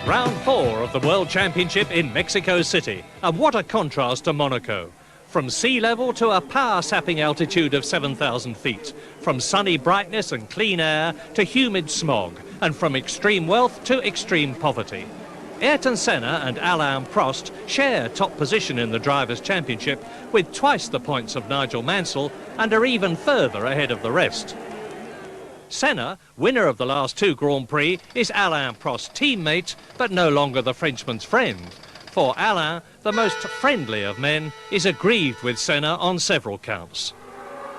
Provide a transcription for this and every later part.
Round 4 of the World Championship in Mexico City. And what a contrast to Monaco. From sea level to a power-sapping altitude of 7,000 feet. From sunny brightness and clean air to humid smog. And from extreme wealth to extreme poverty. Ayrton Senna and Alain Prost share top position in the Drivers' Championship with twice the points of Nigel Mansell and are even further ahead of the rest. Senna, winner of the last 2 Grand Prix, is Alain Prost's teammate, but no longer the Frenchman's friend. For Alain, the most friendly of men, is aggrieved with Senna on several counts.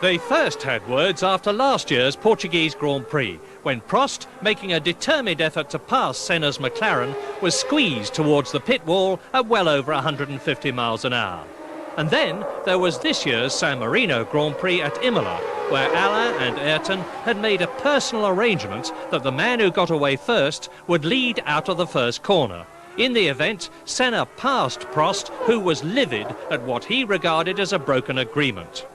They first had words after last year's Portuguese Grand Prix, when Prost, making a determined effort to pass Senna's McLaren, was squeezed towards the pit wall at well over 150 miles an hour. And then there was this year's San Marino Grand Prix at Imola, where Alain and Ayrton had made a personal arrangement that the man who got away first would lead out of the first corner. In the event, Senna passed Prost, who was livid at what he regarded as a broken agreement.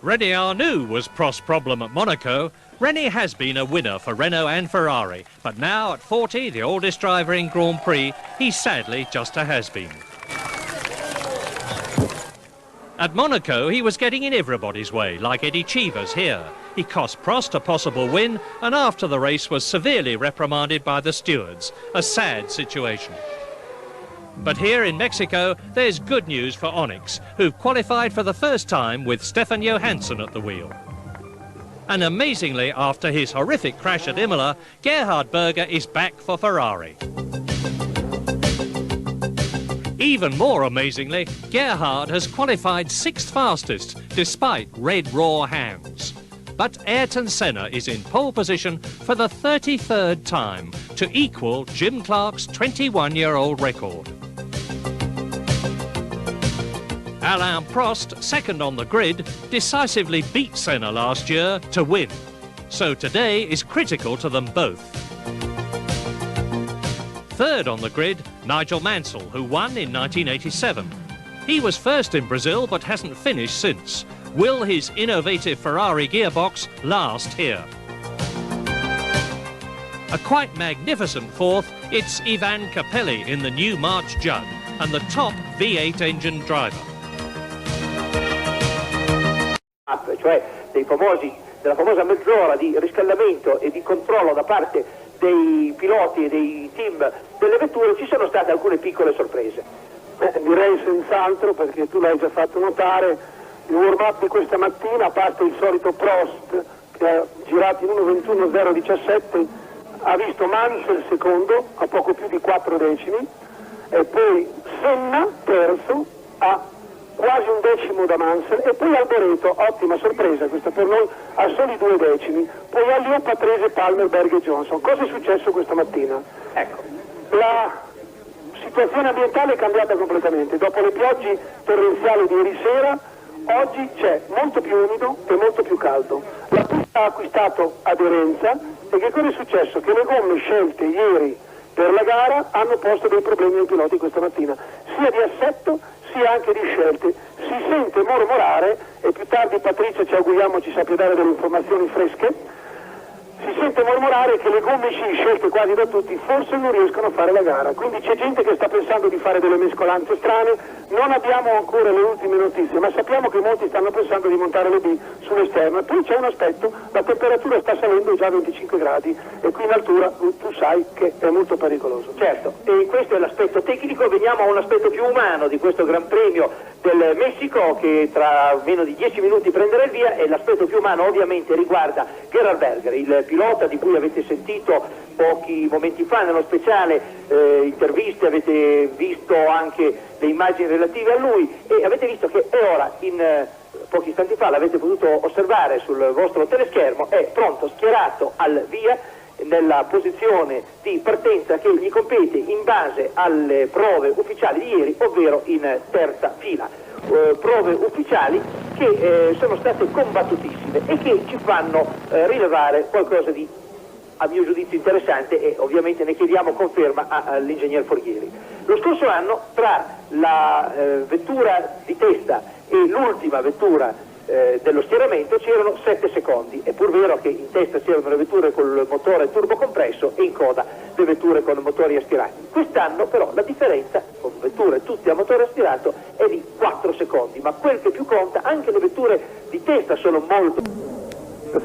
René Arnoux was Prost's problem at Monaco. René has been a winner for Renault and Ferrari, but now at 40, the oldest driver in Grand Prix, he's sadly just a has-been. At Monaco, he was getting in everybody's way, like Eddie Cheevers here. He cost Prost a possible win, and after the race was severely reprimanded by the stewards. A sad situation. But here in Mexico, there's good news for Onyx, who've qualified for the first time with Stefan Johansson at the wheel. And amazingly, after his horrific crash at Imola, Gerhard Berger is back for Ferrari. Even more amazingly, Gerhard has qualified 6th fastest, despite red raw hands. But Ayrton Senna is in pole position for the 33rd time to equal Jim Clark's 21-year-old record. Alain Prost, second on the grid, decisively beat Senna last year to win. So today is critical to them both. Third on the grid, Nigel Mansell, who won in 1987. He was first in Brazil but hasn't finished since. Will his innovative Ferrari gearbox last here? A quite magnificent fourth, it's Ivan Capelli in the new March Judd and the top V8 engine driver. Cioè della famosa mezz'ora di riscaldamento e di controllo da parte dei piloti e dei team delle vetture, ci sono state alcune piccole sorprese. Direi senz'altro, perché tu l'hai già fatto notare, il warm-up di questa mattina, a parte il solito Prost che ha girato in 1.21.017, ha visto Mansell secondo a poco più di 4 decimi e poi Senna terzo a quasi 1 decimo da Mansell e poi Alboreto, ottima sorpresa questa per noi, a soli 2 decimi, poi Allio, Patrese, Palmer, Berg e Johnson. Cosa è successo questa mattina? Ecco, la situazione ambientale è cambiata completamente. Dopo le piogge torrenziali di ieri sera, oggi c'è molto più umido e molto più caldo. La pista ha acquistato aderenza e che cosa è successo? Che le gomme scelte ieri per la gara hanno posto dei problemi ai piloti questa mattina, sia di assetto sia anche di scelte. Si sente mormorare, e più tardi Patrizia ci auguriamo ci sappia dare delle informazioni fresche, si sente mormorare che le gomme sci scelte quasi da tutti forse non riescono a fare la gara, quindi c'è gente che sta pensando di fare delle mescolanze strane. Non abbiamo ancora le ultime notizie, ma sappiamo che molti stanno pensando di montare le B sull'esterno. E poi c'è un aspetto, la temperatura sta salendo già a 25 gradi e qui in altura tu sai che è molto pericoloso. Certo, e questo è l'aspetto tecnico. Veniamo a un aspetto più umano di questo Gran Premio del Messico, che tra meno di 10 minuti prenderà il via, e l'aspetto più umano ovviamente riguarda Gerhard Berger, il pilota di cui avete sentito pochi momenti fa nello speciale interviste, avete visto anche le immagini relative a lui e avete visto che è ora, pochi istanti fa l'avete potuto osservare sul vostro teleschermo, è pronto, schierato al via nella posizione di partenza che gli compete in base alle prove ufficiali di ieri, ovvero in terza fila. Prove ufficiali che sono state combattutissime e che ci fanno rilevare qualcosa di, a mio giudizio, interessante, e ovviamente ne chiediamo conferma all'ingegner Forghieri. Lo scorso anno, tra la vettura di testa e l'ultima vettura dello schieramento c'erano 7 secondi. È pur vero che in testa c'erano le vetture con il motore turbocompresso e in coda le vetture con motori aspirati. Quest'anno però la differenza con vetture tutte a motore aspirato è di 4 secondi, ma quel che più conta, anche le vetture di testa sono molto...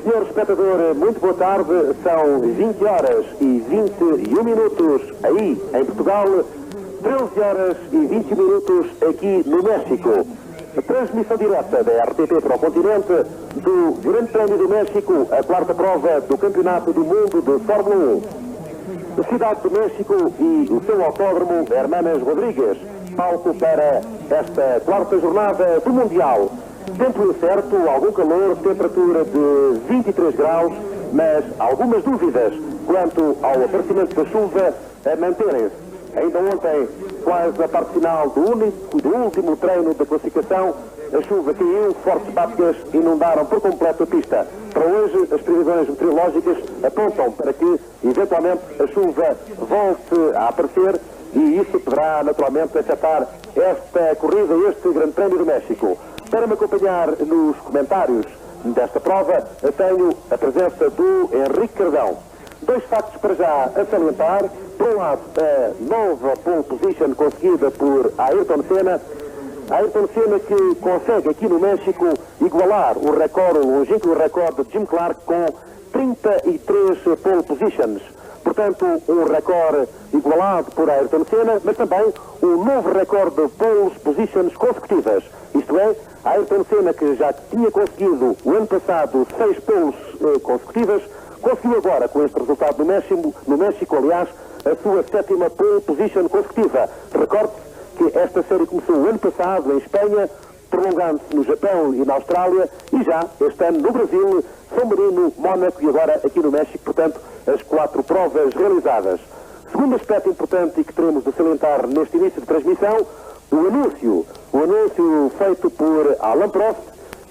Senhor espectador, muito boa tarde. São 20 horas e 21 minutos aí em Portugal, 13 horas e 20 minutos aqui no México. A transmissão direta da RTP para o continente do Grande Prémio do México, a quarta prova do Campeonato do Mundo de Fórmula 1. A cidade do México e o seu autódromo Hermanas Roдрiges, palco para esta quarta jornada do Mundial. Tempo incerto, algum calor, temperatura de 23 graus, mas algumas dúvidas quanto ao aparecimento da chuva a manterem-se. Ainda ontem, quase na parte final do último treino da classificação, a chuva caiu, fortes batidas inundaram por completo a pista. Para hoje, as previsões meteorológicas apontam para que, eventualmente, a chuva volte a aparecer e isso poderá, naturalmente, afetar esta corrida, este Grande Prémio do México. Para me acompanhar nos comentários desta prova, tenho a presença do Henrique Cardão. Dois factos para já a salientar. Por um lado, a nova pole position conseguida por Ayrton Senna. Ayrton Senna que consegue aqui no México igualar o recorde, o longínquo recorde de Jim Clark com 33 pole positions. Portanto, um recorde igualado por Ayrton Senna, mas também um novo recorde de pole positions consecutivas. Isto é, Ayrton Senna, que já tinha conseguido o ano passado 6 poles consecutivas, conseguiu agora, com este resultado no México, aliás, a sua 7ª pole position consecutiva. Recorde-se que esta série começou o ano passado em Espanha, prolongando-se no Japão e na Austrália, e já este ano no Brasil, São Marino, Mónaco e agora aqui no México, portanto, as 4 provas realizadas. Segundo aspecto importante e que teremos de salientar neste início de transmissão, o anúncio feito por Alain Prost,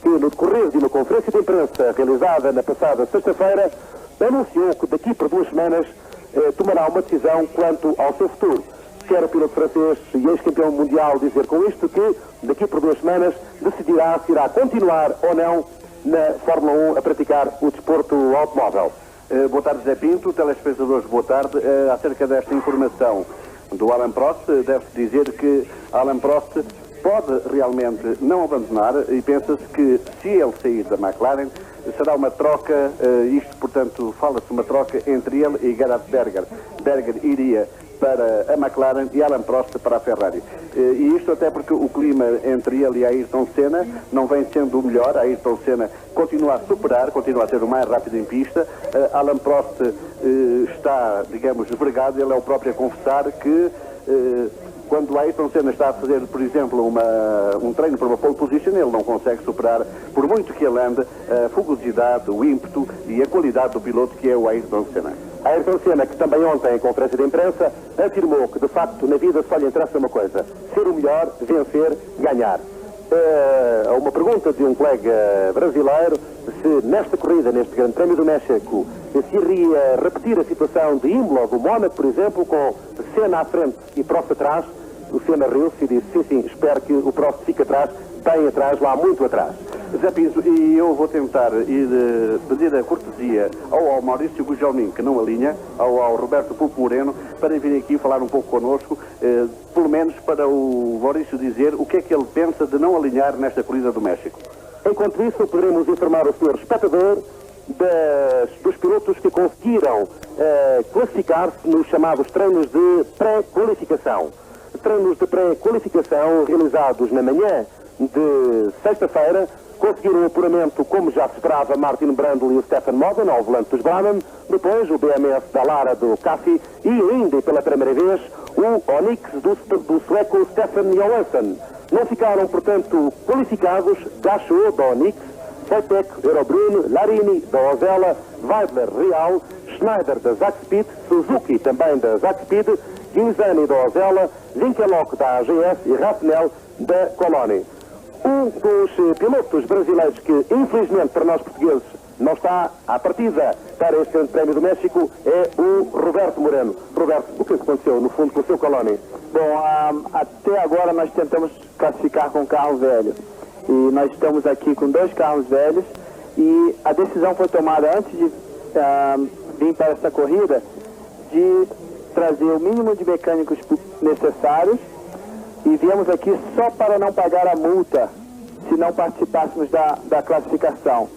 que no decorrer de uma conferência de imprensa realizada na passada sexta-feira, anunciou que daqui por 2 semanas tomará uma decisão quanto ao seu futuro. Quer o piloto francês e ex-campeão mundial dizer com isto que daqui por 2 semanas decidirá se irá continuar ou não na Fórmula 1 a praticar o desporto automóvel. Boa tarde, Zé Pinto, telespectadores, boa tarde. Acerca desta informação do Alain Prost, deve-se dizer que Alain Prost pode realmente não abandonar e pensa-se que se ele sair da McLaren será uma troca, isto portanto fala-se uma troca entre ele e Gerhard Berger. Berger iria para a McLaren e Alain Prost para a Ferrari. E isto até porque o clima entre ele e Ayrton Senna não vem sendo o melhor. Ayrton Senna continua a superar, continua a ser o mais rápido em pista. Alain Prost está, digamos, vergado. Ele é o próprio a confessar que quando Ayrton Senna está a fazer, por exemplo, um treino para uma pole position, ele não consegue superar, por muito que ele ande, a fugosidade, o ímpeto e a qualidade do piloto que é o Ayrton Senna. Ayrton Senna, que também ontem, em conferência de imprensa, afirmou que, de facto, na vida só lhe interessa uma coisa: ser o melhor, vencer, ganhar. A uma pergunta de um colega brasileiro se nesta corrida, neste Grande Prémio do México, se iria repetir a situação de Imola ou do Mónaco, por exemplo, com Senna à frente e Prost atrás, o Senna riu-se e disse: sim, espero que o Prost fique atrás, bem atrás, lá muito atrás. Zé Pinto, e eu vou tentar pedir a cortesia ao Maurício Gujalmin, que não alinha, ao Roberto Pulpo Moreno, para vir aqui falar um pouco connosco, pelo menos para o Maurício dizer o que é que ele pensa de não alinhar nesta corrida do México. Enquanto isso, poderemos informar o senhor espectador dos pilotos que conseguiram classificar-se nos chamados treinos de pré-qualificação. Treinos de pré-qualificação realizados na manhã de sexta-feira conseguiram o apuramento, como já se esperava, Martin Brundle e o Stefan Modden ao volante dos Brabham, depois o BMS da Lara do Cassi e ainda pela primeira vez o Onyx do sueco Stefan Johansson. Não ficaram, portanto, qualificados Gachot da Onyx, Seitek, Eurobrun, Larini da Ozella, Weidler Real, Schneider da Zakspeed, Suzuki também da Zakspeed, Ghinzani da Ozella, Winkelhock da AGS e Ratnell da Coloni. Um dos pilotos brasileiros que, infelizmente para nós portugueses, não está à partida para este Grande Prémio do México é o Roberto Moreno. Roberto, o que aconteceu no fundo com o seu Coloni? Bom, até agora nós tentamos classificar com carro velho. E nós estamos aqui com 2 carros velhos e a decisão foi tomada antes de vir para essa corrida de trazer o mínimo de mecânicos necessários e viemos aqui só para não pagar a multa se não participássemos da classificação.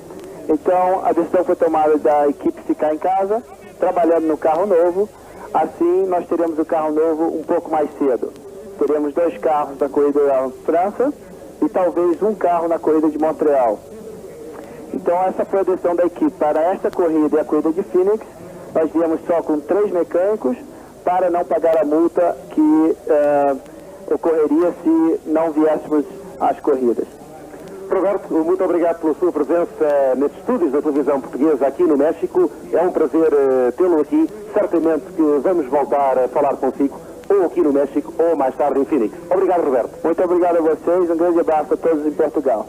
Então a decisão foi tomada da equipe ficar em casa, trabalhando no carro novo. Assim nós teremos o carro novo um pouco mais cedo. Teremos 2 carros da corrida da França e talvez um carro na corrida de Montreal. Então essa foi a decisão da equipe. Para esta corrida e a corrida de Phoenix, nós viemos só com 3 mecânicos para não pagar a multa que ocorreria se não viéssemos às corridas. Roberto, muito obrigado pela sua presença nestes estúdios da televisão portuguesa aqui no México. É um prazer tê-lo aqui. Certamente que vamos voltar a falar consigo, ou aqui no México, ou mais tarde em Phoenix. Obrigado, Roberto. Muito obrigado a vocês. Um grande abraço a todos em Portugal.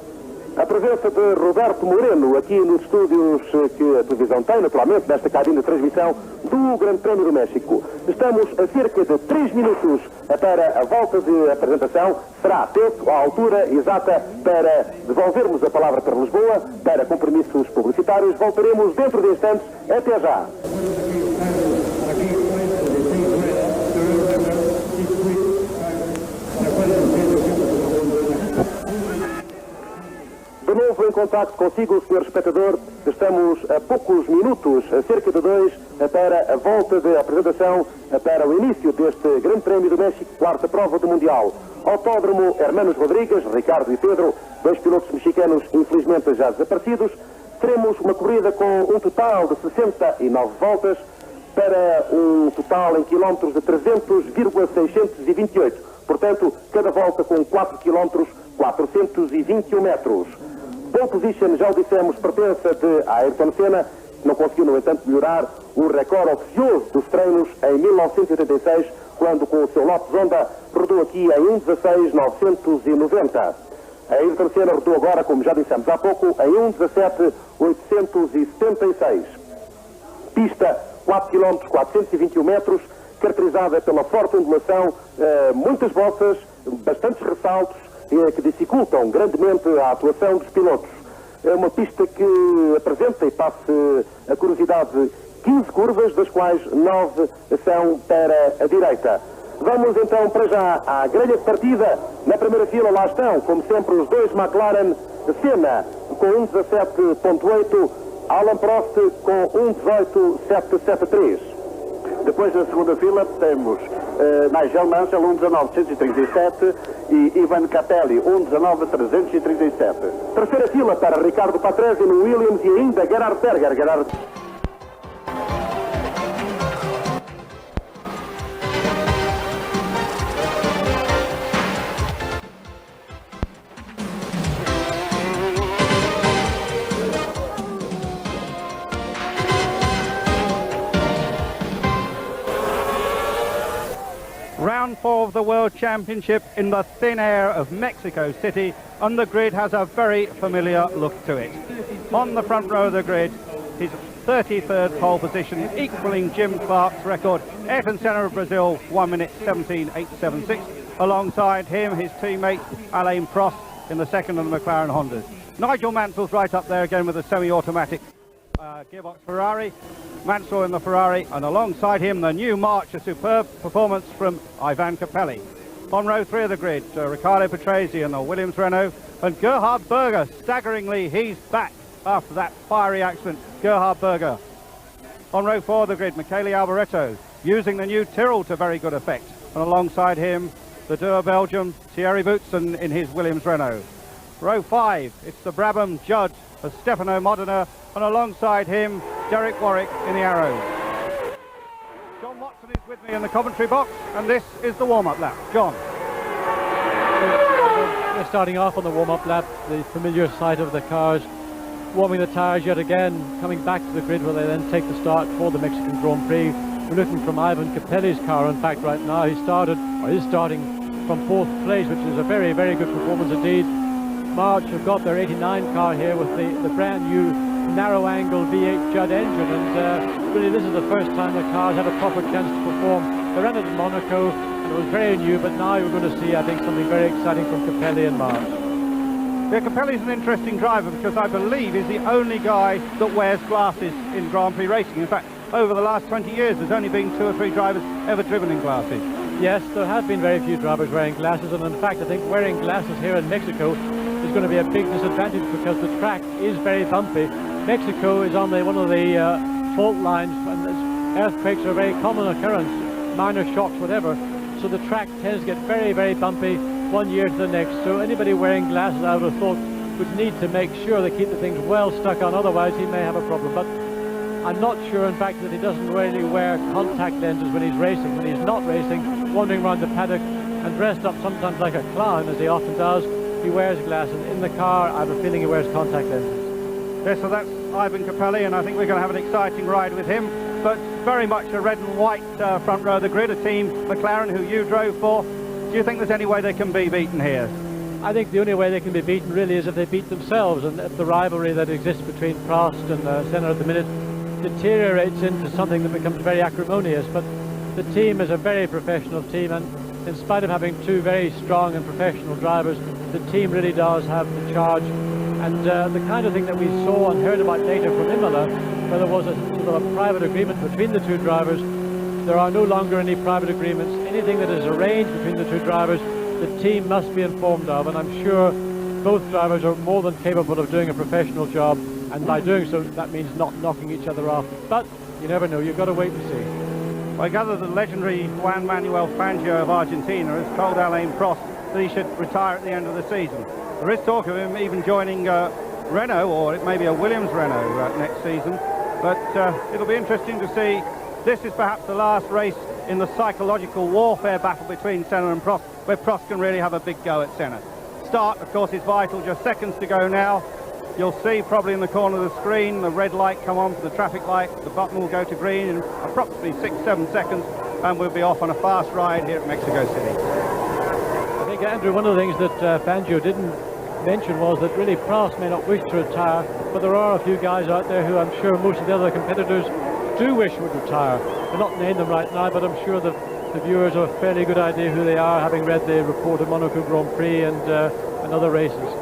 A presença de Roberto Moreno aqui nos estúdios que a televisão tem, naturalmente, nesta cabine de transmissão do Grande Prémio do México. Estamos a cerca de 3 minutos para a volta de apresentação. Será tempo, à altura exata, para devolvermos a palavra para Lisboa, para compromissos publicitários. Voltaremos dentro de instantes. Até já. De novo em contato consigo, Sr. Espectador, estamos a poucos minutos, a cerca de 2, para a volta de apresentação, para o início deste Grande Prémio do México, 4ª prova do Mundial. Autódromo Hermanos Roдрiges, Ricardo e Pedro, 2 pilotos mexicanos infelizmente já desaparecidos. Teremos uma corrida com um total de 69 voltas, para um total em quilómetros de 300,628. Portanto, cada volta com 4 quilómetros, 421 metros. Pole position, já o dissemos, pertence a Ayrton Senna. Não conseguiu, no entanto, melhorar o recorde oficioso dos treinos em 1986, quando com o seu Lotus Honda rodou aqui em 1:16.990. A Ayrton Senna rodou agora, como já dissemos há pouco, em 1:17.876. Pista 4 km, 421 metros, caracterizada pela forte ondulação, muitas bossas, bastantes ressaltos, que dificultam grandemente a atuação dos pilotos. É uma pista que apresenta, e passe a curiosidade, 15 curvas, das quais 9 são para a direita. Vamos então para já à grelha de partida. Na primeira fila lá estão, como sempre, os 2 McLaren. Senna com 1:17.8, Alan Prost com 1:18.773. Depois na segunda fila temos Nigel Mansell 1:19.137 e Ivan Capelli 1:19.337. Terceira fila para Ricardo Patrese no Williams e ainda Gerhard Berger. Round 4 of the World Championship in the thin air of Mexico City, and the grid has a very familiar look to it. On the front row of the grid, his 33rd pole position, equaling Jim Clark's record. Ayrton Senna of Brazil, 1:17.876. Alongside him, his teammate Alain Prost in the second of the McLaren Hondas. Nigel Mansell's right up there again with a semi-automatic gearbox Ferrari. Mansell in the Ferrari, and alongside him the new March, a superb performance from Ivan Capelli. On row 3 of the grid, Riccardo Patrese in the Williams Renault, and Gerhard Berger, staggeringly, he's back after that fiery accident. Gerhard Berger. On row 4 of the grid, Michele Alboreto, using the new Tyrrell to very good effect, and alongside him the duo Belgium, Thierry Boutsen in his Williams Renault. Row 5, it's the Brabham Judd of Stefano Modena, and alongside him, Derek Warwick in the Arrows. John Watson is with me in the commentary box, and this is the warm-up lap. John. We're starting off on the warm-up lap, the familiar sight of the cars warming the tyres yet again, coming back to the grid where they then take the start for the Mexican Grand Prix. We're looking from Ivan Capelli's car, in fact, right now. He started, or is starting, from 4th place, which is a very, very good performance indeed. March have got their 89 car here with the brand new narrow-angle V8 Judd engine, and really this is the first time the cars had a proper chance to perform. They ran it in Monaco, and it was very new, but now we're going to see, I think, something very exciting from Capelli and March. Yeah, Capelli's an interesting driver because I believe he's the only guy that wears glasses in Grand Prix racing. In fact, over the last 20 years, there's only been 2 or 3 drivers ever driven in glasses. Yes, there have been very few drivers wearing glasses, and in fact, I think wearing glasses here in Mexico is going to be a big disadvantage because the track is very bumpy. Mexico is on one of the fault lines, and earthquakes are a very common occurrence, minor shocks, whatever. So the track tends to get very, very bumpy one year to the next. So anybody wearing glasses, I would have thought, would need to make sure they keep the things well stuck on, otherwise he may have a problem. But I'm not sure, in fact, that he doesn't really wear contact lenses when he's racing. When he's not racing, wandering around the paddock and dressed up sometimes like a clown, as he often does, he wears glasses. In the car, I have a feeling he wears contact lenses. Yes, so that's Ivan Capelli, and I think we're going to have an exciting ride with him. But very much a red and white front row of the grid, a team McLaren who you drove for. Do you think there's any way they can be beaten here? I think the only way they can be beaten really is if they beat themselves, and if the rivalry that exists between Prost and Senna at the minute deteriorates into something that becomes very acrimonious. But the team is a very professional team, and in spite of having 2 very strong and professional drivers, the team really does have the charge. And the kind of thing that we saw and heard about later from Imola, where there was a sort of a private agreement between the 2 drivers, there are no longer any private agreements. Anything that is arranged between the 2 drivers, the team must be informed of, and I'm sure both drivers are more than capable of doing a professional job, and by doing so, that means not knocking each other off. But you never know, you've got to wait and see. I gather the legendary Juan Manuel Fangio of Argentina has told Alain Prost that he should retire at the end of the season. There is talk of him even joining Renault, or it may be a Williams Renault next season, but it'll be interesting to see. This is perhaps the last race in the psychological warfare battle between Senna and Prost, where Prost can really have a big go at Senna. Start, of course, is vital. Just seconds to go now. You'll see probably in the corner of the screen the red light come on for the traffic light. The button will go to green in approximately 6-7 seconds, and we'll be off on a fast ride here at Mexico City. I think, Andrew, one of the things that Fangio didn't mention was that really Prost may not wish to retire, but there are a few guys out there who I'm sure most of the other competitors do wish would retire. I'll not name them right now, but I'm sure that the viewers have a fairly good idea who they are, having read the report of Monaco Grand Prix and other races.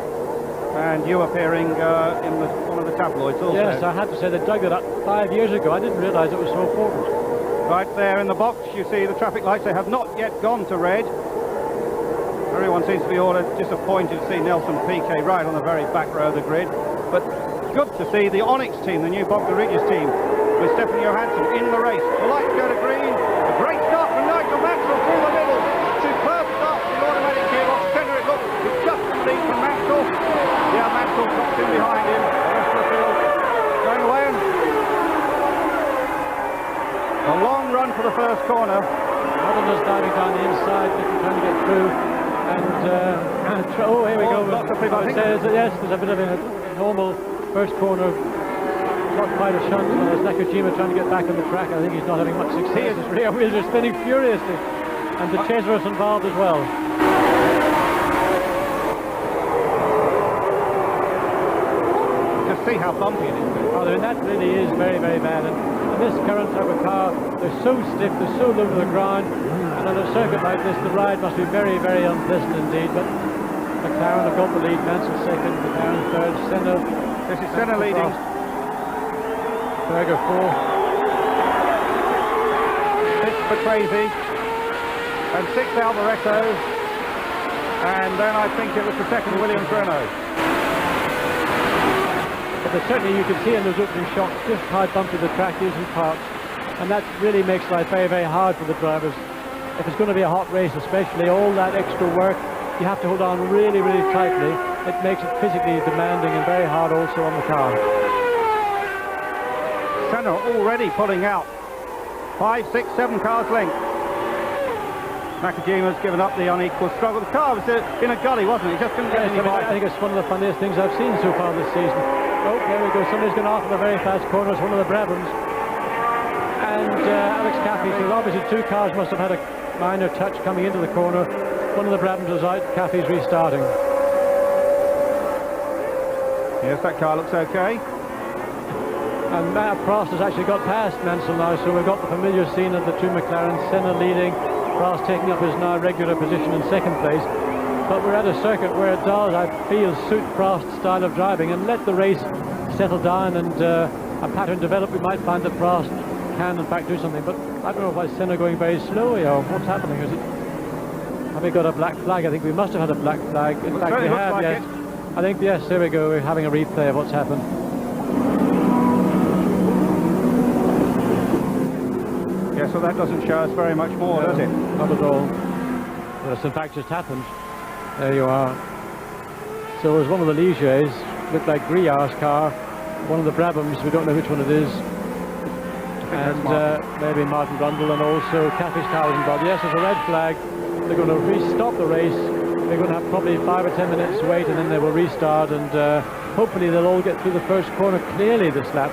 And you appearing in one of the tabloids also. Yes, I had to say they dug it up 5 years ago. I didn't realise it was so important. Right there in the box, you see the traffic lights. They have not yet gone to red. Everyone seems to be all disappointed to see Nelson Piquet right on the very back row of the grid. But good to see the Onyx team, the new Bob Roдрiges team, with Stefan Johansson in the race. The lights go to green. A great start from Nigel Mansell through the middle. Superb start from the automatic gearbox. Senna, it looks, it's just in the lead from Mansell. Yeah, Mansell drops in behind him. The rest of the field going away. A long run for the first corner. Roddern's diving down the inside, trying to get through. And oh, here we go. Lots of people, Yes, there's a bit of a normal first corner. Not quite a shunt. There's Nakajima trying to get back on the track. I think he's not having much success. His rear wheels are spinning furiously. And the chaser is involved as well. Just see how bumpy it is. Oh, that really is very, very bad. And this current type of car, they're so stiff, they're so low to the ground. And on a circuit like this, the ride must be very, very unpleasant indeed. But McLaren have got the lead. Mansell second, McLaren third, Senna. This is Senna leading. Berger 4. Fifth for Crazy. And sixth Alboreto. And then I think it was the second Williams Renault. But certainly you can see in those opening shots just how bumpy the track is in parts. And that really makes life very, very hard for the drivers. If it's going to be a hot race, especially all that extra work, you have to hold on really, really tightly. It makes it physically demanding and very hard also on the car. Senna already pulling out 5, 6, 7 cars length. Nakajima's given up the unequal struggle. The car was in a gully, wasn't it? It just couldn't get any I think it's one of the funniest things I've seen so far this season. Oh, there we go. Somebody's gone off in a very fast corner. It's one of the Brabhams. And Alex Caffey, so obviously 2 cars must have had a minor touch coming into the corner. One of the Brabhams is out. Caffey's restarting. Yes, that car looks okay. And Prost has actually got past Mansell now, so we've got the familiar scene of the 2 McLarens, Senna leading, Prost taking up his now regular position in second place. but we're at a circuit where it does, I feel, suit Prost's style of driving, and let the race settle down and a pattern develop. We might find that Prost can in fact do something, but I don't know why Senna going very slowly, or what's happening. Have we got a black flag? I think we must have had a black flag. In fact, we have, yes. I think, yes, there we go. We're having a replay of what's happened. Yeah, so that doesn't show us very much more, does it? Not at all. That's in fact just happened. There you are. So it was one of the Ligiers, looked like Gruyère's car, one of the Brabhams, we don't know which one it is. And maybe Martin Brundle, and also Catfish car was involved. Yes, there's a red flag. They're going to restop the race. They're going to have probably 5 or 10 minutes to wait, and then they will restart, and hopefully they'll all get through the first corner clearly this lap.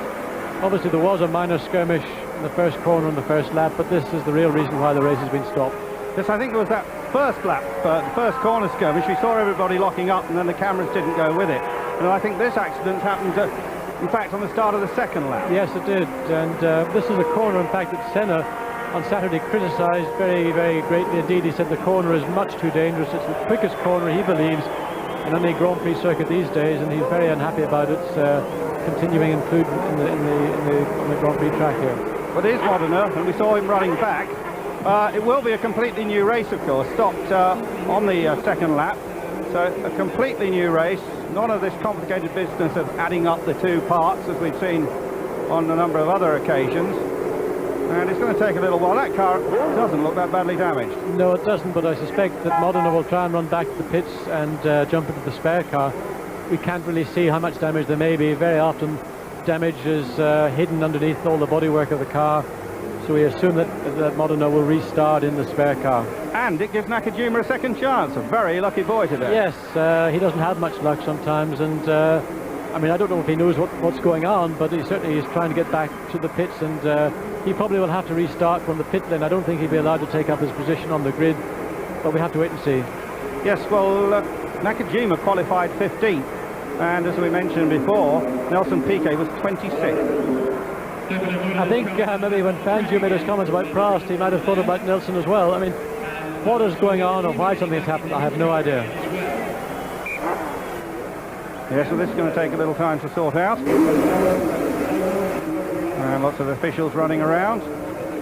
Obviously there was a minor skirmish in the first corner on the first lap, but this is the real reason why the race has been stopped. Yes, I think it was that first lap, the first corner skirmish. We saw everybody locking up, and then the cameras didn't go with it. And I think this accident happened, in fact, on the start of the second lap. Yes, it did. And this is a corner, in fact, that Senna on Saturday criticised very, very greatly indeed. He said the corner is much too dangerous. It's the quickest corner, he believes, in any Grand Prix circuit these days, and he's very unhappy about it continuing included on the Grand Prix track here. But it is Modena, and we saw him running back. It will be a completely new race, of course, stopped on the second lap. So a completely new race, none of this complicated business of adding up the two parts as we've seen on a number of other occasions. And it's going to take a little while. That car doesn't look that badly damaged. No, it doesn't, but I suspect that Modena will try and run back to the pits and jump into the spare car. We can't really see how much damage there may be. Very often damage is hidden underneath all the bodywork of the car. So we assume that Modena will restart in the spare car. And it gives Nakajima a second chance. A very lucky boy today. Yes, he doesn't have much luck sometimes, and I mean, I don't know if he knows what's going on, but he certainly is trying to get back to the pits, and he probably will have to restart from the pit lane. I don't think he'll be allowed to take up his position on the grid, but we have to wait and see. Yes, well, Nakajima qualified 15th, and as we mentioned before, Nelson Piquet was 26th. I think maybe when Fangio made his comments about Prost, he might have thought about Nelson as well. I mean, what is going on or why something has happened, I have no idea. Yeah, so this is going to take a little time to sort out. And lots of officials running around.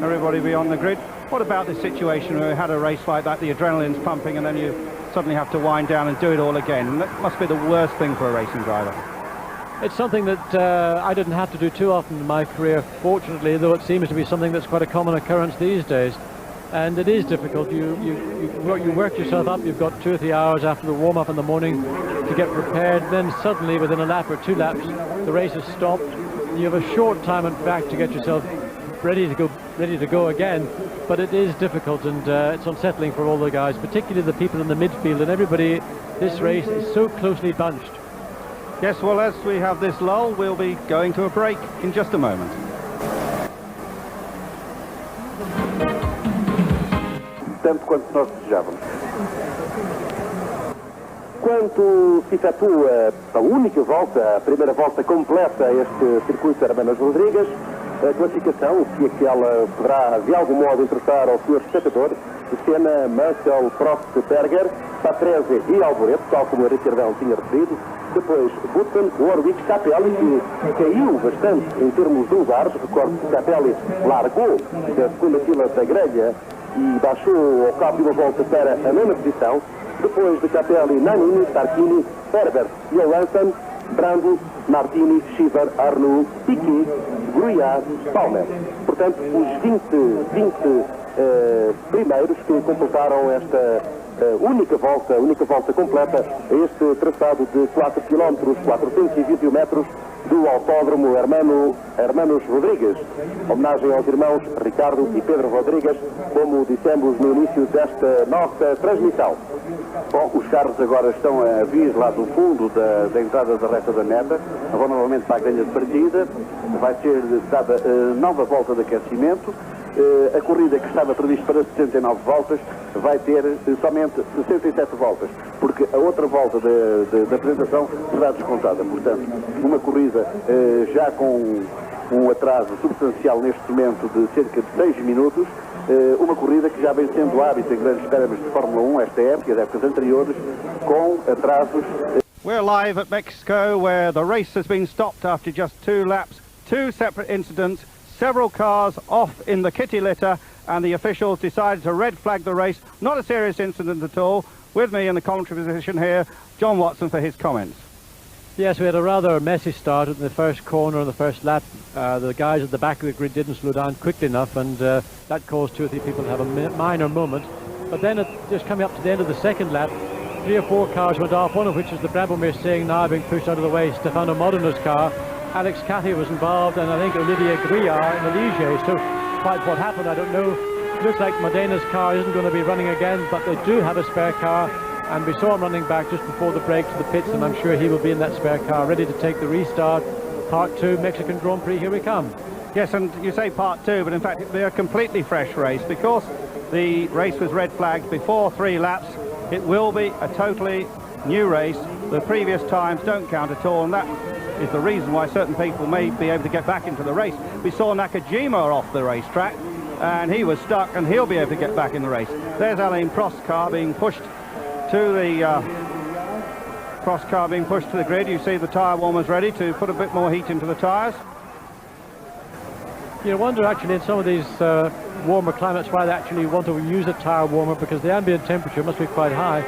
Everybody be on the grid. What about this situation where we had a race like that, the adrenaline's pumping, and then you suddenly have to wind down and do it all again? That must be the worst thing for a racing driver. It's something that I didn't have to do too often in my career, fortunately, though it seems to be something that's quite a common occurrence these days. And it is difficult. You work yourself up. You've got 2 or 3 hours after the warm-up in the morning to get prepared. Then suddenly, within a lap or 2 laps, the race is stopped. You have a short time, in fact, to get yourself ready to go again. But it is difficult, and it's unsettling for all the guys, particularly the people in the midfield and everybody. This race is so closely bunched. Yes, well, as we have this lull, we'll be going to a break in just a moment. Tanto quanto nós desejávamos. Quando se efetua a única volta, a primeira volta completa a este circuito Hermanos Rodrigues, a classificação, se aquela poderá de algum modo interessar ao senhor espectador, Senna, Mansell, Prost, Berger, Patrese e Alboreto, tal como o Ricardão tinha referido. Depois Button, Warwick, Capelli, que caiu bastante em termos de lugares. Recordo que Capelli largou da segunda fila da grelha e baixou ao cabo de uma volta para a nona posição. Depois de Capelli, Nannini, Tarquini, Herbert, Johansson, Brando, Martini, Shiver, Arnoux, Piquet, Gruyère, Palmer. Portanto, os 20 primeiros que completaram esta única volta completa a este traçado de 4 km, 421 metros do Autódromo Hermanos Rodrigues. Homenagem aos irmãos Ricardo e Pedro Rodrigues, como dissemos no início desta nossa transmissão. Bom, os carros agora estão a vir lá do fundo da entrada da reta da meta, vão novamente para a grelha de partida, vai ser dada nova volta de aquecimento. A corrida que estava prevista para 69 voltas vai ter somente 67 voltas, porque a outra volta da apresentação será descontada. Portanto, uma corrida já com um atraso substancial neste momento de cerca de 6 minutos, uma corrida que já vem sendo hábito em grandes prémios de Fórmula 1, esta época e as épocas anteriores, com atrasos. We're live at Mexico, where the race has been stopped after just 2 laps, 2 separate incidents, several cars off in the kitty litter, and the officials decided to red flag the race. Not a serious incident at all. With me in the commentary position here, John Watson for his comments. Yes, we had a rather messy start in the first corner on the first lap. The guys at the back of the grid didn't slow down quickly enough, and that caused 2 or 3 people to have a minor moment. But then, just coming up to the end of the second lap, 3 or 4 cars went off, one of which is the Brabham we're seeing now being pushed out of the way, Stefano Modeno's car. Alex Cathy was involved, and I think Olivier Gouillard in the Ligier. So quite what happened, I don't know. Looks like Modena's car isn't going to be running again, but they do have a spare car. And we saw him running back just before the break to the pits, and I'm sure he will be in that spare car, ready to take the restart. Part 2 Mexican Grand Prix, here we come. Yes, and you say part 2, but in fact it'll be a completely fresh race because the race was red flagged before 3 laps. It will be a totally new race. The previous times don't count at all, and that is the reason why certain people may be able to get back into the race. We saw Nakajima off the racetrack, and he was stuck, and he'll be able to get back in the race. There's Alain Prost's car being pushed to the grid. You see the tyre warmers ready to put a bit more heat into the tyres. You wonder actually in some of these warmer climates why they actually want to use a tyre warmer, because the ambient temperature must be quite high.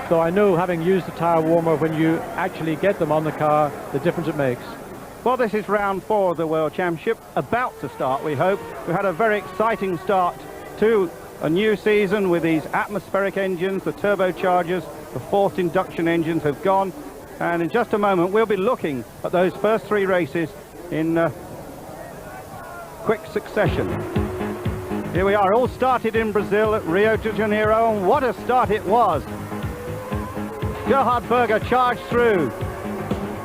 So I know, having used the tyre warmer, when you actually get them on the car, the difference it makes. Well, this is round 4 of the World Championship, about to start, we hope. We had a very exciting start to a new season with these atmospheric engines, the turbochargers, the forced induction engines have gone, and in just a moment we'll be looking at those first 3 races in quick succession. Here we are, all started in Brazil at Rio de Janeiro, and what a start it was. Gerhard Berger charged through.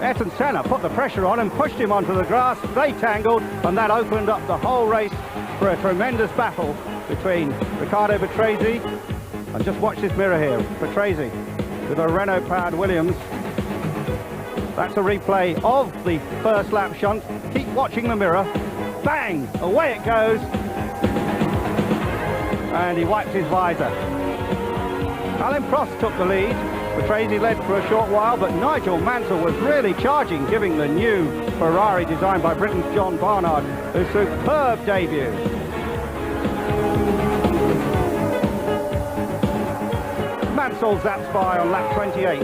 Ayrton Senna put the pressure on and pushed him onto the grass. They tangled, and that opened up the whole race for a tremendous battle between Riccardo Patrese, and just watch this mirror here, Patrese with a Renault-powered Williams. That's a replay of the first lap shunt. Keep watching the mirror. Bang! Away it goes. And he wipes his visor. Alain Prost took the lead. Patrese led for a short while, but Nigel Mansell was really charging, giving the new Ferrari designed by Britain's John Barnard a superb debut. Mansell zaps by on lap 28.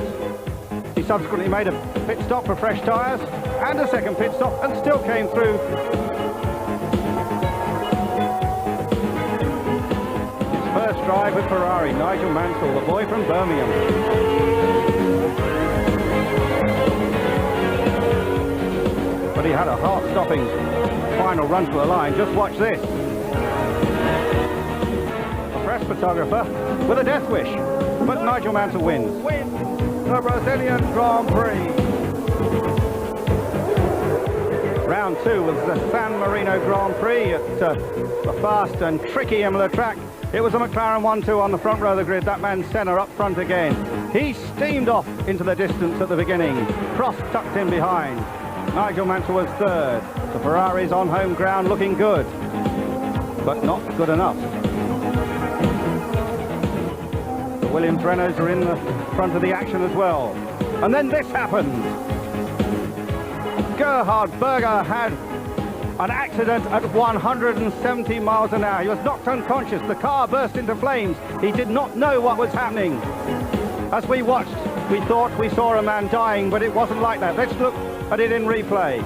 He subsequently made a pit stop for fresh tyres and a second pit stop, and still came through. His first drive with Ferrari, Nigel Mansell, the boy from Birmingham. But he had a heart-stopping final run to the line. Just watch this. A press photographer with a death wish. But Nigel Mansell wins the Brazilian Grand Prix. Round 2 was the San Marino Grand Prix at the fast and tricky Imola track. It was a McLaren 1-2 on the front row of the grid. That man Senna up front again. He steamed off into the distance at the beginning. Prost tucked in behind. Nigel Mansell was third. The Ferraris on home ground looking good, but not good enough. The Williams Renaults are in the front of the action as well. And then this happened. Gerhard Berger had an accident at 170 miles an hour. He was knocked unconscious. The car burst into flames. He did not know what was happening. As we watched, we thought we saw a man dying, but it wasn't like that. Let's look at it in replay.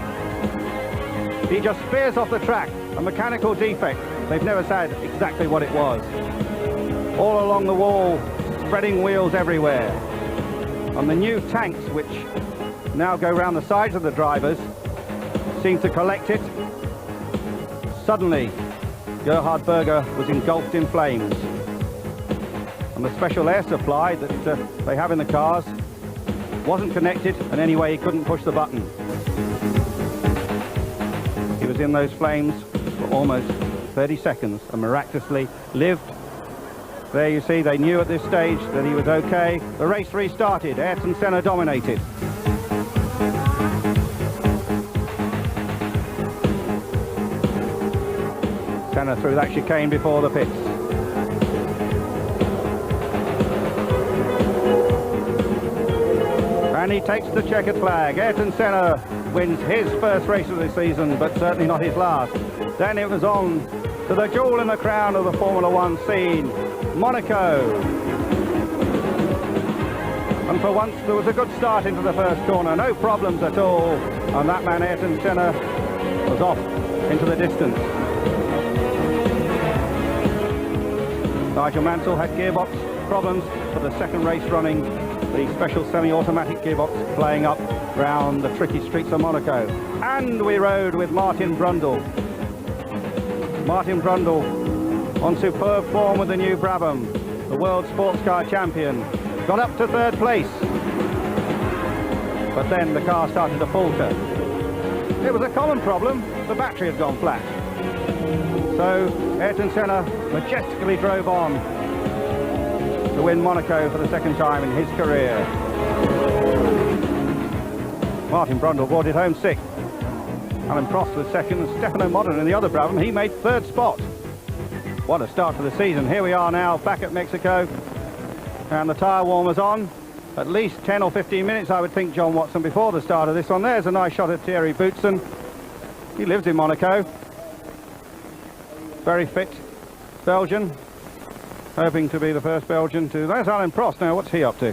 He just spears off the track. A mechanical defect. They've never said exactly what it was. All along the wall, spreading wheels everywhere. And the new tanks, which now go round the sides of the drivers, seem to collect it. Suddenly, Gerhard Berger was engulfed in flames. And the special air supply that they have in the cars wasn't connected, and anyway, he couldn't push the button. He was in those flames for almost 30 seconds and miraculously lived. There you see, they knew at this stage that he was okay. The race restarted. Ayrton Senna dominated. Senna through that chicane before the pits. And he takes the checkered flag. Ayrton Senna wins his first race of the season, but certainly not his last. Then it was on to the jewel in the crown of the Formula One scene, Monaco. And for once there was a good start into the first corner, no problems at all. And that man Ayrton Senna was off into the distance. Nigel Mansell had gearbox problems for the second race running, the special semi-automatic gearbox playing up round the tricky streets of Monaco. And we rode with Martin Brundle. Martin Brundle on superb form with the new Brabham, the world sports car champion, got up to third place. But then the car started to falter. It was a common problem, the battery had gone flat. So Ayrton Senna majestically drove on to win Monaco for the second time in his career. Martin Brundle brought it home sixth. Alain Prost was second, and Stefano Modena in the other Brabham, he made third spot. What a start to the season. Here we are now back at Mexico, and the tyre warmer's on. At least 10 or 15 minutes, I would think, John Watson, before the start of this one. There's a nice shot of Thierry Boutsen. He lives in Monaco. Very fit Belgian, hoping to be the first Belgian to... There's Alain Prost now, what's he up to?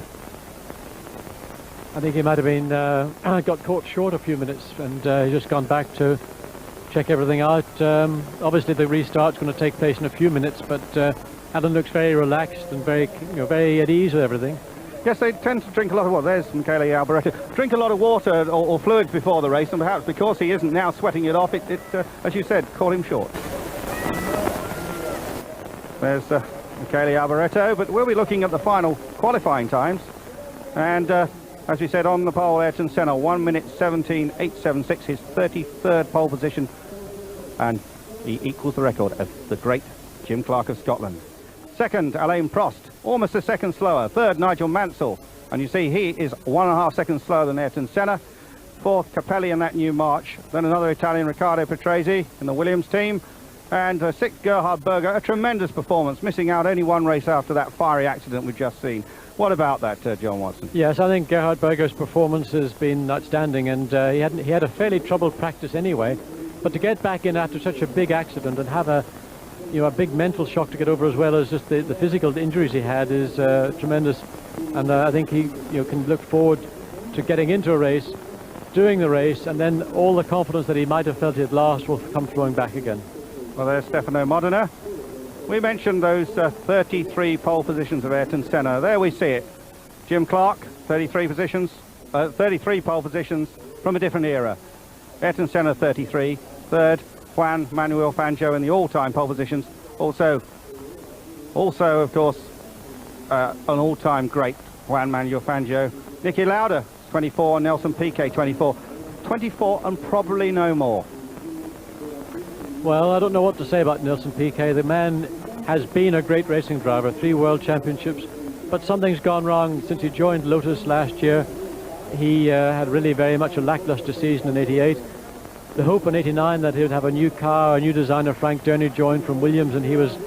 I think he might have been, got caught short a few minutes, and he's just gone back to check everything out. Obviously the restart's going to take place in a few minutes, but Alain looks very relaxed and very, very at ease with everything. Yes, they tend to drink a lot of water. There's Michele Alboreto. Drink a lot of water or fluids before the race, and perhaps because he isn't now sweating it off, it as you said, caught him short. There's Michele Alboreto, but we'll be looking at the final qualifying times. And as we said, on the pole, Ayrton Senna, 1 minute 17.876, his 33rd pole position, and he equals the record of the great Jim Clark of Scotland. Second, Alain Prost, almost a second slower. Third, Nigel Mansell, and you see he is 1.5 seconds slower than Ayrton Senna. Fourth, Capelli in that new March. Then another Italian, Riccardo Patrese in the Williams team. And sixth, Gerhard Berger, a tremendous performance, missing out only one race after that fiery accident we've just seen. What about that, John Watson? Yes, I think Gerhard Berger's performance has been outstanding, and he had a fairly troubled practice anyway. But to get back in after such a big accident and have a big mental shock to get over, as well as just the physical injuries he had, is tremendous. And I think he can look forward to getting into a race, doing the race, and then all the confidence that he might have felt he had lost will come flowing back again. Well, there's Stefano Modena. We mentioned those 33 pole positions of Ayrton Senna. There we see it. Jim Clark, 33 pole positions from a different era. Ayrton Senna, 33. Third, Juan Manuel Fangio in the all-time pole positions. Also, of course, an all-time great, Juan Manuel Fangio. Niki Lauda, 24, Nelson Piquet, 24. 24 and probably no more. Well, I don't know what to say about Nelson Piquet. The man has been a great racing driver, 3 world championships, but something's gone wrong since he joined Lotus last year. He had really very much a lackluster season in '88. The hope in '89 that he would have a new car, a new designer, Frank Derny, joined from Williams, and he was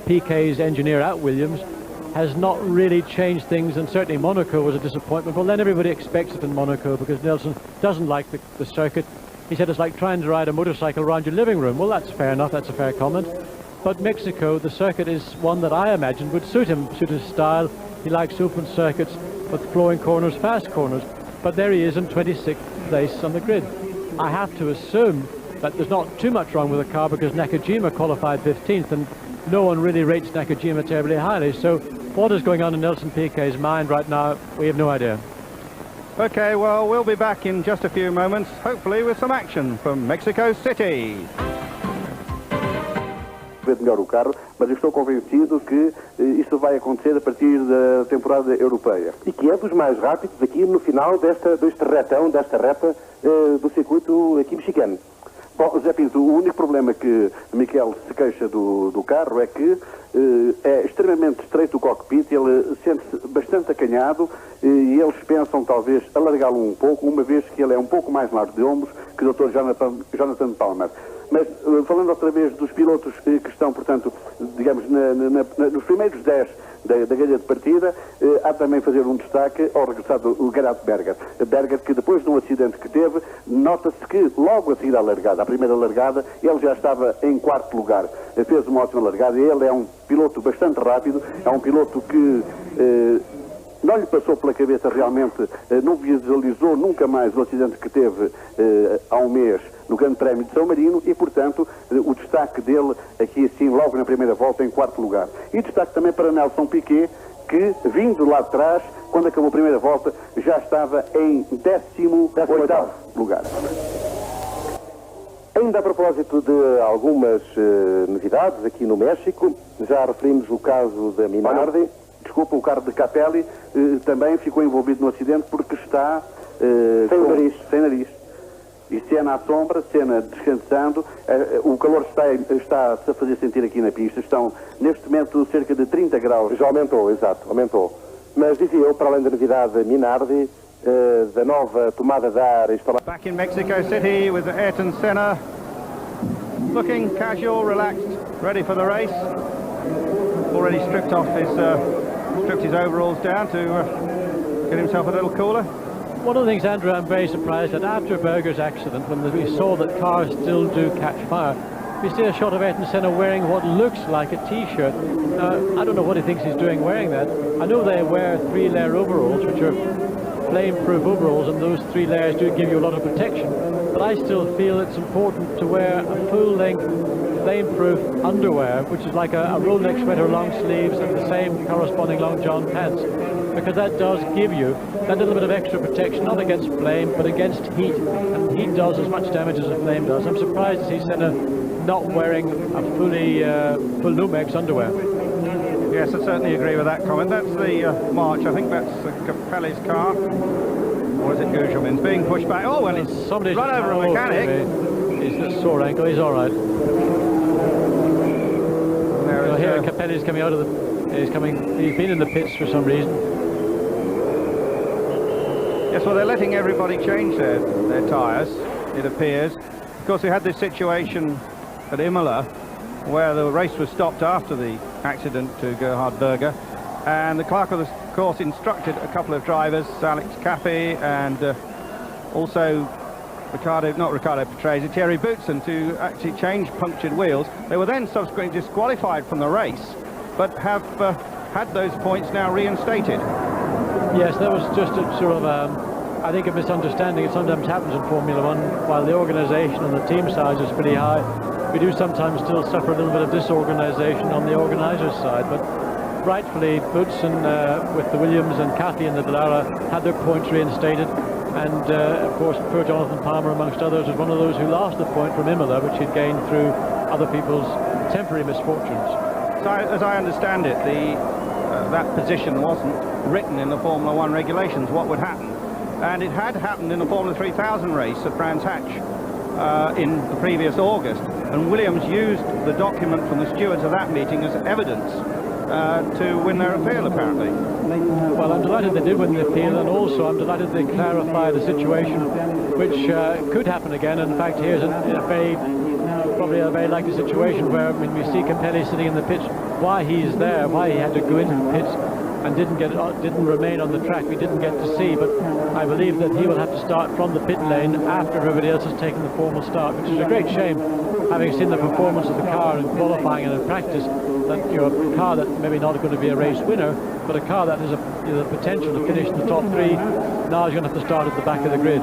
Piquet's engineer at Williams, has not really changed things, and certainly Monaco was a disappointment. Well, then everybody expects it in Monaco because Nelson doesn't like the circuit. He said it's like trying to ride a motorcycle around your living room. Well, that's fair enough, that's a fair comment. But Mexico, the circuit is one that I imagine would suit him, suit his style. He likes open circuits with flowing corners, fast corners. But there he is in 26th place on the grid. I have to assume that there's not too much wrong with the car because Nakajima qualified 15th, and no one really rates Nakajima terribly highly. So what is going on in Nelson Piquet's mind right now, we have no idea. Okay, well, we'll be back in just a few moments, hopefully with some action from Mexico City. Melhor o carro, mas eu estou convencido que isso vai acontecer a partir da temporada europeia. E que é dos mais rápidos aqui no final deste retão, desta reta do circuito aqui mexicano. Bom, Zé Pinto, o único problema que Miquel se queixa do carro é que é extremamente estreito o cockpit, ele sente-se bastante acanhado e eles pensam talvez alargá-lo um pouco, uma vez que ele é um pouco mais largo de ombros que o Dr. Jonathan Palmer. Mas falando outra vez dos pilotos que estão, portanto, digamos, nos primeiros 10 da grelha de partida, há também fazer um destaque ao regressado o Gerhard Berger, que depois de um acidente que teve, nota-se que logo a seguir à largada, a primeira largada, ele já estava em 4º lugar. Fez uma ótima largada. Ele é um piloto bastante rápido, é um piloto que não lhe passou pela cabeça realmente, não visualizou nunca mais o acidente que teve há um mês no Grande Prémio de São Marino e, portanto, o destaque dele aqui assim, logo na primeira volta, em 4º lugar. E destaque também para Nelson Piquet, que, vindo lá de trás, quando acabou a primeira volta, já estava em 18º lugar. Ainda a propósito de algumas novidades aqui no México, já referimos o caso da Minardi. Desculpa, o carro de Capelli também ficou envolvido no acidente porque está sem nariz. E Senna à sombra, Senna descansando, o calor está-se a fazer sentir aqui na pista. Estão, neste momento, cerca de 30 graus. Já aumentou, exato, aumentou. Mas dizia eu, para além da novidade Minardi, da nova tomada de ar instalada... Back in Mexico City with Ayrton Senna, looking casual, relaxed, ready for the race. Already stripped his overalls down to get himself a little cooler. One of the things, Andrew, I'm very surprised at after Berger's accident, when we saw that cars still do catch fire, we see a shot of Ayrton Senna wearing what looks like a T-shirt. I don't know what he thinks he's doing wearing that. I know they wear 3-layer overalls, which are flame-proof overalls, and those 3 layers do give you a lot of protection. But I still feel it's important to wear a full-length flame-proof underwear, which is like a roll-neck sweater, long sleeves, and the same corresponding long john pants, because that does give you that little bit of extra protection, not against flame, but against heat, and heat does as much damage as a flame does. I'm surprised to see Senna not wearing a full Numex underwear. Yes, I certainly agree with that comment. That's the March. I think that's Capelli's car. Or is it Gugelmin's being pushed back? Oh, well, it's somebody's run over a mechanic. He's a sore ankle. He's all right. Here, Capelli's coming out of the... He's been in the pits for some reason. Yes, well, they're letting everybody change their tyres, it appears. Of course, we had this situation at Imola, where the race was stopped after the accident to Gerhard Berger, and the clerk of the course instructed a couple of drivers, Alex Cappy and also Ricardo Patrese, Thierry Boutsen, to actually change punctured wheels. They were then subsequently disqualified from the race, but have had those points now reinstated. Yes, that was just a sort of, I think, a misunderstanding. It sometimes happens in Formula One. While the organisation on the team side is pretty high, we do sometimes still suffer a little bit of disorganisation on the organisers' side. But rightfully, Boutsen with the Williams and Cathy and the Dallara had their points reinstated. And of course, poor Jonathan Palmer, amongst others, was one of those who lost the point from Imola, which he'd gained through other people's temporary misfortunes. So, as I understand it, that position wasn't written in the Formula One regulations, what would happen. And it had happened in the Formula 3000 race at Brands Hatch in the previous August. And Williams used the document from the stewards of that meeting as evidence to win their appeal, apparently. Well, I'm delighted they did win the appeal, and also I'm delighted they clarified a situation which could happen again. In fact, here's probably a very likely situation where, when we see Capelli sitting in the pits, why he's there, why he had to go into the pits and didn't remain on the track, we didn't get to see. But I believe that he will have to start from the pit lane after everybody else has taken the formal start, which is a great shame, having seen the performance of the car in qualifying and in practice, that a car that maybe not going to be a race winner, but a car that has the potential to finish in the top 3, now is going to have to start at the back of the grid.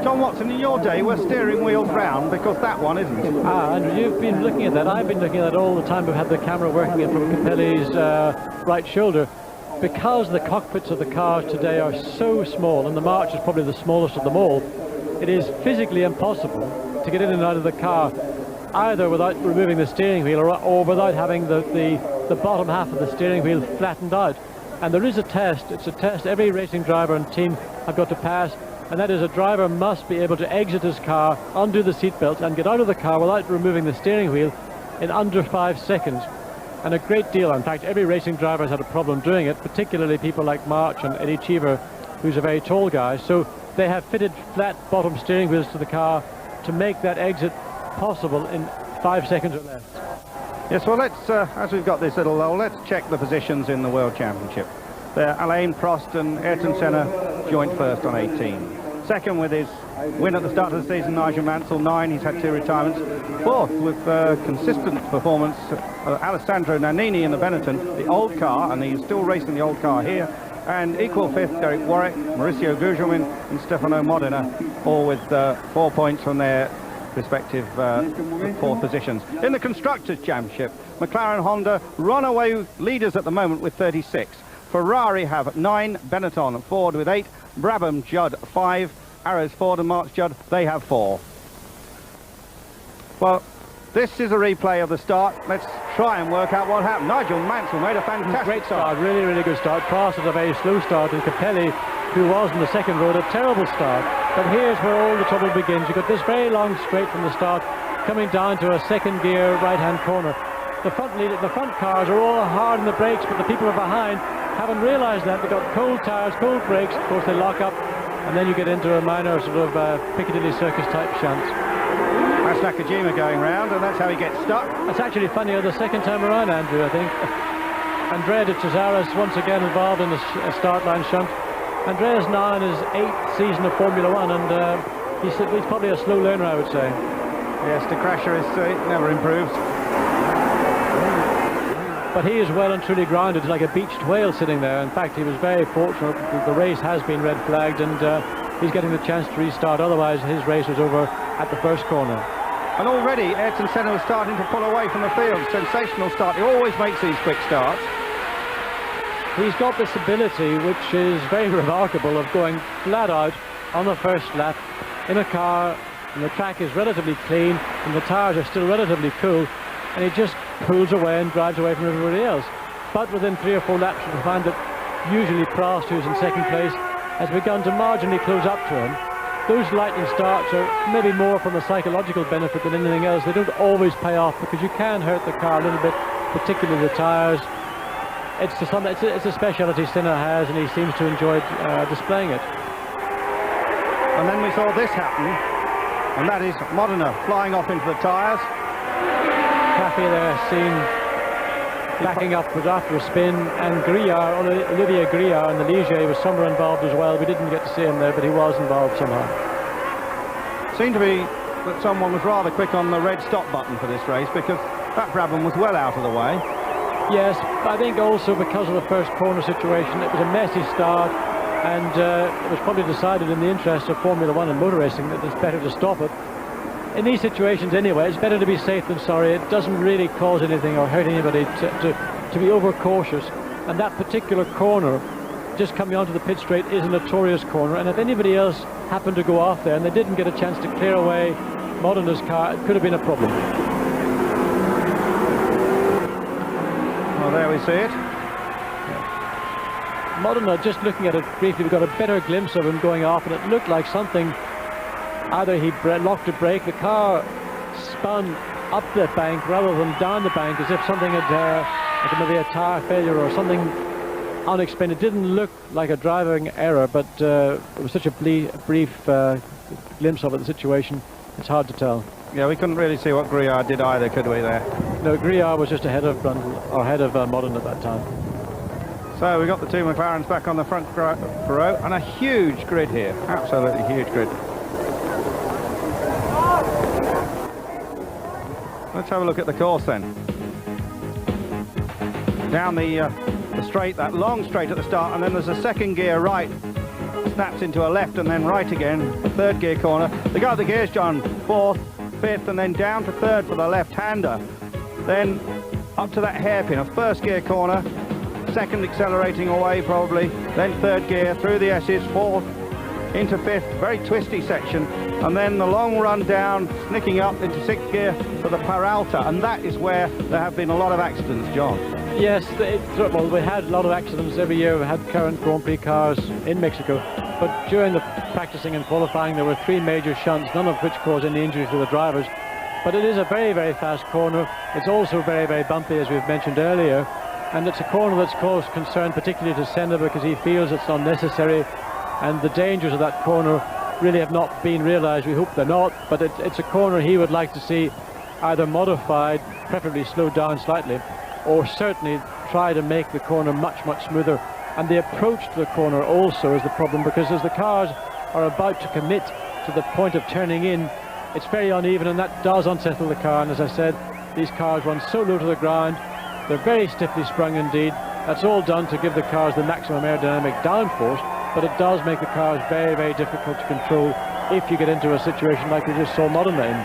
John Watson, in your day, were steering wheels round, because that one isn't. Andrew, you've been looking at that. I've been looking at that all the time. We've had the camera working it from Capelli's right shoulder. Because the cockpits of the cars today are so small, and the March is probably the smallest of them all, it is physically impossible to get in and out of the car, either without removing the steering wheel or without having the bottom half of the steering wheel flattened out. And there is a test. It's a test every racing driver and team have got to pass, and that is a driver must be able to exit his car, undo the seatbelt, and get out of the car without removing the steering wheel in under 5 seconds. And a great deal, in fact, every racing driver has had a problem doing it, particularly people like March and Eddie Cheever, who's a very tall guy. So they have fitted flat bottom steering wheels to the car to make that exit possible in 5 seconds or less. Yes, well, let's, as we've got this little lull, let's check the positions in the World Championship. There, Alain Prost and Ayrton Senna joint first on 18. Second with his win at the start of the season, Nigel Mansell, 9. He's had 2 retirements. Fourth with consistent performance, Alessandro Nannini in the Benetton, the old car, and he's still racing the old car here. And equal fifth, Derek Warwick, Mauricio Gugelmin and Stefano Modena, all with 4 points from their respective fourth positions. In the Constructors' Championship, McLaren Honda runaway leaders at the moment with 36. Ferrari have 9, Benetton, Ford with 8, Brabham, Judd 5, Arrows Ford and Marks Judd, they have 4. Well, this is a replay of the start. Let's try and work out what happened. Nigel Mansell made a fantastic great start, really, really good start. Prost had a very slow start, and Capelli, who was in the second row, had a terrible start. But here's where all the trouble begins. You've got this very long straight from the start, coming down to a second gear right-hand corner. The front cars are all hard on the brakes, but the people are behind haven't realised that. They've got cold tyres, cold brakes, of course they lock up, and then you get into a minor sort of Piccadilly Circus type shunt. That's Nakajima going round, and that's how he gets stuck. That's actually funnier the second time around, Andrew, I think. Andrea de Cesaris once again involved in the start line shunt. Andrea's now in his 8th season of Formula 1, and he's probably a slow learner, I would say. Yes, the crasher is never improves. But he is well and truly grounded. He's like a beached whale sitting there. In fact, he was very fortunate. The race has been red flagged, and he's getting the chance to restart. Otherwise, his race was over at the first corner. And already, Ayrton Senna was starting to pull away from the field. Sensational start. He always makes these quick starts. He's got this ability, which is very remarkable, of going flat out on the first lap in a car, and the track is relatively clean, and the tyres are still relatively cool, and he just pulls away and drives away from everybody else. But within 3 or 4 laps, you'll find that usually Prost, who's in second place, has begun to marginally close up to him. Those lightning starts are maybe more from a psychological benefit than anything else. They don't always pay off, because you can hurt the car a little bit, particularly the tyres. It's a speciality Senna has, and he seems to enjoy displaying it. And then we saw this happen, and that is Modena flying off into the tyres. Cafe there seen backing up after a spin, and Olivier Grillard in the Ligier was somewhere involved as well. We didn't get to see him there, but he was involved somehow. Seemed to be that someone was rather quick on the red stop button for this race, because that Brabham was well out of the way. Yes, I think also because of the first corner situation, it was a messy start, and it was probably decided in the interest of Formula 1 and motor racing that it's better to stop it. In these situations anyway, it's better to be safe than sorry. It doesn't really cause anything or hurt anybody to be overcautious. And that particular corner, just coming onto the pit straight, is a notorious corner. And if anybody else happened to go off there and they didn't get a chance to clear away Modena's car, it could have been a problem. Well, there we see it. Yeah. Modena, just looking at it briefly, we got a better glimpse of him going off, and it looked like something. Either he locked a brake, the car spun up the bank rather than down the bank, as if something had, like maybe a tyre failure or something unexplained. It didn't look like a driving error, but it was such a brief glimpse of it, the situation, it's hard to tell. Yeah, we couldn't really see what Grillard did either, could we, there? No, Grillard was just ahead of Modena at that time. So we got the 2 McLarens back on the front row, and a huge grid here, absolutely huge grid. Let's have a look at the course then. Down the straight, that long straight at the start, and then there's a second gear right, snaps into a left and then right again, a third gear corner. They got the gears, John, 4th, 5th, and then down to 3rd for the left-hander. Then up to that hairpin, a first gear corner, 2nd accelerating away probably, then 3rd gear through the S's, 4th into 5th, very twisty section, and then the long run down, snicking up into 6th gear for the Peralta, and that is where there have been a lot of accidents, John. Yes, well, we had a lot of accidents every year. We had current Grand Prix cars in Mexico, but during the practicing and qualifying there were 3 major shunts, none of which caused any injuries to the drivers. But it is a very, very fast corner. It's also very, very bumpy, as we've mentioned earlier, and it's a corner that's caused concern particularly to Senna, because he feels it's unnecessary, and the dangers of that corner really have not been realised. We hope they're not, but it's a corner he would like to see either modified, preferably slowed down slightly, or certainly try to make the corner much, much smoother. And the approach to the corner also is the problem, because as the cars are about to commit to the point of turning in, it's very uneven, and that does unsettle the car. And as I said, these cars run so low to the ground, they're very stiffly sprung indeed. That's all done to give the cars the maximum aerodynamic downforce, but it does make the cars very, very difficult to control if you get into a situation like we just saw Modena in.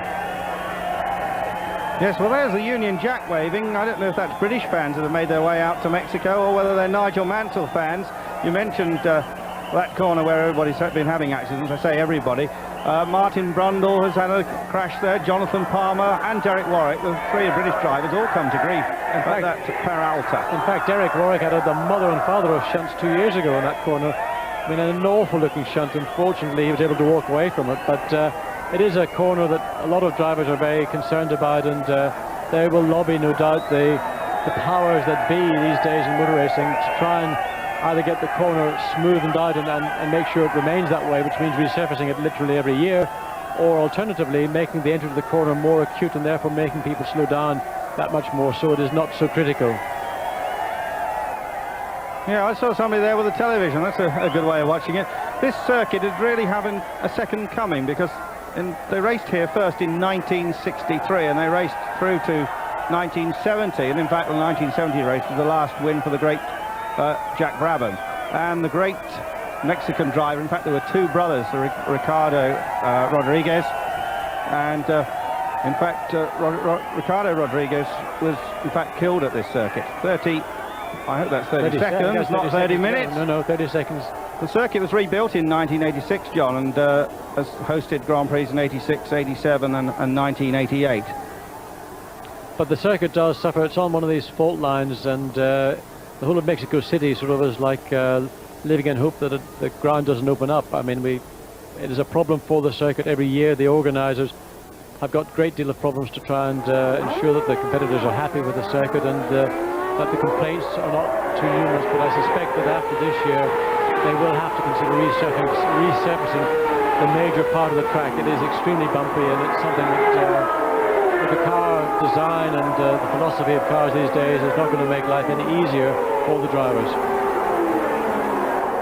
Yes, well, there's the Union Jack waving. I don't know if that's British fans that have made their way out to Mexico or whether they're Nigel Mansell fans. You mentioned that corner where everybody's been having accidents. I say everybody. Martin Brundle has had a crash there. Jonathan Palmer and Derek Warwick, the three British drivers, all come to grief. In fact, that's Peralta. In fact, Derek Warwick had the mother and father of shunts 2 years ago in that corner. I mean, an awful-looking shunt. Unfortunately, he was able to walk away from it, but it is a corner that a lot of drivers are very concerned about, and they will lobby, no doubt, the powers that be these days in motor racing to try and either get the corner smoothened out and make sure it remains that way, which means resurfacing it literally every year, or alternatively making the entry to the corner more acute and therefore making people slow down that much more, so it is not so critical. Yeah, I saw somebody there with a television. That's a good way of watching it. This circuit is really having a second coming, because they raced here first in 1963 and they raced through to 1970, and in fact the 1970 race was the last win for the great Jack Brabham. And the great Mexican driver, in fact there were two brothers, Ricardo Rodraguez, and in fact Ricardo Rodraguez was in fact killed at this circuit. I hope that's 30 seconds, not 30 minutes. No, 30 seconds. The circuit was rebuilt in 1986, John, and has hosted Grand Prix in 86, 87 and 1988. But the circuit does suffer. It's on one of these fault lines, and the whole of Mexico City sort of is like living in hope that the ground doesn't open up. I mean, it is a problem for the circuit every year. The organisers have got a great deal of problems to try and ensure that the competitors are happy with the circuit, and that the complaints are not too numerous. But I suspect that after this year they will have to consider resurfacing the major part of the track. It is extremely bumpy, and it's something that with the car design and the philosophy of cars these days is not going to make life any easier for the drivers.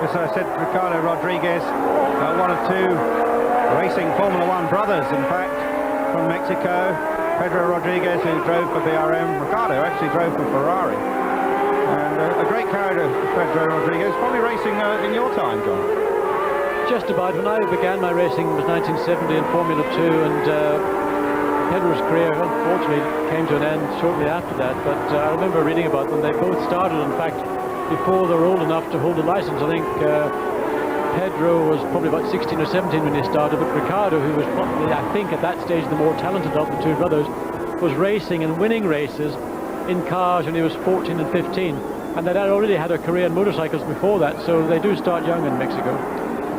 As I said, Ricardo Rodriguez, one of two racing Formula One brothers, in fact, from Mexico. Pedro Rodriguez, who drove for BRM. Ricardo actually drove for Ferrari. And a great character, Pedro Rodriguez, probably racing in your time, John. Just about. When I began my racing was 1970 in Formula 2, and Pedro's career unfortunately came to an end shortly after that, but I remember reading about them. They both started, in fact, before they were old enough to hold a license. I think Pedro was probably about 16 or 17 when he started, but Ricardo, who was probably, I think at that stage, the more talented of the two brothers, was racing and winning races in cars when he was 14 and 15, and they'd already had a career in motorcycles before that, so they do start young in Mexico.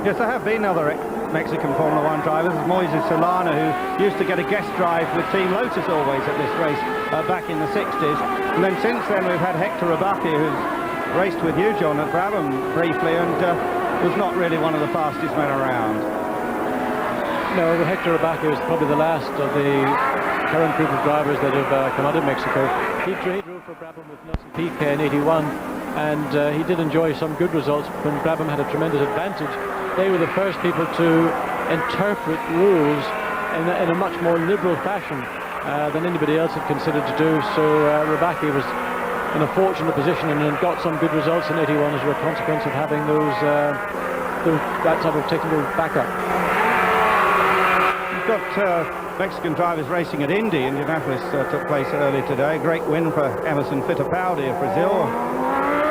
Yes, there have been other Mexican Formula One drivers. Moises Solana, who used to get a guest drive with Team Lotus always at this race back in the 60s, and then since then we've had Hector Rabaki, who's raced with you, John, at Brabham briefly, and was not really one of the fastest men around. No, Hector Rabaki is probably the last of the current group of drivers that have come out of Mexico. He drove for Brabham with Nelson Piquet in 81, and he did enjoy some good results when Brabham had a tremendous advantage. They were the first people to interpret rules in a much more liberal fashion than anybody else had considered to do, so Rabaki was in a fortunate position and got some good results in 81 as a consequence of having that type of technical backup. You've got Mexican drivers racing at Indy. Indianapolis took place early today. Great win for Emerson Fittipaldi of Brazil,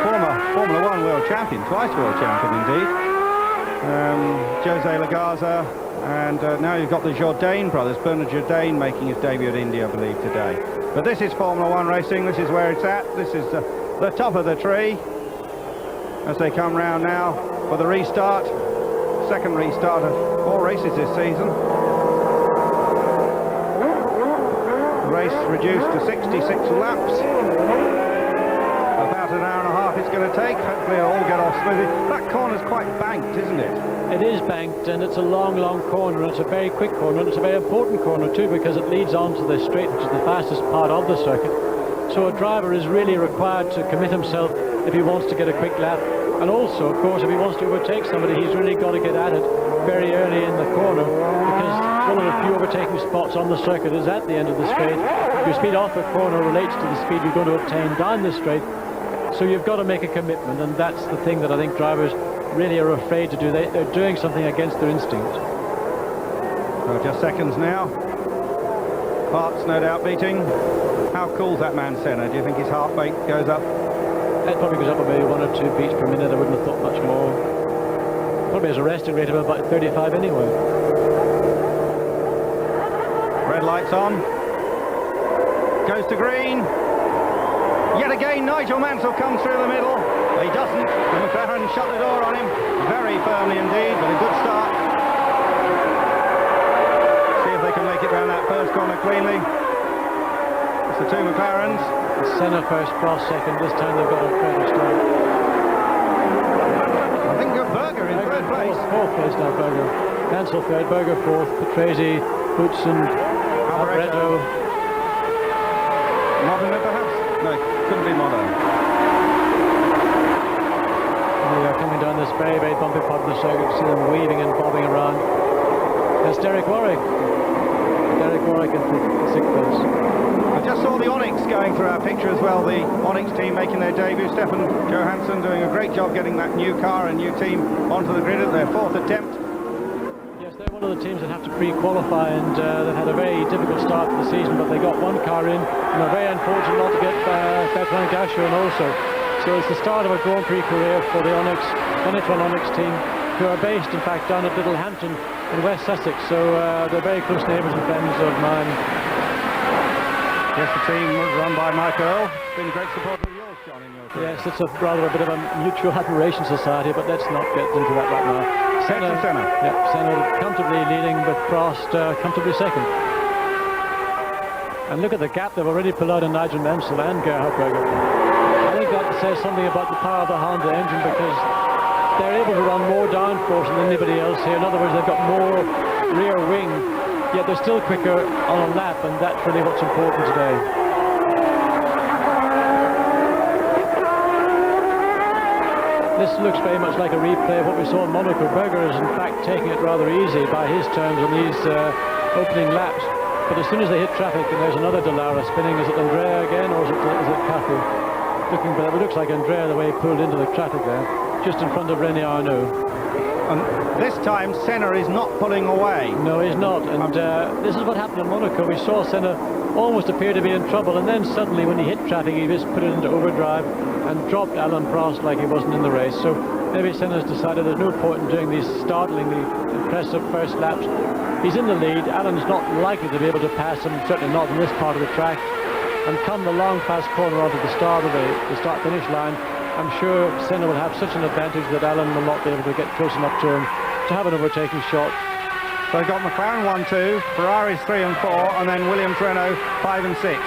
former Formula One world champion, twice world champion indeed. Jose Lagarza, and now you've got the Jourdain brothers, Bernard Jourdain making his debut at Indy, I believe, today. But this is Formula One racing. This is where it's at. This is the top of the tree as they come round now for the restart. Second restart of 4 races this season. The race reduced to 66 laps. About an hour and a half it's going to take. Hopefully it'll all get off smoothly. That corner's quite banked, isn't it? It is banked, and it's a long, long corner, and it's a very quick corner, and it's a very important corner too, because it leads on to the straight, which is the fastest part of the circuit. So a driver is really required to commit himself if he wants to get a quick lap. And also, of course, if he wants to overtake somebody, he's really got to get at it very early in the corner, because one of the few overtaking spots on the circuit is at the end of the straight. Your speed off the corner relates to the speed you're going to obtain down the straight. So you've got to make a commitment, and that's the thing that I think drivers really are afraid to do. They're doing something against their instinct. Well, just seconds now. Heart's no doubt beating. How cool's that man Senna? Do you think his heart rate goes up? That probably goes up about 1 or 2 beats per minute. I wouldn't have thought much more. Probably has a resting rate of about 35 anyway. Red lights on. Goes to green. Yet again, Nigel Mansell comes through the middle. He doesn't. The McLaren shut the door on him very firmly indeed, but a good start. See if they can make it round that first corner cleanly. It's the two McLarens. Senna first, Prost second. This time they've got a better start. I think Berger in third place. Fourth place now, Berger. Mansell third, Berger fourth, Patrese, Hudson, Alvaretto. Modena perhaps? No, couldn't be Modena. We are coming down this very, very bumpy part of the circuit. See them weaving and bobbing around. There's Derek Warwick. Derek Warwick in sixth place. I just saw the Onyx going through our picture as well, the Onyx team making their debut. Stefan Johansson doing a great job getting that new car and new team onto the grid at their fourth attempt. Yes, they're one of the teams that have to pre-qualify, and they had a very difficult start to the season, but they got one car in, and they're very unfortunate not to get Bertrand Gachot in also. So it's the start of a Grand Prix career for the Onyx, Benetton Onyx team, who are based, in fact, down at Littlehampton in West Sussex. So they're very close neighbours and friends of mine. Yes, the team was run by Mike Earl. Been a great supporter of yours, John, in your career. Yes, it's rather a bit of a mutual admiration society, but let's not get into that right now. Senna. Yeah, Senna comfortably leading, but Prost comfortably second. And look at the gap they've already pulled out in Nigel Mansell and Gerhard Berger. I think that says something about the power of the Honda engine, because they're able to run more downforce than anybody else here. In other words, they've got more rear wing, yet they're still quicker on a lap, and that's really what's important today. This looks very much like a replay of what we saw in Monaco. Berger is in fact taking it rather easy by his terms on these opening laps. But as soon as they hit traffic, and there's another Dallara spinning. Is it Andrea again, or is it Cathy? But it looks like Andrea the way he pulled into the traffic there, just in front of René Arnoux. And this time Senna is not pulling away. No, he's not. And this is what happened in Monaco. We saw Senna almost appear to be in trouble, and then suddenly when he hit traffic, he just put it into overdrive and dropped Alain Prost like he wasn't in the race. So maybe Senna's decided there's no point in doing these startlingly impressive first laps. He's in the lead. Alain's not likely to be able to pass him, certainly not in this part of the track. And come the long fast corner onto the start of the start-finish line, I'm sure Senna will have such an advantage that Alain will not be able to get close enough to him to have an overtaking shot. So they've got McLaren 1, 2, Ferraris 3 and 4, and then Williams Renault 5 and 6.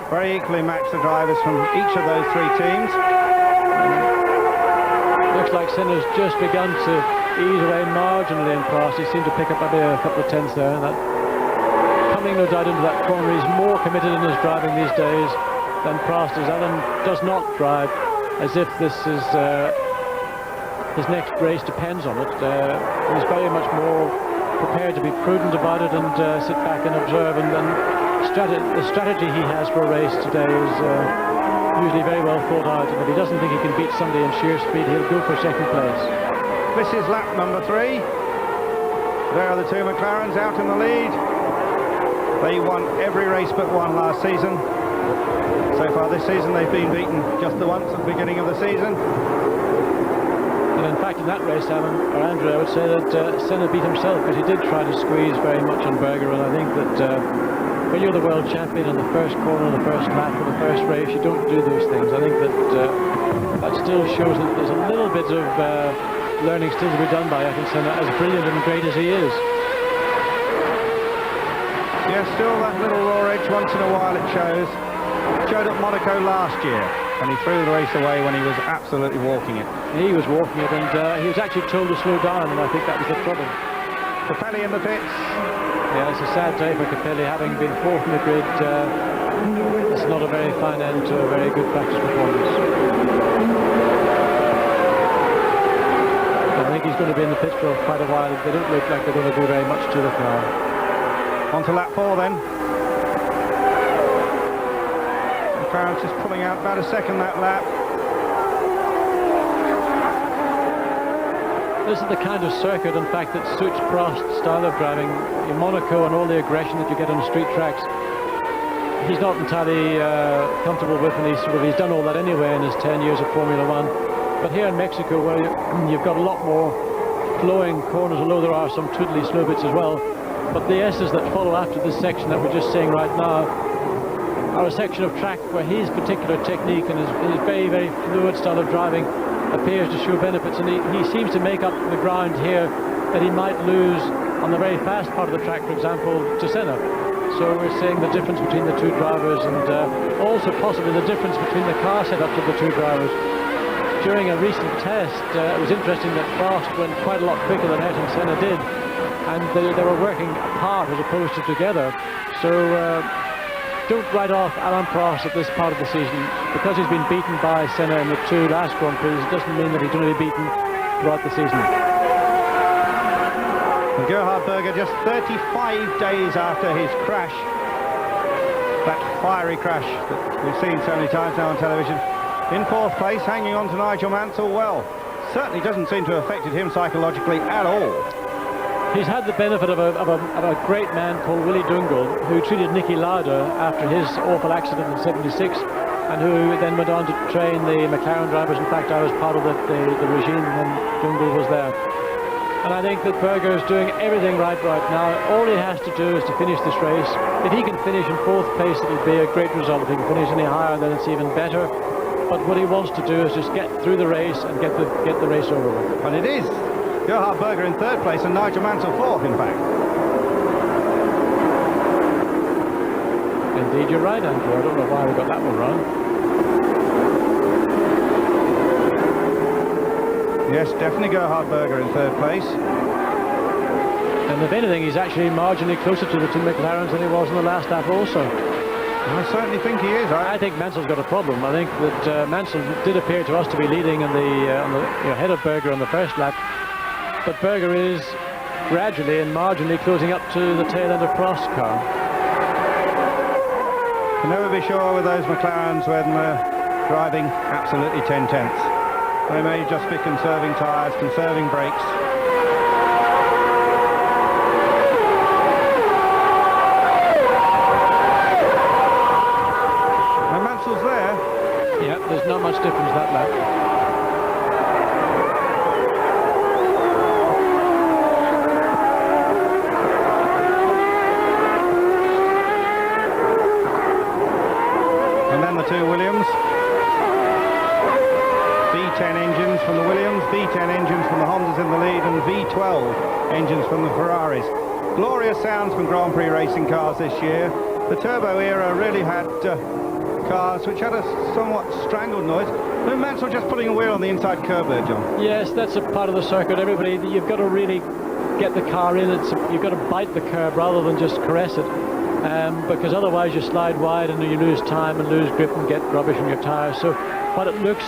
Very equally matched the drivers from each of those three teams. Looks like Senna's just begun to ease away marginally in Prost. He seemed to pick up maybe a couple of tenths there. And that, coming no doubt into that corner, he's more committed in his driving these days than Prost is. Alain does not drive as if this is his next race depends on it. He's very much more prepared to be prudent about it and sit back and observe. And the strategy he has for a race today is usually very well thought out. And if he doesn't think he can beat somebody in sheer speed, he'll go for second place. This is lap number 3. There are the two McLarens out in the lead. They won every race but one last season. So far this season they've been beaten just the once at the beginning of the season. And in fact in that race, Andrew, I would say that Senna beat himself, because he did try to squeeze very much on Berger. And I think that when you're the world champion in the first corner, the first lap of the first race, you don't do those things. I think that that still shows that there's a little bit of learning still to be done by Ayrton Senna, as brilliant and great as he is. Yes, still that little raw edge once in a while it shows. It showed at Monaco last year. And he threw the race away when he was absolutely walking it. He was walking it, and he was actually told to slow down, and I think that was the trouble. Capelli in the pits. Yeah, it's a sad day for Capelli, having been fourth in the grid. It's not a very fine end to a very good practice performance. I think he's going to be in the pits for quite a while. They don't look like they're going to do very much to the car. On to lap 4 then. McLaren's just pulling out about a second that lap. This is the kind of circuit, in fact, that suits Prost's style of driving. In Monaco and all the aggression that you get on street tracks, he's not entirely comfortable with, and he's done all that anyway in his 10 years of Formula 1. But here in Mexico, where you've got a lot more flowing corners, although there are some twiddly slow bits as well, but the S's that follow after this section that we're just seeing right now are a section of track where his particular technique and his very, very fluid style of driving appears to show benefits, and he seems to make up the ground here that he might lose on the very fast part of the track, for example, to Senna. So we're seeing the difference between the two drivers, and also possibly the difference between the car setups of the two drivers. During a recent test, it was interesting that Prost went quite a lot quicker than Ayrton Senna did, and they were working apart as opposed to together. So don't write off Alain Prost at this part of the season. Because he's been beaten by Senna in the 2 last Grand Prix, it doesn't mean that he's going to be beaten throughout the season. And Gerhard Berger, just 35 days after his crash, that fiery crash that we've seen so many times now on television, in 4th place, hanging on to Nigel Mansell. Well, certainly doesn't seem to have affected him psychologically at all. He's had the benefit of a great man called Willie Dungal, who treated Niki Lauda after his awful accident in '76, and who then went on to train the McLaren drivers. In fact, I was part of the regime when Dungal was there. And I think that Berger is doing everything right now. All he has to do is to finish this race. If he can finish in 4th place, it'll be a great result. If he can finish any higher, then it's even better. But what he wants to do is just get through the race and get the race over with. And it is. Gerhard Berger in 3rd place and Nigel Mansell 4th, in fact. Indeed, you're right, Andrew. I don't know why we got that one wrong. Yes, definitely Gerhard Berger in 3rd place. And if anything, he's actually marginally closer to the 2 McLarens than he was in the last lap also. I certainly think he is. I think Mansell's got a problem. I think that Mansell did appear to us to be leading on the ahead of Berger on the first lap. But Berger is gradually and marginally closing up to the tail end of Prost's car. Can never be sure with those McLarens when they're driving absolutely 10/10. They may just be conserving tyres, conserving brakes. And Mansell's there. Yeah, there's not much difference that lap. The 2 Williams, V10 engines from the Williams, V10 engines from the Hondas in the lead, and V12 engines from the Ferraris. Glorious sounds from Grand Prix racing cars this year. The turbo era really had cars which had a somewhat strangled noise. Mansell just putting a wheel on the inside curb there, John. Yes, that's a part of the circuit. Everybody, you've got to really get the car in. You've got to bite the curb rather than just caress it. Because otherwise you slide wide and you lose time and lose grip and get rubbish in your tyres. So, but it looks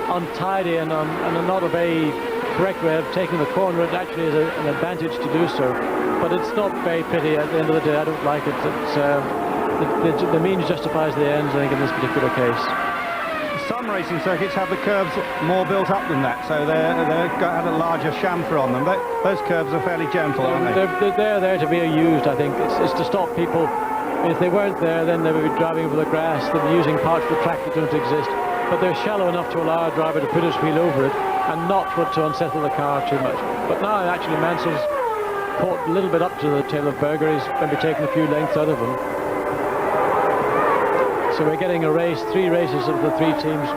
untidy and not a very correct way of taking the corner. It actually is an advantage to do so. But it's not very pretty at the end of the day. I don't like it. The means justifies the ends, I think, in this particular case. Some racing circuits have the curbs more built up than that, so they've got a larger chamfer on them. Those curbs are fairly gentle, aren't they? They're there to be used, I think. It's to stop people. If they weren't there, then they would be driving over the grass, they'd be using parts of the track that don't exist. But they're shallow enough to allow a driver to put his wheel over it and not for it to unsettle the car too much. But now, actually, Mansell's caught a little bit up to the tail of Berger. He's maybe taken a few lengths out of him. So we're getting a race, 3 races of the 3 teams,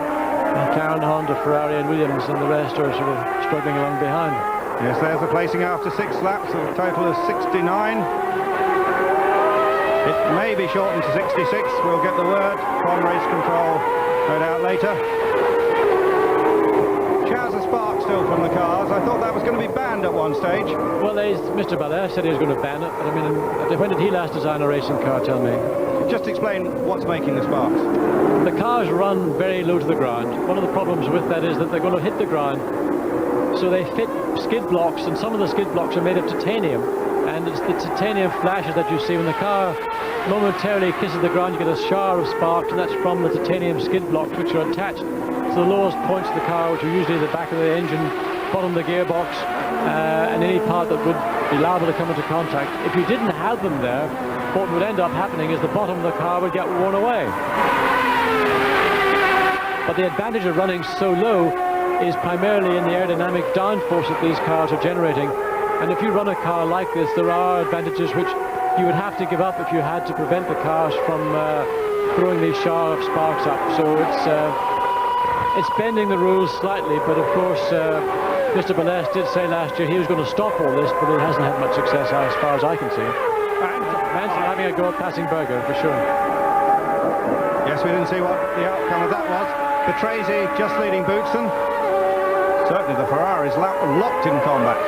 McLaren, Honda, Ferrari and Williams, and the rest are sort of struggling along behind. Yes, there's the placing after 6 laps, a total of 69. It may be shortened to 66, we'll get the word from race control No doubt later. Showers of sparks still from the cars. I thought that was going to be banned at one stage. Well, Mr. Belair said he was going to ban it, but I mean, when did he last design a racing car, tell me? Just explain what's making the sparks. The cars run very low to the ground. One of the problems with that is that they're going to hit the ground, so they fit skid blocks, and some of the skid blocks are made of titanium, and it's the titanium flashes that you see when the car momentarily kisses the ground. You get a shower of sparks, and that's from the titanium skid blocks which are attached to the lowest points of the car, which are usually the back of the engine, bottom of the gearbox, and any part that would be liable to come into contact. If you didn't have them there, what would end up happening is the bottom of the car would get worn away. But the advantage of running so low is primarily in the aerodynamic downforce that these cars are generating. And if you run a car like this, there are advantages which you would have to give up if you had to prevent the cars from throwing these shower of sparks up. So it's bending the rules slightly, but of course Mr. Belair did say last year he was going to stop all this, but he hasn't had much success as far as I can see. Mansell having a go at passing Berger, for sure. Yes, we didn't see what the outcome of that was. Patrese just leading Boutsen. Certainly the Ferrari is locked in combat.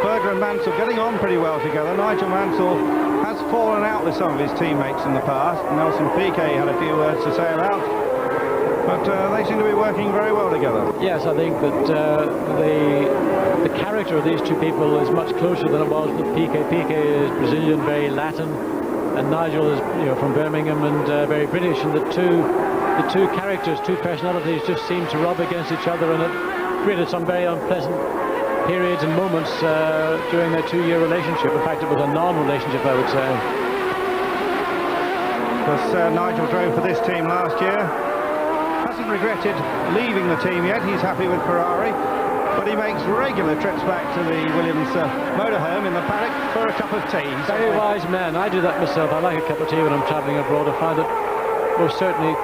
Berger and Mansell getting on pretty well together. Nigel Mansell has fallen out with some of his teammates in the past. Nelson Piquet had a few words to say about, but they seem to be working very well together. Yes, I think that the character of these two people is much closer than it was with Piquet. Piquet is Brazilian, very Latin, and Nigel is, you know, from Birmingham and very British, and the two characters, two personalities just seem to rub against each other, and it created some very unpleasant periods and moments during their 2-year relationship. In fact, it was a non-relationship, I would say. Because Nigel drove for this team last year. Hasn't regretted leaving the team yet. He's happy with Ferrari, but he makes regular trips back to the Williams motorhome in the paddock for a cup of tea. Very wise man. I do that myself. I like a cup of tea when I'm travelling abroad. I find it most certainly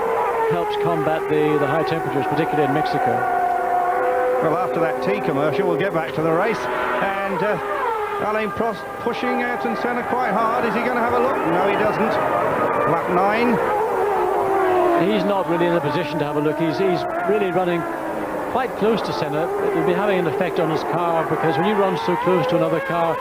helps combat the high temperatures, particularly in Mexico. Well, after that tea commercial, we'll get back to the race. And Alain Prost pushing Ayrton Senna quite hard. Is he going to have a look? No, he doesn't. Lap 9. He's not really in a position to have a look. He's really running quite close to Senna. It will be having an effect on his car, because when you run so close to another car,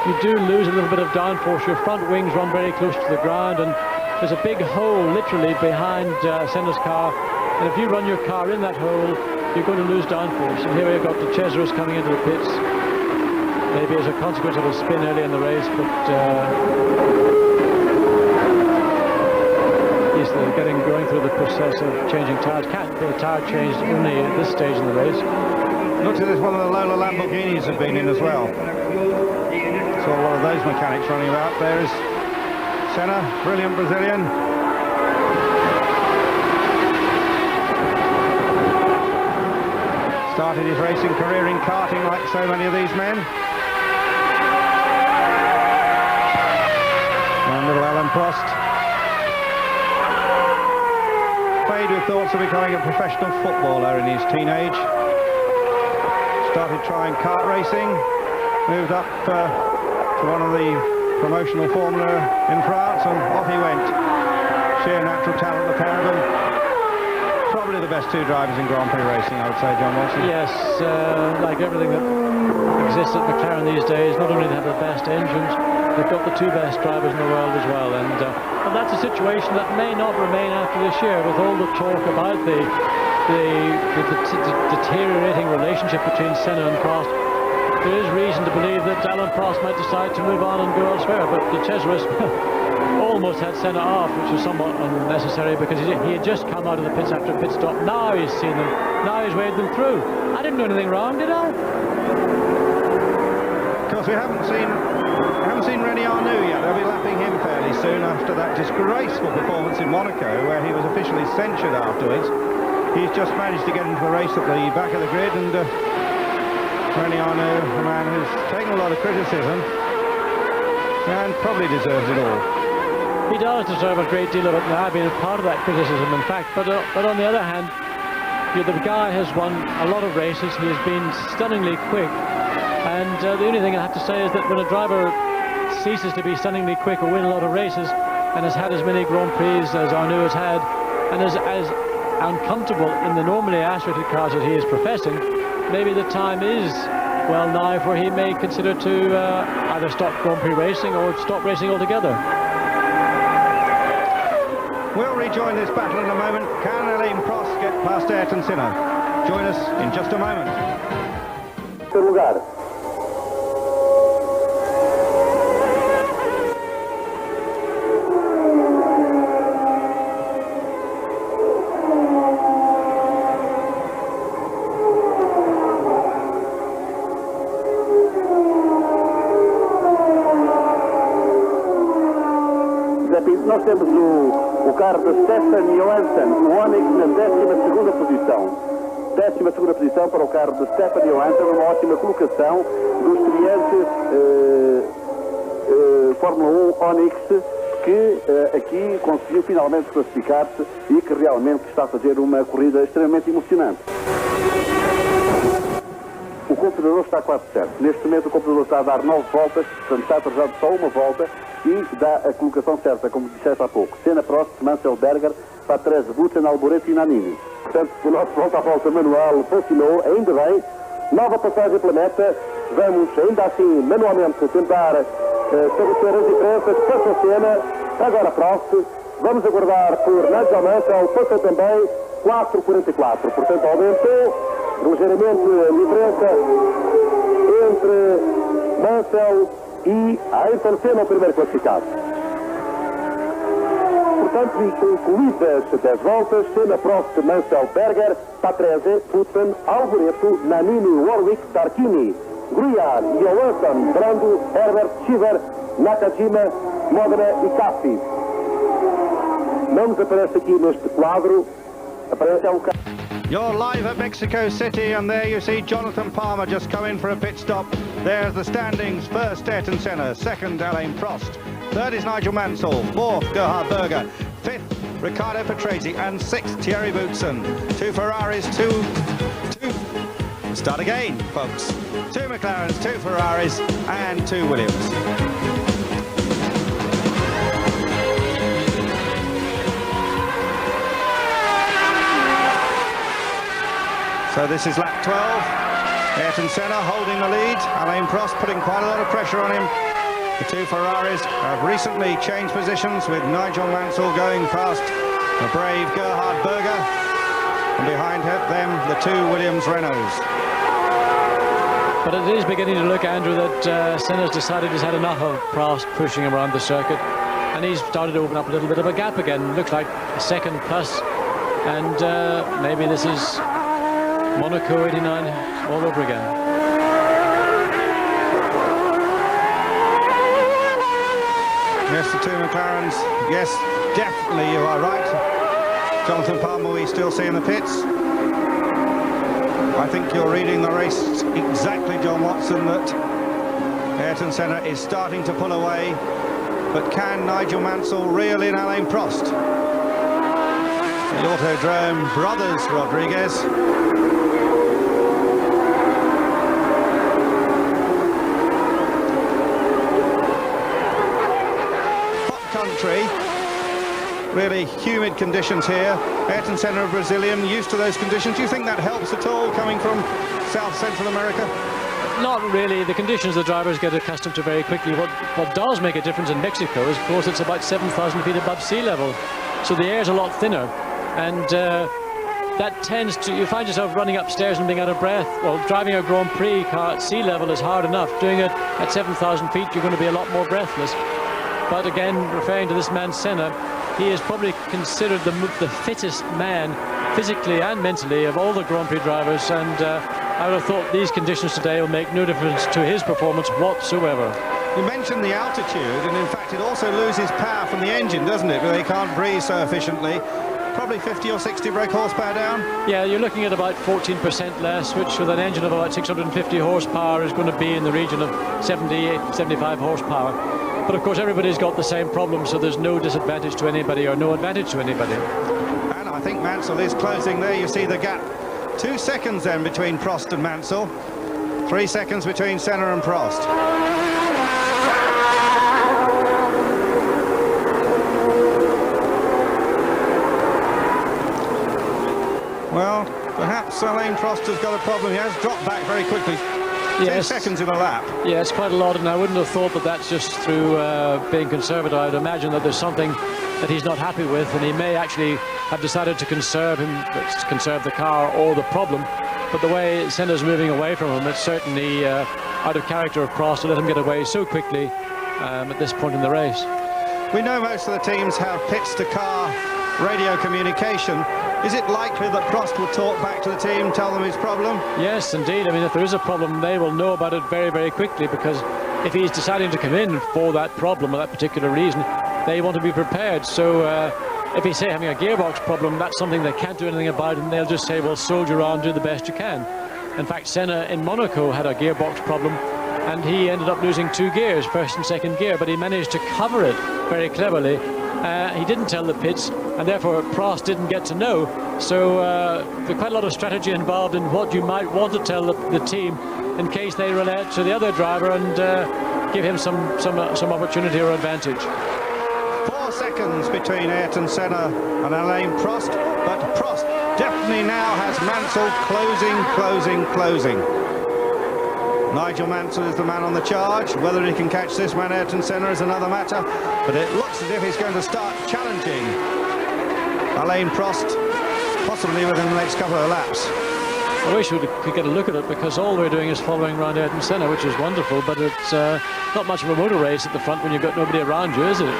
you do lose a little bit of downforce. Your front wings run very close to the ground, and there's a big hole literally behind Senna's car. And if you run your car in that hole, you're going to lose downforce. And here we've got the Cesaris coming into the pits, maybe as a consequence of a spin early in the race, but he's going through the process of changing tyres. Can't be a tyre changed only at this stage in the race. Looks as if one of the Lola Lamborghinis have been in as well. Saw a lot of those mechanics running about. There is Senna, brilliant Brazilian. Started his racing career in karting like so many of these men. And little Alain Prost. Played with thoughts of becoming a professional footballer in his teenage. Started trying kart racing. Moved up to one of the promotional formula in France, and off he went. Sheer natural talent, the pair of them. Probably the best two drivers in Grand-Prix racing, I would say, John Watson. Yes, like everything that exists at McLaren these days, not only do they have the best engines, they've got the two best drivers in the world as well. And that's a situation that may not remain after this year, with all the talk about the deteriorating relationship between Senna and Prost. There is reason to believe that Alain Prost might decide to move on and go elsewhere, but the Cesaris almost had Senna off, which was somewhat unnecessary, because he had just come out of the pits after a pit stop. Now he's seen them, now he's waved them through. I didn't do anything wrong, did I? Of course, we haven't seen René Arnoux yet. They'll be lapping him fairly soon after that disgraceful performance in Monaco, where he was officially censured afterwards. He's just managed to get into the race at the back of the grid, and René Arnoux, a man who's taken a lot of criticism and probably deserves it all. He does deserve a great deal of it, and I've been a part of that criticism, in fact. But on the other hand, the guy has won a lot of races. He has been stunningly quick, and the only thing I have to say is that when a driver ceases to be stunningly quick or win a lot of races, and has had as many Grand Prix as Arnaud has had, and is as uncomfortable in the normally aspirated cars that he is professing, maybe the time is well nigh for he may consider to either stop Grand Prix racing or stop racing altogether. We'll rejoin this battle in a moment. Can Alain Prost get past Ayrton Senna? Join us in just a moment. Lugar. Nós temos o carro de Stefan Johansson, o Onix na 12ª posição. 12ª posição para o carro de Stefan Johansson, uma ótima colocação do estreante Fórmula 1 Onix, que aqui conseguiu finalmente classificar-se e que realmente está a fazer uma corrida extremamente emocionante. O computador está quase certo. Neste momento o computador está a dar 9 voltas, portanto está atrasado só uma volta e dá a colocação certa, como disseste há pouco. Senna, Prost, Mansell, Berger, Patrese, Bussen, Alboreto e Nannini. Portanto, o nosso volta-a-volta manual funcionou, ainda bem. Nova passagem pela meta. Vamos, ainda assim, manualmente tentar estabelecer as diferenças. Passou Senna, agora Prost. Vamos aguardar por Nigel Mansell, passou também 4,44. Portanto, aumentou ligeiramente a diferença entre Mansell e Ayrton Senna, o primeiro classificado. Portanto, incluídas 10 voltas, Senna, Prost, Mansell, Berger, Patrese, Bussen, Alboreto, Nannini, Warwick, Tarquini, Gruyar, Johansson, Brando, Herbert, Shiver, Nakajima, Modena e Caffi. Não nos aparece aqui neste quadro, aparece um carro. You're live at Mexico City, and there you see Jonathan Palmer just come in for a pit stop. There's the standings. First, Ayrton Senna. Second, Alain Prost. Third is Nigel Mansell. Fourth, Gerhard Berger. Fifth, Riccardo Patrese. And sixth, Thierry Boutsen. 2 Ferraris, two. Start again, folks. 2 McLarens, 2 Ferraris, and 2 Williams. So this is lap 12. Ayrton Senna holding the lead. Alain Prost putting quite a lot of pressure on him. The 2 Ferraris have recently changed positions, with Nigel Mansell going past the brave Gerhard Berger. And behind them, the 2 Williams Renaults. But it is beginning to look, Andrew, that Senna's decided he's had enough of Prost pushing him around the circuit. And he's started to open up a little bit of a gap again. Looks like a second plus. And maybe this is Monaco 89 all over again. Yes, the 2 McLarens. Yes, definitely you are right. Jonathan Palmer, we still see in the pits. I think you're reading the race exactly, John Watson, that Ayrton Senna is starting to pull away. But can Nigel Mansell reel in Alain Prost? The Autodrome brothers, Rodraguez. Really humid conditions here. Ayrton Senna, a Brazilian, used to those conditions. Do you think that helps at all, coming from South Central America? Not really. The conditions the drivers get accustomed to very quickly. What does make a difference in Mexico is, of course, it's about 7,000 feet above sea level, so the air's a lot thinner, and that tends to, you find yourself running upstairs and being out of breath. Well, driving a Grand Prix car at sea level is hard enough. Doing it at 7,000 feet, you're going to be a lot more breathless. But again, referring to this man Senna, he is probably considered the fittest man, physically and mentally, of all the Grand Prix drivers, and I would have thought these conditions today will make no difference to his performance whatsoever. You mentioned the altitude, and in fact it also loses power from the engine, doesn't it? They can't breathe so efficiently. Probably 50 or 60 brake horsepower down? Yeah, you're looking at about 14% less, which with an engine of about 650 horsepower is going to be in the region of 78, 75 horsepower. But of course everybody's got the same problem, so there's no disadvantage to anybody or no advantage to anybody. And I think Mansell is closing there. You see the gap. 2 seconds then between Prost and Mansell. 3 seconds between Senna and Prost. Well, perhaps Alain Prost has got a problem. He has dropped back very quickly. Yes. 10 seconds in a lap. Yeah, it's quite a lot, and I wouldn't have thought that that's just through being conservative. I'd imagine that there's something that he's not happy with, and he may actually have decided to conserve the car or the problem. But the way Senna's moving away from him, it's certainly out of character of Prost to let him get away so quickly at this point in the race. We know most of the teams have pits-to-car radio communication. Is it likely that Prost will talk back to the team, tell them his problem? Yes, indeed. I mean, if there is a problem, they will know about it very, very quickly, because if he's deciding to come in for that problem or that particular reason, they want to be prepared. So if he's, say, having a gearbox problem, that's something they can't do anything about, and they'll just say, well, soldier on, do the best you can. In fact, Senna in Monaco had a gearbox problem, and he ended up losing 2 gears, first and second gear, but he managed to cover it very cleverly. He didn't tell the pits, and therefore Prost didn't get to know. So there's quite a lot of strategy involved in what you might want to tell the team in case they relate to the other driver and give him some opportunity or advantage. 4 seconds between Ayrton Senna and Alain Prost, but Prost definitely now has Mansell closing. Nigel Mansell is the man on the charge. Whether he can catch this man, Ayrton Senna, is another matter. But it looks as if he's going to start challenging Alain Prost, possibly within the next couple of laps. I wish we could get a look at it, because all we're doing is following around Ayrton Senna, which is wonderful, but it's not much of a motor race at the front when you've got nobody around you, is it?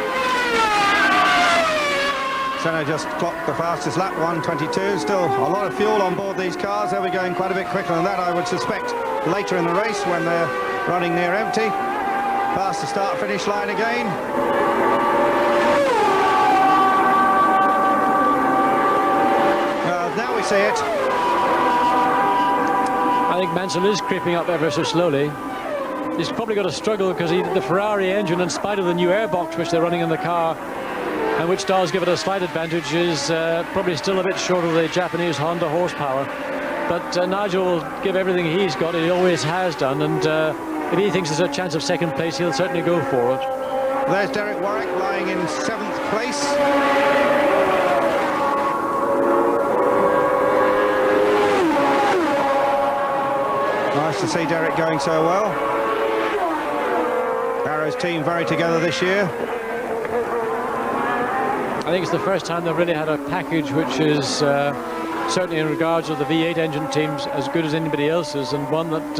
Senna just clocked the fastest lap, 1:22. Still a lot of fuel on board these cars. They'll be going quite a bit quicker than that, I would suspect, later in the race when they're running near empty. Past the start-finish line again. Now we see it. I think Mansell is creeping up ever so slowly. He's probably got to struggle, because the Ferrari engine, in spite of the new airbox which they're running in the car, and which does give it a slight advantage, is probably still a bit short of the Japanese Honda horsepower. But Nigel will give everything he's got, he always has done, and if he thinks there's a chance of second place, he'll certainly go for it. There's Derek Warwick lying in 7th place. Nice to see Derek going so well. Arrow's team very together this year. I think it's the first time they've really had a package which is certainly in regards to the V8 engine teams as good as anybody else's, and one that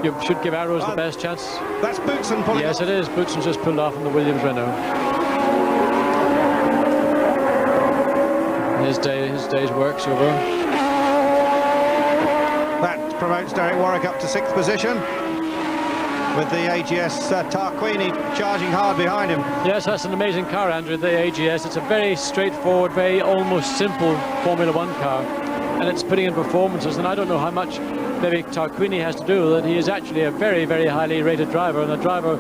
you should give Arrows the best chance. That's Boutsen pulling Yes, off. it is. Boutsen's just pulled off in the Williams Renault. His day's work's over. That promotes Derek Warwick up to 6th position, with the AGS Tarquini charging hard behind him. Yes, that's an amazing car, Andrew, the AGS. It's a very straightforward, very almost simple Formula 1 car, and it's putting in performances, and I don't know how much maybe Tarquini has to do with it. He is actually a very, very highly rated driver, and a driver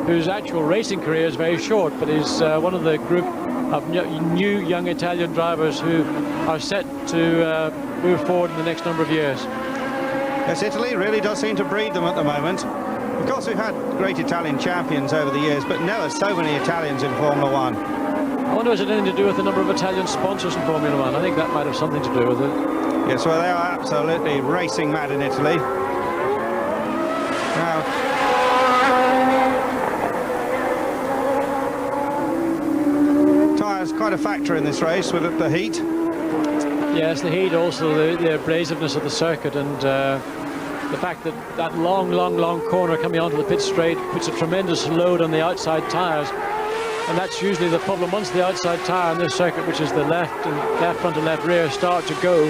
whose actual racing career is very short, but he's one of the group of new young Italian drivers who are set to move forward in the next number of years. Yes, Italy really does seem to breed them at the moment. Of course, we've had great Italian champions over the years, but never so many Italians in Formula 1. I wonder, is it anything to do with the number of Italian sponsors in Formula 1? I think that might have something to do with it. Yes, well, they are absolutely racing mad in Italy. Now, tyres quite a factor in this race with the heat. Yes, the heat, also the abrasiveness of the circuit, and the fact that that long corner coming onto the pit straight puts a tremendous load on the outside tyres, and that's usually the problem. Once the outside tyre on this circuit, which is the left front and left rear, start to go,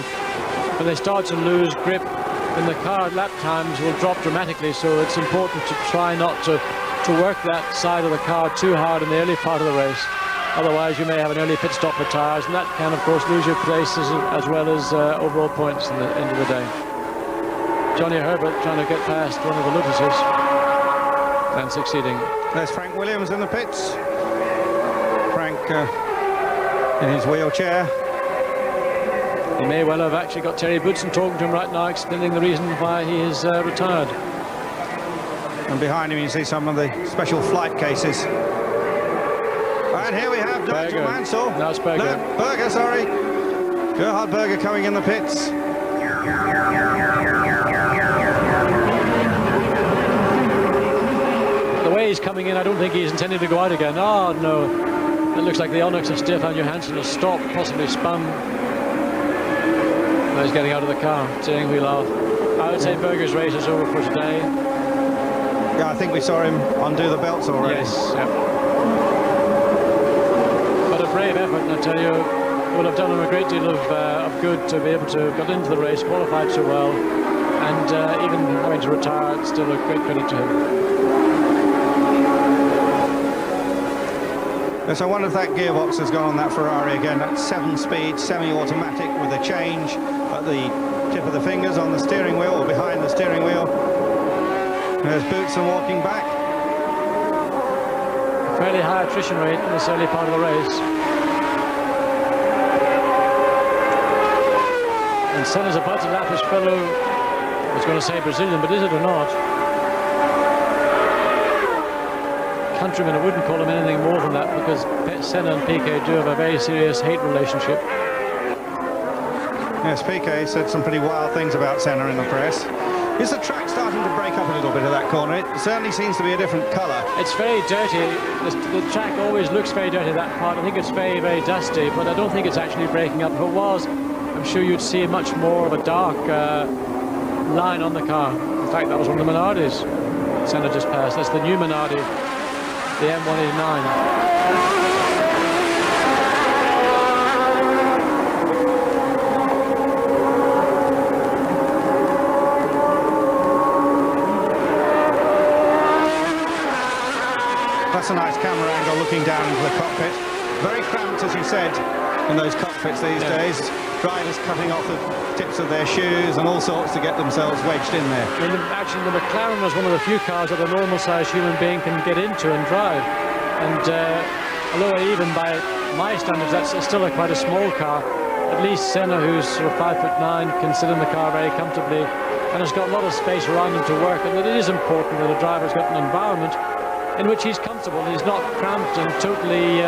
when they start to lose grip, then the car lap times will drop dramatically. So it's important to try not to work that side of the car too hard in the early part of the race. Otherwise, you may have an early pit stop for tyres, and that can, of course, lose your place as well as overall points in the end of the day. Johnny Herbert trying to get past one of the Lotuses and succeeding. There's Frank Williams in the pits. Frank in his wheelchair. He may well have actually got Terry Boutsen talking to him right now, explaining the reason why he is retired. And behind him you see some of the special flight cases. And here we have Nigel Mansell. No, it's Berger. No, Berger, sorry. Gerhard Berger coming in the pits. The way he's coming in, I don't think he's intending to go out again. Oh, no. It looks like the Onyx of Stefan Johansson has stopped, possibly spun. Now he's getting out of the car, steering wheel off. I would say Berger's race is over for today. Yeah, I think we saw him undo the belts already. Yes, yep. But a brave effort, and I tell you, will have done him a great deal of good to be able to get into the race, qualified so well, and even having to retire, it's still a great credit to him. Yes, I wonder if that gearbox has gone on that Ferrari again. That's 7-speed, semi-automatic with a change at the tip of the fingers on the steering wheel, or behind the steering wheel. There's Boutsen walking back. Fairly high attrition rate in this early part of the race. And Senna's about to lap his fellow, I was going to say Brazilian, but is it or not? Countryman, I wouldn't call him anything more than that, because Senna and Piquet do have a very serious hate relationship. Yes, Piquet said some pretty wild things about Senna in the press. Is the track starting to break up a little bit at that corner? It certainly seems to be a different colour. It's very dirty. The track always looks very dirty, that part. I think it's very, very dusty, but I don't think it's actually breaking up. If it was, I'm sure you'd see much more of a dark line on the car. In fact, that was one of the Minardis Senna just passed. That's the new Minardi, the M189. That's a nice camera angle looking down into the cockpit. Very cramped, as you said, in those cockpits these days. Drivers cutting off the tips of their shoes and all sorts to get themselves wedged in there. I mean, actually, the McLaren was one of the few cars that a normal-sized human being can get into and drive. And although even by my standards, that's still quite a small car, at least Senna, who's sort of 5'9", can sit in the car very comfortably and has got a lot of space around him to work. And it is important that a driver's got an environment in which he's comfortable and he's not cramped and totally,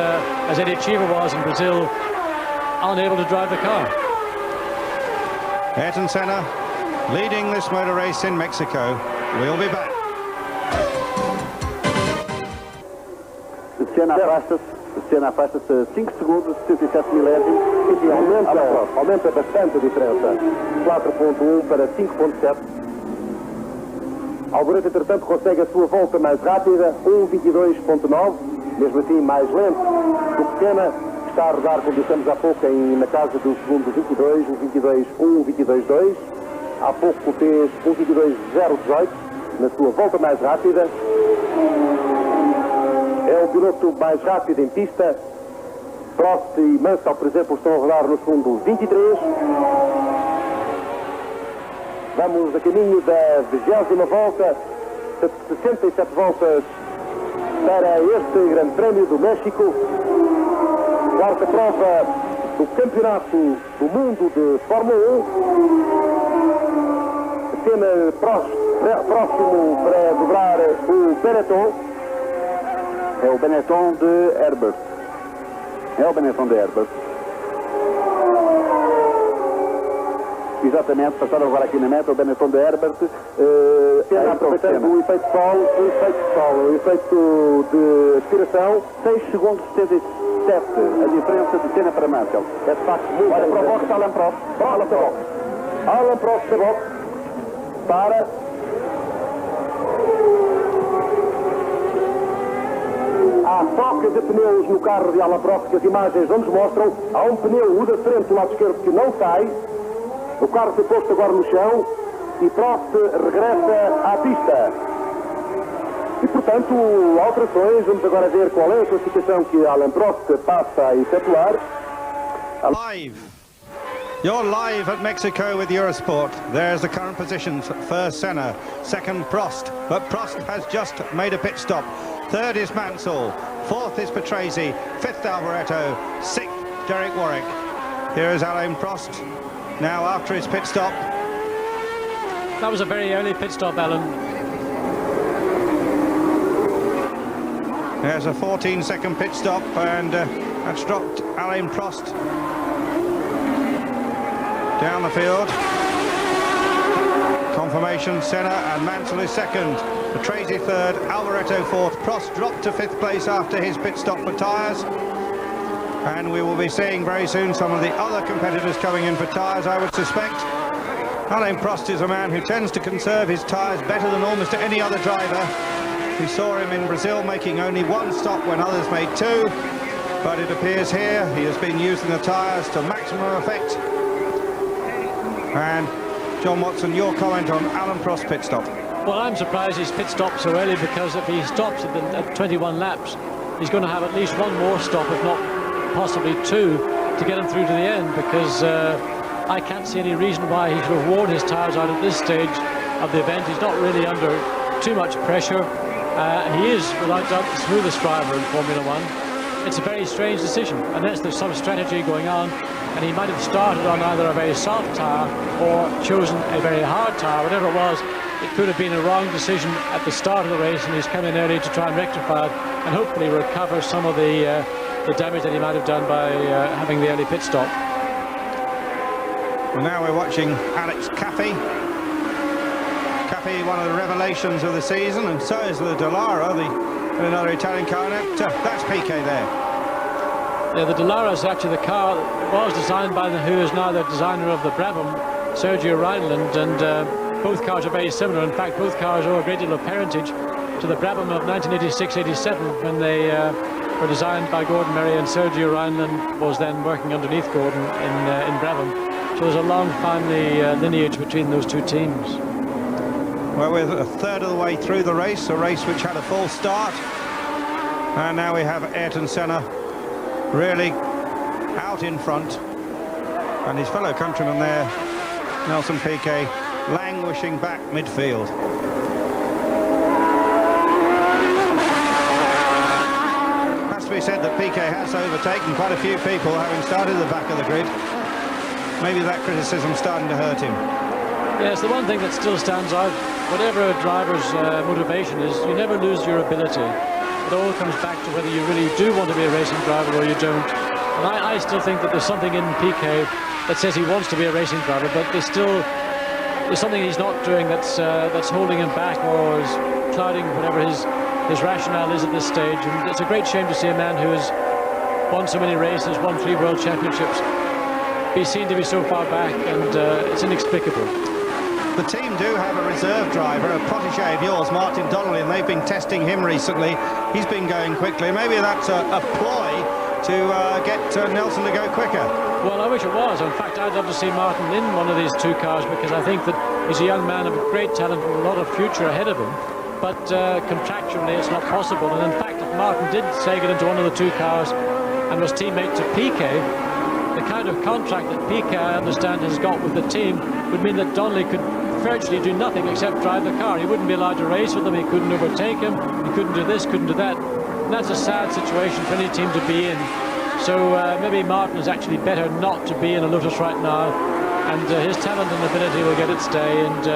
as Eddie Cheever was in Brazil, unable to drive the car. Ayrton Senna leading this motor race in Mexico. We'll be back. Senna afasta-se 5 segundos, 77 milésimos, e aumenta bastante a diferença, 4.1 para 5.7. Alboreto, entretanto, consegue a sua volta mais rápida, 1.22.9, mesmo assim mais lento do que Senna, que está a rodar, como dissemos há pouco, na casa do segundo 22, 1.22.2. Há pouco fez 1.22.018 na sua volta mais rápida. É o piloto mais rápido em pista. Prost e Mansell, por exemplo, estão a rodar no segundo 23. Vamos a caminho da 20ª volta, 67 voltas para este Grande Prémio do México. Quarta prova do Campeonato do Mundo de Fórmula 1. Senna próximo para dobrar o Benetton. É o Benetton de Herbert. Exatamente, passaram agora aqui na meta o Benetton de Herbert. Aproveitando o efeito sol, o efeito de aspiração, 6 segundos 77, a diferença de Senna para Mansell. É de facto muito. Olha para o box, Alan Prost. Alan Prost de box. Para. Há troca de pneus no carro de Alan Prost, que as imagens não nos mostram. Há um pneu, o da frente do lado esquerdo, que não sai. O carro foi posto agora no chão e Prost regressa à pista. E, portanto, alterações. Vamos agora ver qual é a classificação que Alan Prost passa a efetuar. Live. You're live at Mexico with Eurosport. There's the current positions. First Senna, second Prost. But Prost has just made a pit stop. Third is Mansell. Fourth is Patrese. Fifth Alboreto. Sixth Derek Warwick. Here is Alain Prost. Now after his pit stop. That was a very early pit stop, Alan. There's a 14-second pit stop, and that's dropped Alain Prost down the field. Confirmation, Senna and Mansell is second. Patrese third, Alboreto fourth. Prost dropped to fifth place after his pit stop for tyres. And we will be seeing very soon some of the other competitors coming in for tyres, I would suspect. Alain Prost is a man who tends to conserve his tyres better than almost any other driver. We saw him in Brazil making only one stop when others made two. But it appears here he has been using the tyres to maximum effect. And John Watson, your comment on Alain Prost's pit stop. Well, I'm surprised he's pit stopped so early, because if he stops at 21 laps, he's going to have at least one more stop, if not possibly two, to get him through to the end, because I can't see any reason why he should have worn his tyres out at this stage of the event. He's not really under too much pressure. He is, without doubt, the smoothest driver in Formula One. It's a very strange decision, unless there's some strategy going on, and he might have started on either a very soft tyre or chosen a very hard tyre. Whatever it was, it could have been a wrong decision at the start of the race, and he's come in early to try and rectify it and hopefully recover some of the damage that he might have done by having the early pit stop. Well, now we're watching Alex Caffey. Caffey, one of the revelations of the season, and so is the Dallara, another Italian car. That's Piquet there. Yeah, the Dallara is actually the car that was designed by who is now the designer of the Brabham, Sergio Reinland, and both cars are very similar. In fact, both cars owe a great deal of parentage to the Brabham of 1986-87, when they were designed by Gordon Murray, and Sergio Reinland was then working underneath Gordon in Brabham. So there's a long family lineage between those two teams. Well, we're a third of the way through the race, a race which had a full start. And now we have Ayrton Senna really out in front. And his fellow countryman there, Nelson Piquet, languishing back midfield. Has to be said that Piquet has overtaken quite a few people, having started at the back of the grid. Maybe that criticism's starting to hurt him. Yes, the one thing that still stands out, whatever a driver's motivation is, you never lose your ability. It all comes back to whether you really do want to be a racing driver or you don't. And I still think that there's something in Piquet that says he wants to be a racing driver, but there's something he's not doing that's holding him back or is clouding whatever his rationale is at this stage. And it's a great shame to see a man who has won so many races, won 3 world championships, be seen to be so far back, and it's inexplicable. The team do have a reserve driver, a protégé of yours, Martin Donnelly, and they've been testing him recently. He's been going quickly. Maybe that's a ploy to get Nelson to go quicker. Well, I wish it was. In fact, I'd love to see Martin in one of these two cars, because I think that he's a young man of great talent and a lot of future ahead of him. But contractually, it's not possible. And in fact, if Martin did say get into one of the two cars and was teammate to Piquet, the kind of contract that Piquet, I understand, has got with the team would mean that Donnelly could virtually do nothing except drive the car. He wouldn't be allowed to race with them, he couldn't overtake him, he couldn't do this, couldn't do that. And that's a sad situation for any team to be in. So maybe Martin is actually better not to be in a Lotus right now, and his talent and ability will get its day, and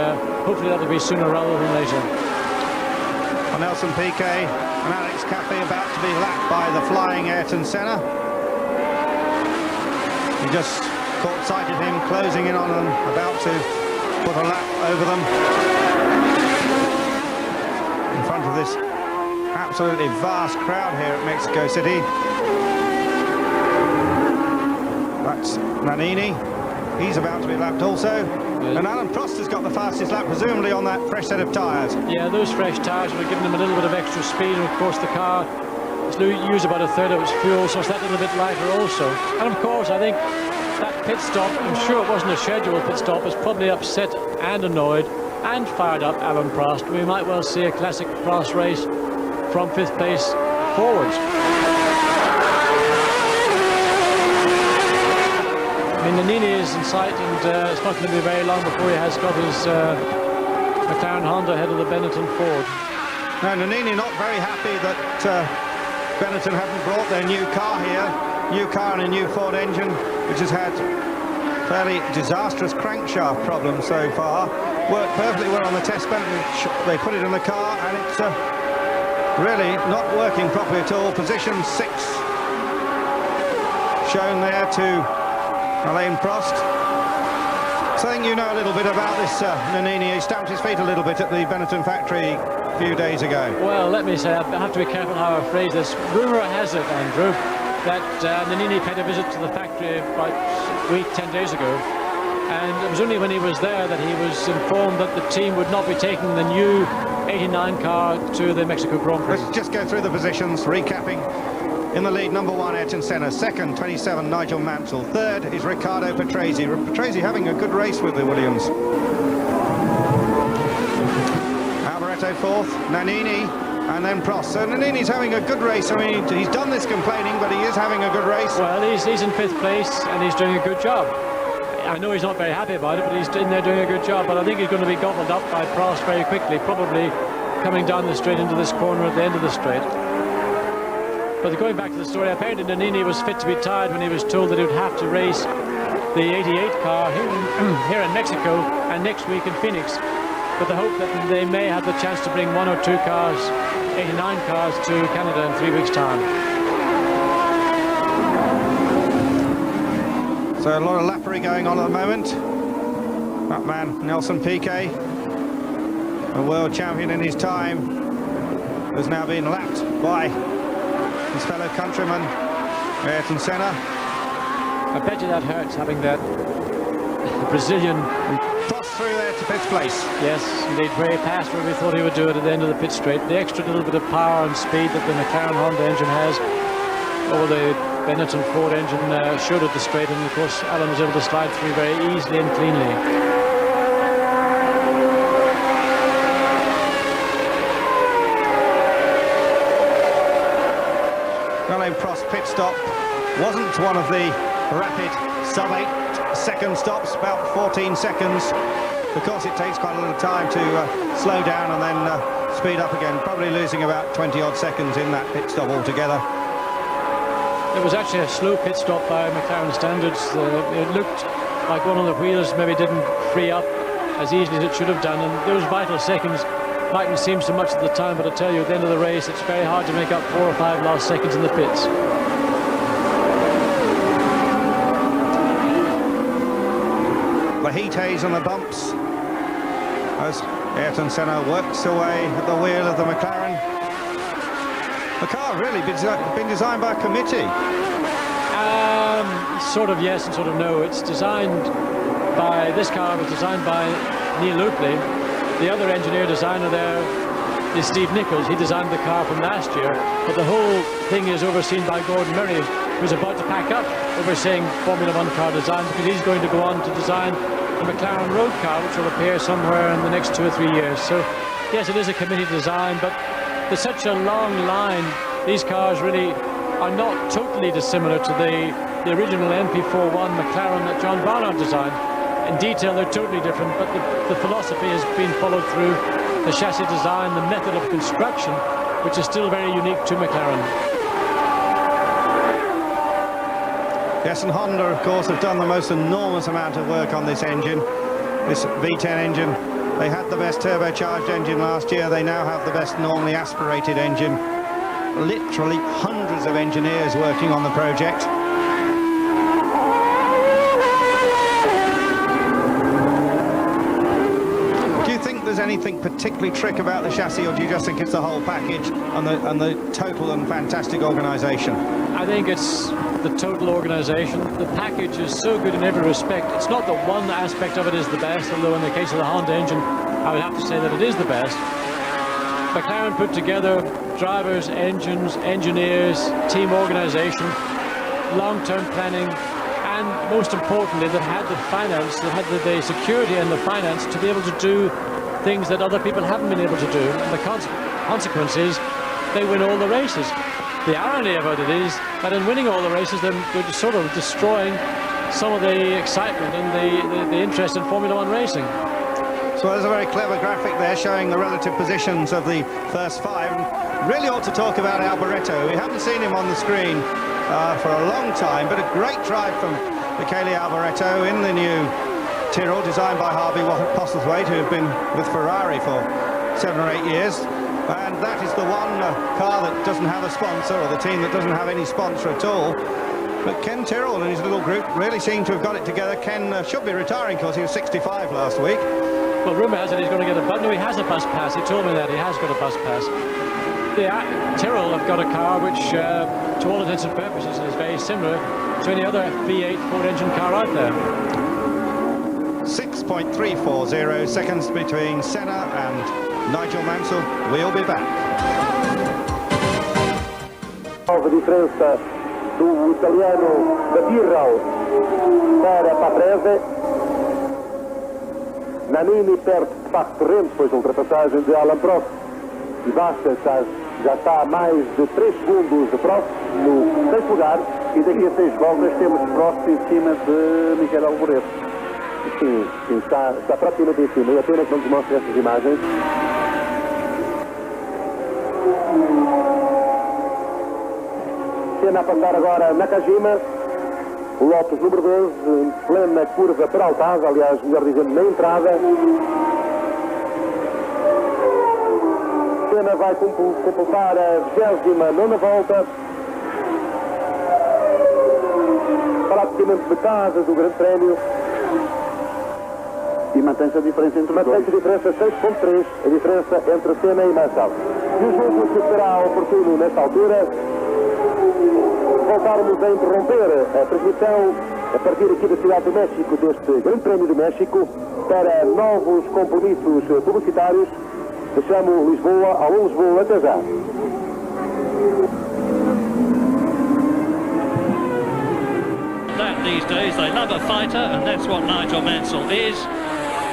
hopefully that'll be sooner rather than later. Well, Nelson Piquet and Alex Caffey about to be lapped by the flying Ayrton Senna. He just caught sight of him closing in on them, about to put a lap over them. In front of this absolutely vast crowd here at Mexico City. That's Nannini. He's about to be lapped also. Yeah. And Alain Prost has got the fastest lap, presumably on that fresh set of tyres. Yeah, those fresh tyres would have given him a little bit of extra speed, and of course the car used about a third of its fuel, so it's that little bit lighter also. And of course, I think that pit stop, I'm sure it wasn't a scheduled pit stop, has probably upset and annoyed and fired up Alain Prost. We might well see a classic Prost race from 5th place forwards. I mean, Nannini is in sight, and it's not going to be very long before he has got his McLaren Honda ahead of the Benetton Ford. Now, Nannini not very happy that Benetton haven't brought their new car here. New car and a new Ford engine, which has had fairly disastrous crankshaft problems so far. Worked perfectly well on the test bench. They put it in the car, and it's really not working properly at all. Position 6 shown there to Alain Prost. So I think you know a little bit about this Nannini. He stamped his feet a little bit at the Benetton factory a few days ago. Well, let me say, I have to be careful how I phrase this. Rumour has it, Andrew, that Nannini paid a visit to the factory about a week, 10 days ago, and it was only when he was there that he was informed that the team would not be taking the new 89 car to the Mexico Grand Prix. Let's just go through the positions, recapping. In the lead, number 1, Ayrton Senna. Second, 27, Nigel Mansell. Third is Riccardo Patrese. Patrese having a good race with the Williams. Alboreto fourth, Nannini, and then Prost. So Nannini's having a good race. I mean, he's done this complaining, but he is having a good race. Well, he's in 5th place, and he's doing a good job. I know he's not very happy about it, but he's in there doing a good job. But I think he's going to be gobbled up by Prost very quickly, probably coming down the straight into this corner at the end of the straight. But going back to the story, apparently Nannini was fit to be tied when he was told that he would have to race the 88 car here in Mexico and next week in Phoenix, with the hope that they may have the chance to bring 1 or 2 cars, 89 cars, to Canada in 3 weeks' time. So a lot of lappery going on at the moment. That man, Nelson Piquet, a world champion in his time, has now been lapped by his fellow countryman, Ayrton Senna. I bet you that hurts, having that Brazilian Prost through there to 5th place. Yes, indeed, where he passed where we thought he would do it at the end of the pit straight. The extra little bit of power and speed that the McLaren Honda engine has over the Benetton Ford engine showed at the straight, and of course Alan was able to slide through very easily and cleanly. Prost pit stop wasn't one of the rapid sub-8 second stops, about 14 seconds. Of course, it takes quite a little time to slow down and then speed up again, probably losing about 20-odd seconds in that pit stop altogether. It was actually a slow pit stop by McLaren standards. It looked like one of the wheels maybe didn't free up as easily as it should have done, and those vital seconds mightn't seem so much at the time, but I tell you, at the end of the race, it's very hard to make up 4 or 5 last seconds in the pits. The heat haze on the bumps as Ayrton Senna works away at the wheel of the McLaren. The car really been designed by a committee. Sort of yes and sort of no. It's designed by, this car was designed by Neil Oakley. The other engineer designer there is Steve Nichols. He designed the car from last year, but the whole thing is overseen by Gordon Murray, who's about to pack up overseeing Formula 1 car design, because he's going to go on to design the McLaren road car, which will appear somewhere in the next 2 or 3 years. So yes, it is a committee design, but there's such a long line. These cars really are not totally dissimilar to the original MP41 McLaren that John Barnard designed. In detail, they're totally different, but the philosophy has been followed through. The chassis design, the method of construction, which is still very unique to McLaren. Yes, and Honda, of course, have done the most enormous amount of work on this engine, this V10 engine. They had the best turbocharged engine last year. They now have the best normally aspirated engine. Literally hundreds of engineers working on the project. There's anything particularly trick about the chassis, or do you just think it's the whole package and the total and fantastic organisation? I think it's the total organisation. The package is so good in every respect. It's not that one aspect of it is the best, although in the case of the Honda engine, I would have to say that it is the best. McLaren put together drivers, engines, engineers, team organisation, long-term planning, and most importantly, that had the finance, that had the security and the finance to be able to do things that other people haven't been able to do. And the consequence is they win all the races. The irony about it is that in winning all the races, they're sort of destroying some of the excitement and the interest in Formula 1 racing. So there's a very clever graphic there showing the relative positions of the first 5. And really ought to talk about Alboreto. We haven't seen him on the screen for a long time, but a great drive from Michele Alboreto in the new Tyrrell, designed by Harvey Postlethwaite, who have been with Ferrari for 7 or 8 years. And that is the one car that doesn't have a sponsor, or the team that doesn't have any sponsor at all. But Ken Tyrrell and his little group really seem to have got it together. Ken should be retiring because he was 65 last week. Well, rumour has it he's going to get a bus. No, he has a bus pass. He told me that he has got a bus pass. Tyrrell have got a car which, to all intents and purposes, is very similar to any other V8 4-engine car out there. 6.340 seconds between Senna and Nigel Mansell. We'll be back. Nova diferença do italiano da Tyrrell para Patrese. Nannini perde de facto terreno depois da ultrapassagem de Alain Prost e Basta já está a mais de 3 segundos de Prost no 6º lugar, e daqui a 6 voltas temos Prost em cima de Miguel Alboreto. Sim, está praticamente em cima, e a pena que não nos mostre essas imagens. Senna a passar agora Nakajima, o Lotus número 12, em plena curva para Altaz, aliás, melhor dizendo, na entrada. Senna vai completar a 29ª volta, praticamente metade do Grande Prémio. E mantém-se a diferença entre os dois. Mantém-se a diferença 6.3, a diferença entre Senna e Mansell. E o jogo que será oportuno nesta altura, voltarmos a interromper a transmissão a partir aqui da Cidade do México, deste Grande Prémio do México, para novos compromissos publicitários. Deixamos Lisboa, alô Lisboa, até já. That these days, they love a fighter, and that's what Nigel Mansell is.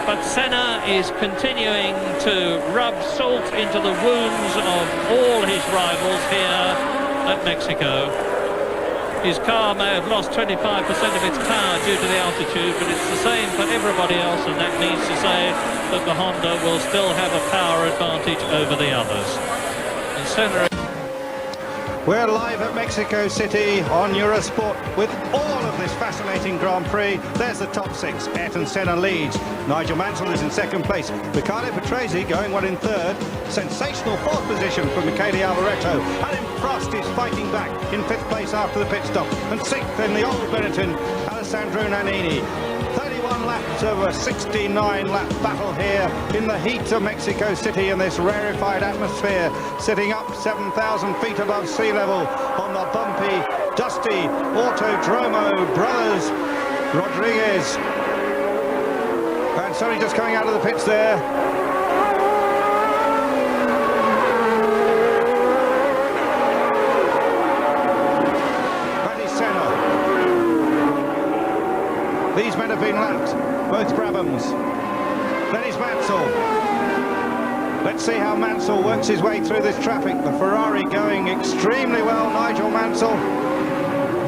But Senna is continuing to rub salt into the wounds of all his rivals here at Mexico. His car may have lost 25% of its power due to the altitude, but it's the same for everybody else, and that means to say that the Honda will still have a power advantage over the others. And Senna... We're live at Mexico City on Eurosport with all of this fascinating Grand Prix. There's the top 6. Ayrton Senna leads. Nigel Mansell is in 2nd place. Riccardo Patrese going well in 3rd. Sensational 4th position for Michele Alboreto. Alain Prost is fighting back in 5th place after the pit stop. And 6th in the old Benetton, Alessandro Nannini. 31 laps of a 69-lap battle here in the heat of Mexico City in this rarefied atmosphere, sitting up 7,000 feet above sea level on the bumpy, dusty Autodromo Brothers Rodraguez. And sorry, just coming out of the pits there. That is Senna. These men have been lapped, both Brabhams. Then is Mansell. Let's see how Mansell works his way through this traffic. The Ferrari going extremely well. Nigel Mansell,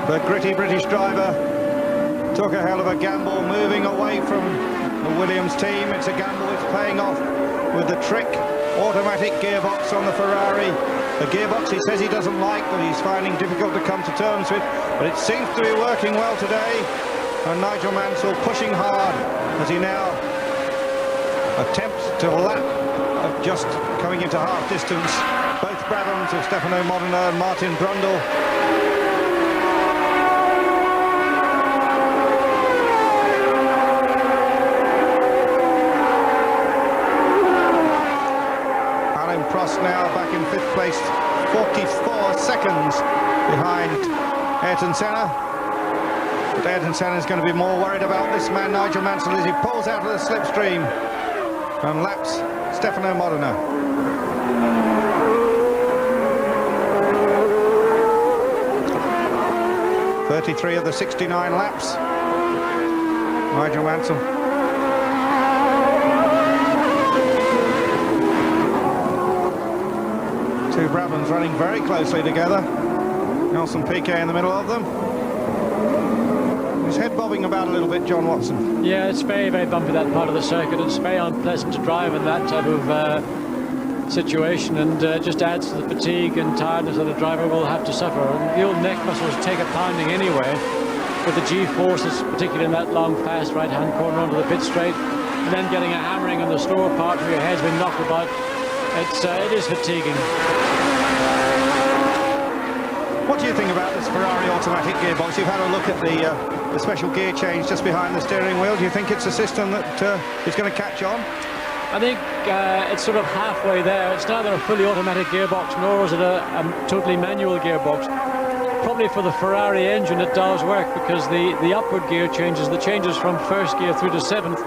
the gritty British driver, took a hell of a gamble moving away from the Williams team. It's a gamble that's paying off with the trick automatic gearbox on the Ferrari. A gearbox he says he doesn't like, but he's finding difficult to come to terms with. But it seems to be working well today. And Nigel Mansell pushing hard as he now attempts to lap of just coming into half distance. Both Brabhams of Stefano Modena and Martin Brundle. Alain Prost now back in 5th place, 44 seconds behind Ayrton Senna. But Ayrton Senna is going to be more worried about this man, Nigel Mansell, as he pulls out of the slipstream and laps Stefano Modena. "33 of the 69 laps. Nigel Mansell. Two Brabhams running very closely together. Nelson Piquet in the middle of them. His head bobbing about a little bit, John Watson. Yeah, it's very, very bumpy, that part of the circuit. It's very unpleasant to drive in that type of situation, and just adds to the fatigue and tiredness that a driver will have to suffer. And the old neck muscles take a pounding anyway, with the G-forces, particularly in that long, fast right-hand corner onto the pit straight, and then getting a hammering on the slower part where your head's been knocked about. It is fatiguing. What do you think about this Ferrari automatic gearbox? You've had a look at the special gear change just behind the steering wheel. Do you think it's a system that is going to catch on? I think it's sort of halfway there. It's neither a fully automatic gearbox nor is it a totally manual gearbox. Probably for the Ferrari engine it does work, because the upward gear changes, the changes from first gear through to seventh,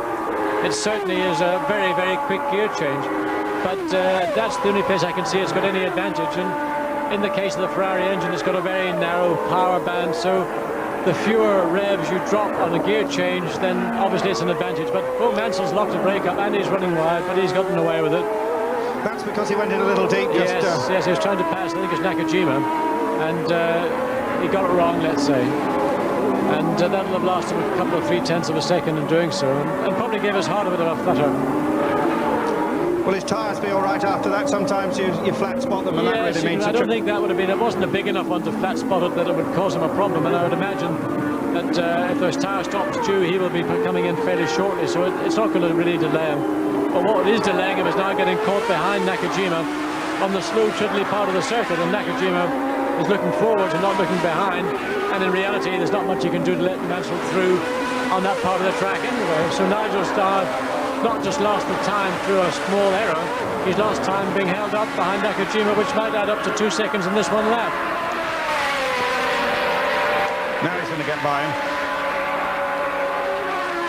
it certainly is a very, very quick gear change. But that's the only place I can see it's got any advantage. And in the case of the Ferrari engine, it's got a very narrow power band, so the fewer revs you drop on a gear change, then obviously it's an advantage. But Mansell's locked the brake up and he's running wide, but he's gotten away with it. That's because he went in a little deep. Yes, he was trying to pass, I think it's Nakajima, and he got it wrong, let's say. And that'll have lasted a couple of 3/10 of a second in doing so, and probably gave his heart a bit of a flutter. Will his tyres be all right after that? Sometimes you flat spot them, and that really means... I don't think that would have been... It wasn't a big enough one to flat spot it that it would cause him a problem, and I would imagine that if those tyre stops due, he will be coming in fairly shortly, so it's not going to really delay him. But what is delaying him is now getting caught behind Nakajima on the slow, chiddly part of the circuit, and Nakajima is looking forward and not looking behind, and in reality, there's not much you can do to let Mansell through on that part of the track anyway. So Nigel Starr not just lost the time through a small error, he's lost time being held up behind Nakajima, which might add up to 2 seconds in this one lap. Now he's going to get by him.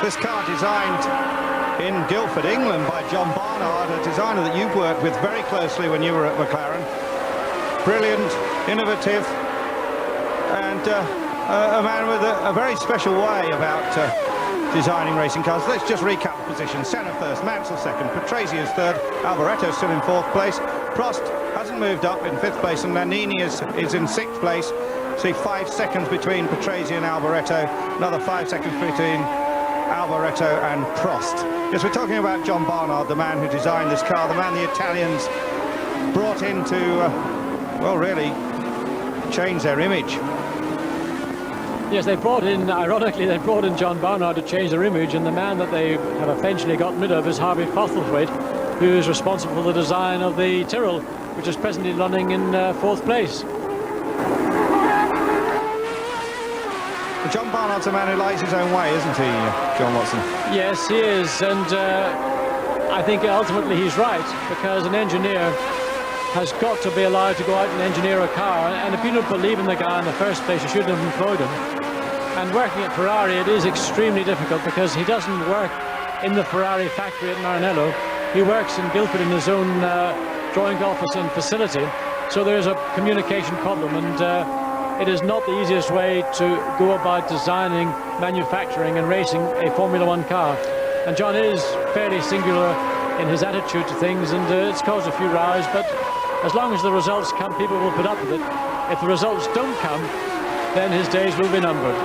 This car designed in Guildford, England by John Barnard, a designer that you've worked with very closely when you were at McLaren. Brilliant, innovative, and a man with a very special way about designing racing cars. Let's just recap the positions. Senna first, Mansell second, Patrese third, Alboreto still in fourth place. Prost hasn't moved up in fifth place, and Nannini is in sixth place. See 5 seconds between Patrese and Alboreto, another 5 seconds between Alboreto and Prost. Yes, we're talking about John Barnard, the man who designed this car, the man the Italians brought in to, well, really change their image. Yes, they brought in, ironically, they brought in John Barnard to change their image, and the man that they have eventually gotten rid of is Harvey Postlethwaite, who is responsible for the design of the Tyrrell, which is presently running in fourth place. John Barnard's a man who likes his own way, isn't he, John Watson? Yes, he is, and I think ultimately he's right, because an engineer has got to be allowed to go out and engineer a car, and if you don't believe in the guy in the first place, you shouldn't have employed him. And working at Ferrari, it is extremely difficult, because he doesn't work in the Ferrari factory at Maranello. He works in Guildford in his own joint office and facility, so there's a communication problem, and it is not the easiest way to go about designing, manufacturing and racing a Formula One car. And John is fairly singular in his attitude to things, and it's caused a few rows, but as long as the results come, people will put up with it. If the results don't come, then his days will be numbered.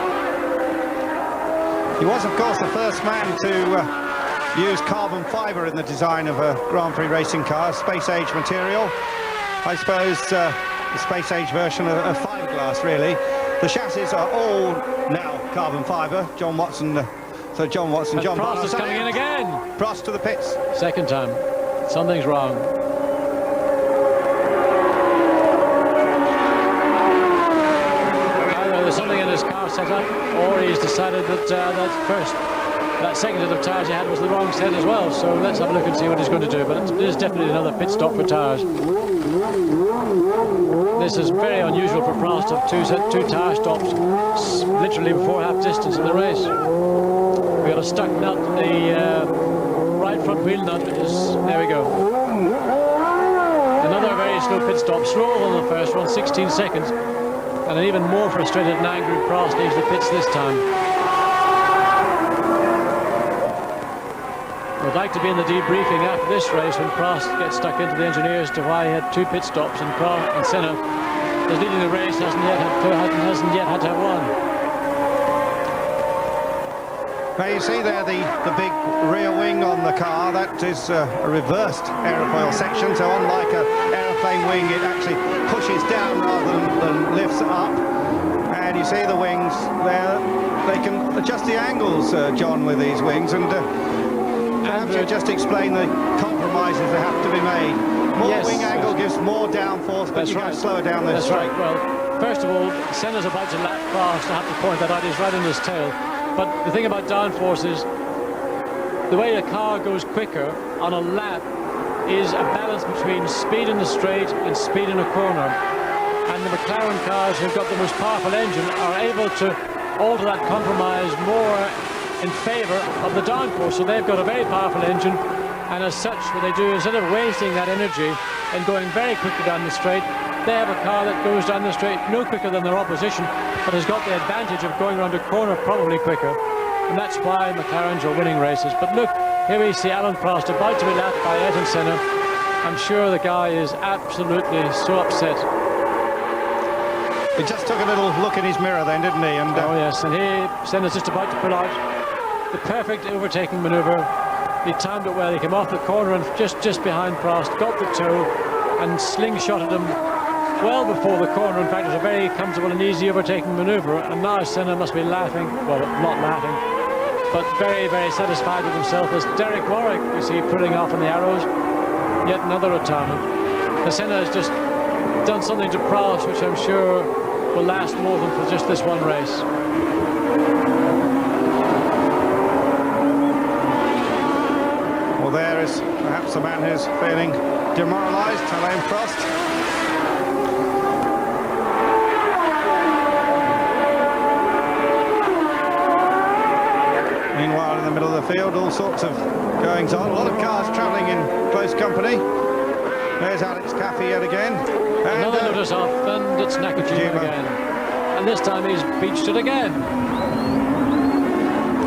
He was, of course, the first man to use carbon fibre in the design of a Grand Prix racing car, space-age material. I suppose the space-age version of fiberglass, really. The chassis are all now carbon fibre. John Watson, John Prost is coming in again. Prost to the pits. Second time. Something's wrong. Either there's something in his car setup, or he's decided that that second set of tyres he had was the wrong set as well. So let's have a look and see what he's going to do. But it is definitely another pit stop for tyres. This is very unusual for Prost to have two tyre stops literally before half distance in the race. We got a stuck nut, the right front wheel nut is, there we go. Another very slow pit stop, slower than the first one, 16 seconds. And an even more frustrated and angry Prost leaves the pits this time. We'd like to be in the debriefing after this race when Prost gets stuck into the engineers to why he had 2 pit stops, and Prost and Senna is leading the race, hasn't yet had to have one. Now you see there the big rear wing on the car. That is a reversed aerofoil section, so unlike an aeroplane wing, it actually pushes down rather than lifts up. And you see the wings there, they can adjust the angles, John, with these wings, and perhaps you just explain the compromises that have to be made. More wing angle gives more downforce, but you can slow down the straight. Right. Well, first of all, Senna's about to lap fast. I have to point that out. He's right in his tail. But the thing about downforce is the way a car goes quicker on a lap is a balance between speed in the straight and speed in a corner. And the McLaren cars who've got the most powerful engine are able to alter that compromise more in favour of the downforce. So they've got a very powerful engine, and as such, what they do, instead of wasting that energy and going very quickly down the straight, they have a car that goes down the straight no quicker than their opposition, but has got the advantage of going around a corner probably quicker. And that's why McLarens are winning races. But look, here we see Alain Prost about to be lapped by Ayrton Senna. I'm sure the guy is absolutely so upset. He just took a little look in his mirror then, didn't he? And oh yes, and here Senna's just about to pull out the perfect overtaking manoeuvre. He timed it well. He came off the corner and just behind Prost, got the toe and slingshotted him well before the corner. In fact, it was a very comfortable and easy overtaking manoeuvre, and now Senna must be laughing, well, not laughing, but very, very satisfied with himself as Derek Warwick, you see, pulling off on the arrows. Yet another retirement. The Senna has just done something to Prost which I'm sure will last more than for just this one race. Well, there is perhaps the man who's feeling demoralised, Alain Prost. Meanwhile, in the middle of the field, all sorts of goings on. A lot of cars travelling in close company. There's Alex Caffey yet again. And another notice off, and it's Nakajima again. And this time he's beached it again.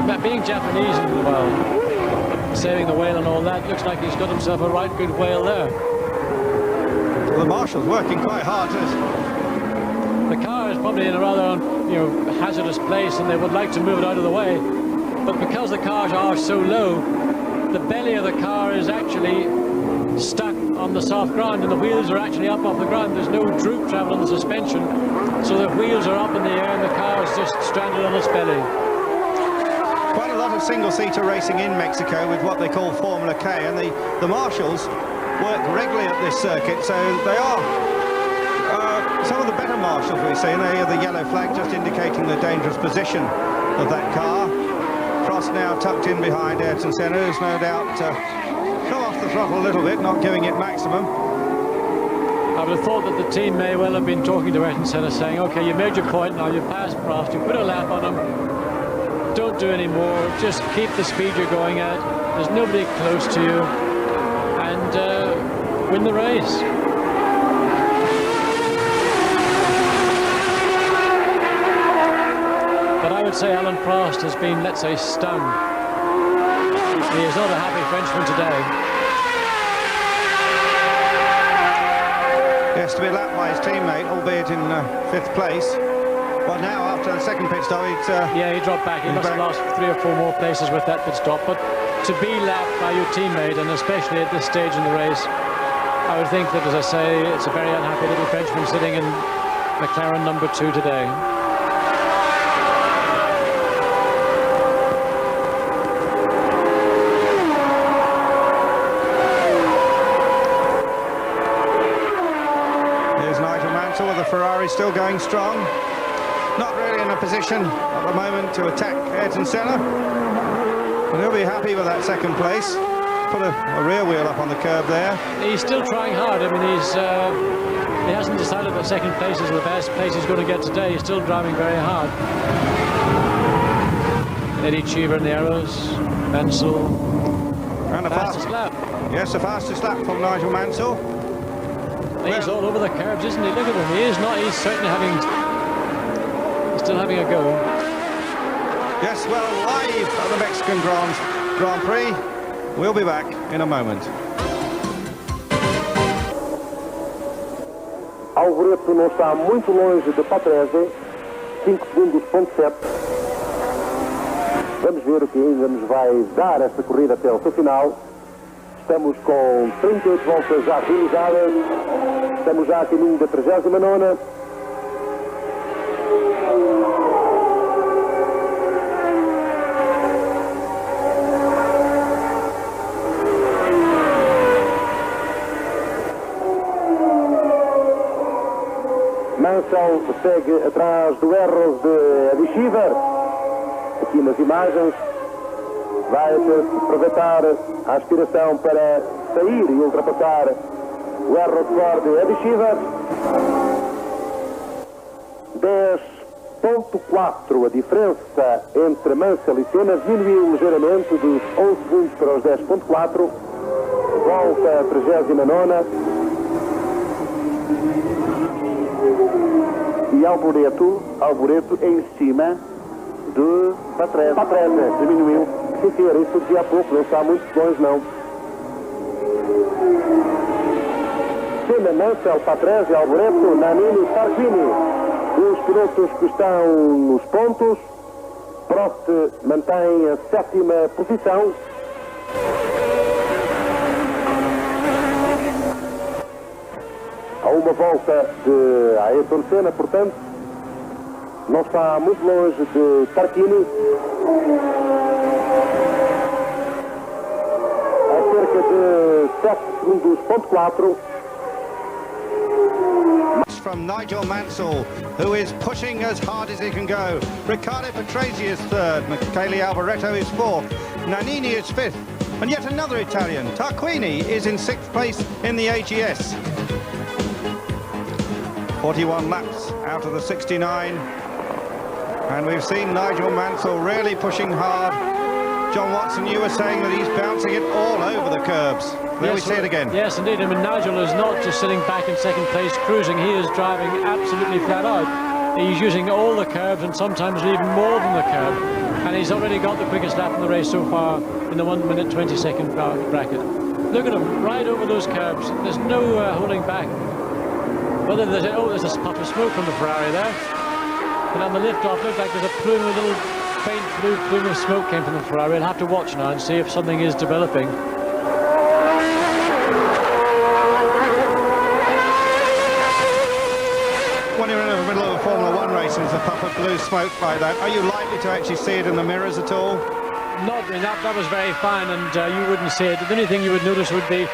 But being Japanese as well, saving the whale and all that, looks like he's got himself a right good whale there. Well, the marshal's working quite hard. The car is probably in a rather, hazardous place, and they would like to move it out of the way. But because the cars are so low, the belly of the car is actually stuck on the soft ground, and the wheels are actually up off the ground. There's no droop travel on the suspension, so the wheels are up in the air and the car is just stranded on its belly. Quite a lot of single-seater racing in Mexico with what they call Formula K, and the marshals work regularly at this circuit, so they are some of the better marshals we've seen. They are the yellow flag just indicating the dangerous position of that car. Prost now tucked in behind Ayrton Senna, who's no doubt come off the throttle a little bit, not giving it maximum. I would have thought that the team may well have been talking to Ayrton Senna, saying, OK, you made your point now, you've passed Prost, you put a lap on him, don't do any more, just keep the speed you're going at, there's nobody close to you, and win the race. But I would say Alain Prost has been, let's say, stung. He is not a happy Frenchman today. Yes, to be lapped by his teammate, albeit in 5th place. But now, after the second pit stop, yeah, he dropped back. He must have lost 3 or 4 more places with that pit stop. But to be lapped by your teammate, and especially at this stage in the race, I would think that, as I say, it's a very unhappy little Frenchman sitting in McLaren number 2 today. Ferrari still going strong, not really in a position at the moment to attack Ayrton Senna, and he'll be happy with that second place. Put a rear wheel up on the curb there. He's still trying hard. I mean, he hasn't decided that second place is the best place he's going to get today. He's still driving very hard. Eddie Cheever in the arrows, Mansell, and the fastest lap. Yes, the fastest lap from Nigel Mansell. He's all over the curbs, isn't he? Look at him. He is not. He's certainly still having a go. Yes, well, live at the Mexican Grand Prix. We'll be back in a moment. Alvareto não está muito longe de Patrese, 5 segundos, ponto 7. Vamos ver o que ainda nos vai dar esta corrida até ao seu final. Estamos com 38 voltas já realizadas, estamos já a caminho da 39ª. Mansell segue atrás do erro de Adishiver. Aqui nas imagens vai ter que aproveitar a aspiração para sair e ultrapassar o erro de Ford Adishiver. 10.4 a diferença entre Mansell e Senna, diminuiu ligeiramente dos 11 segundos para os 10.4. Volta a 39ª. E Alboreto em cima de Patrese. Diminuiu. Sim, era isso dizia há pouco, não está muito longe não. Senna, Mansell, Patrese, Alboreto, Nannini, Tarquini. Os pilotos que estão nos pontos. Prost mantém a 7ª posição. A uma volta de Ayrton Senna, portanto, não está muito longe de Tarquini. A cerca de 7 segundos.4. From Nigel Mansell, who is pushing as hard as he can go. Riccardo Patrese is third, Michele Alboreto is fourth, Nannini is fifth, and yet another Italian, Tarquini, is in 6th place in the AGS. 41 laps out of the 69, and we've seen Nigel Mansell really pushing hard. John Watson, you were saying that he's bouncing it all over the curbs. There we see it again. Yes, indeed. I mean, Nigel is not just sitting back in 2nd place cruising. He is driving absolutely flat out. He's using all the curbs and sometimes even more than the curb. And he's already got the quickest lap in the race so far in the 1 minute 20-second bracket. Look at him, right over those curbs. There's no holding back. Whether there's a puff of smoke from the Ferrari there. And on the lift-off, looked like there's a little faint blue plume of smoke came from the Ferrari. I'll have to watch now and see if something is developing. When you're in the middle of a Formula 1 race and there's a puff of blue smoke like that, are you likely to actually see it in the mirrors at all? Not, that was very fine, and you wouldn't see it. The only thing you would notice would be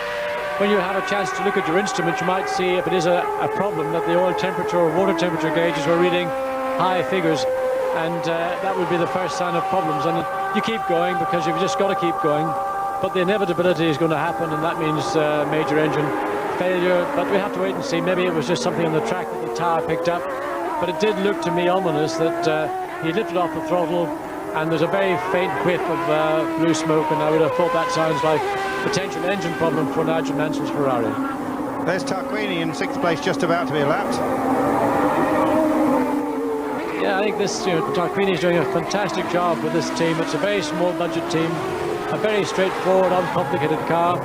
when you have a chance to look at your instrument, you might see if it is a problem that the oil temperature or water temperature gauges were reading high figures, and that would be the first sign of problems. And you keep going because you've just got to keep going, but the inevitability is going to happen, and that means major engine failure. But we have to wait and see. Maybe it was just something on the track that the tire picked up, but it did look to me ominous that he lifted off the throttle and there's a very faint whiff of blue smoke, and I would have thought that sounds like potential engine problem for Nigel Mansell's Ferrari. There's Tarquini in 6th place, just about to be lapped. Yeah, I think this Tarquini is doing a fantastic job with this team. It's a very small budget team, a very straightforward, uncomplicated car,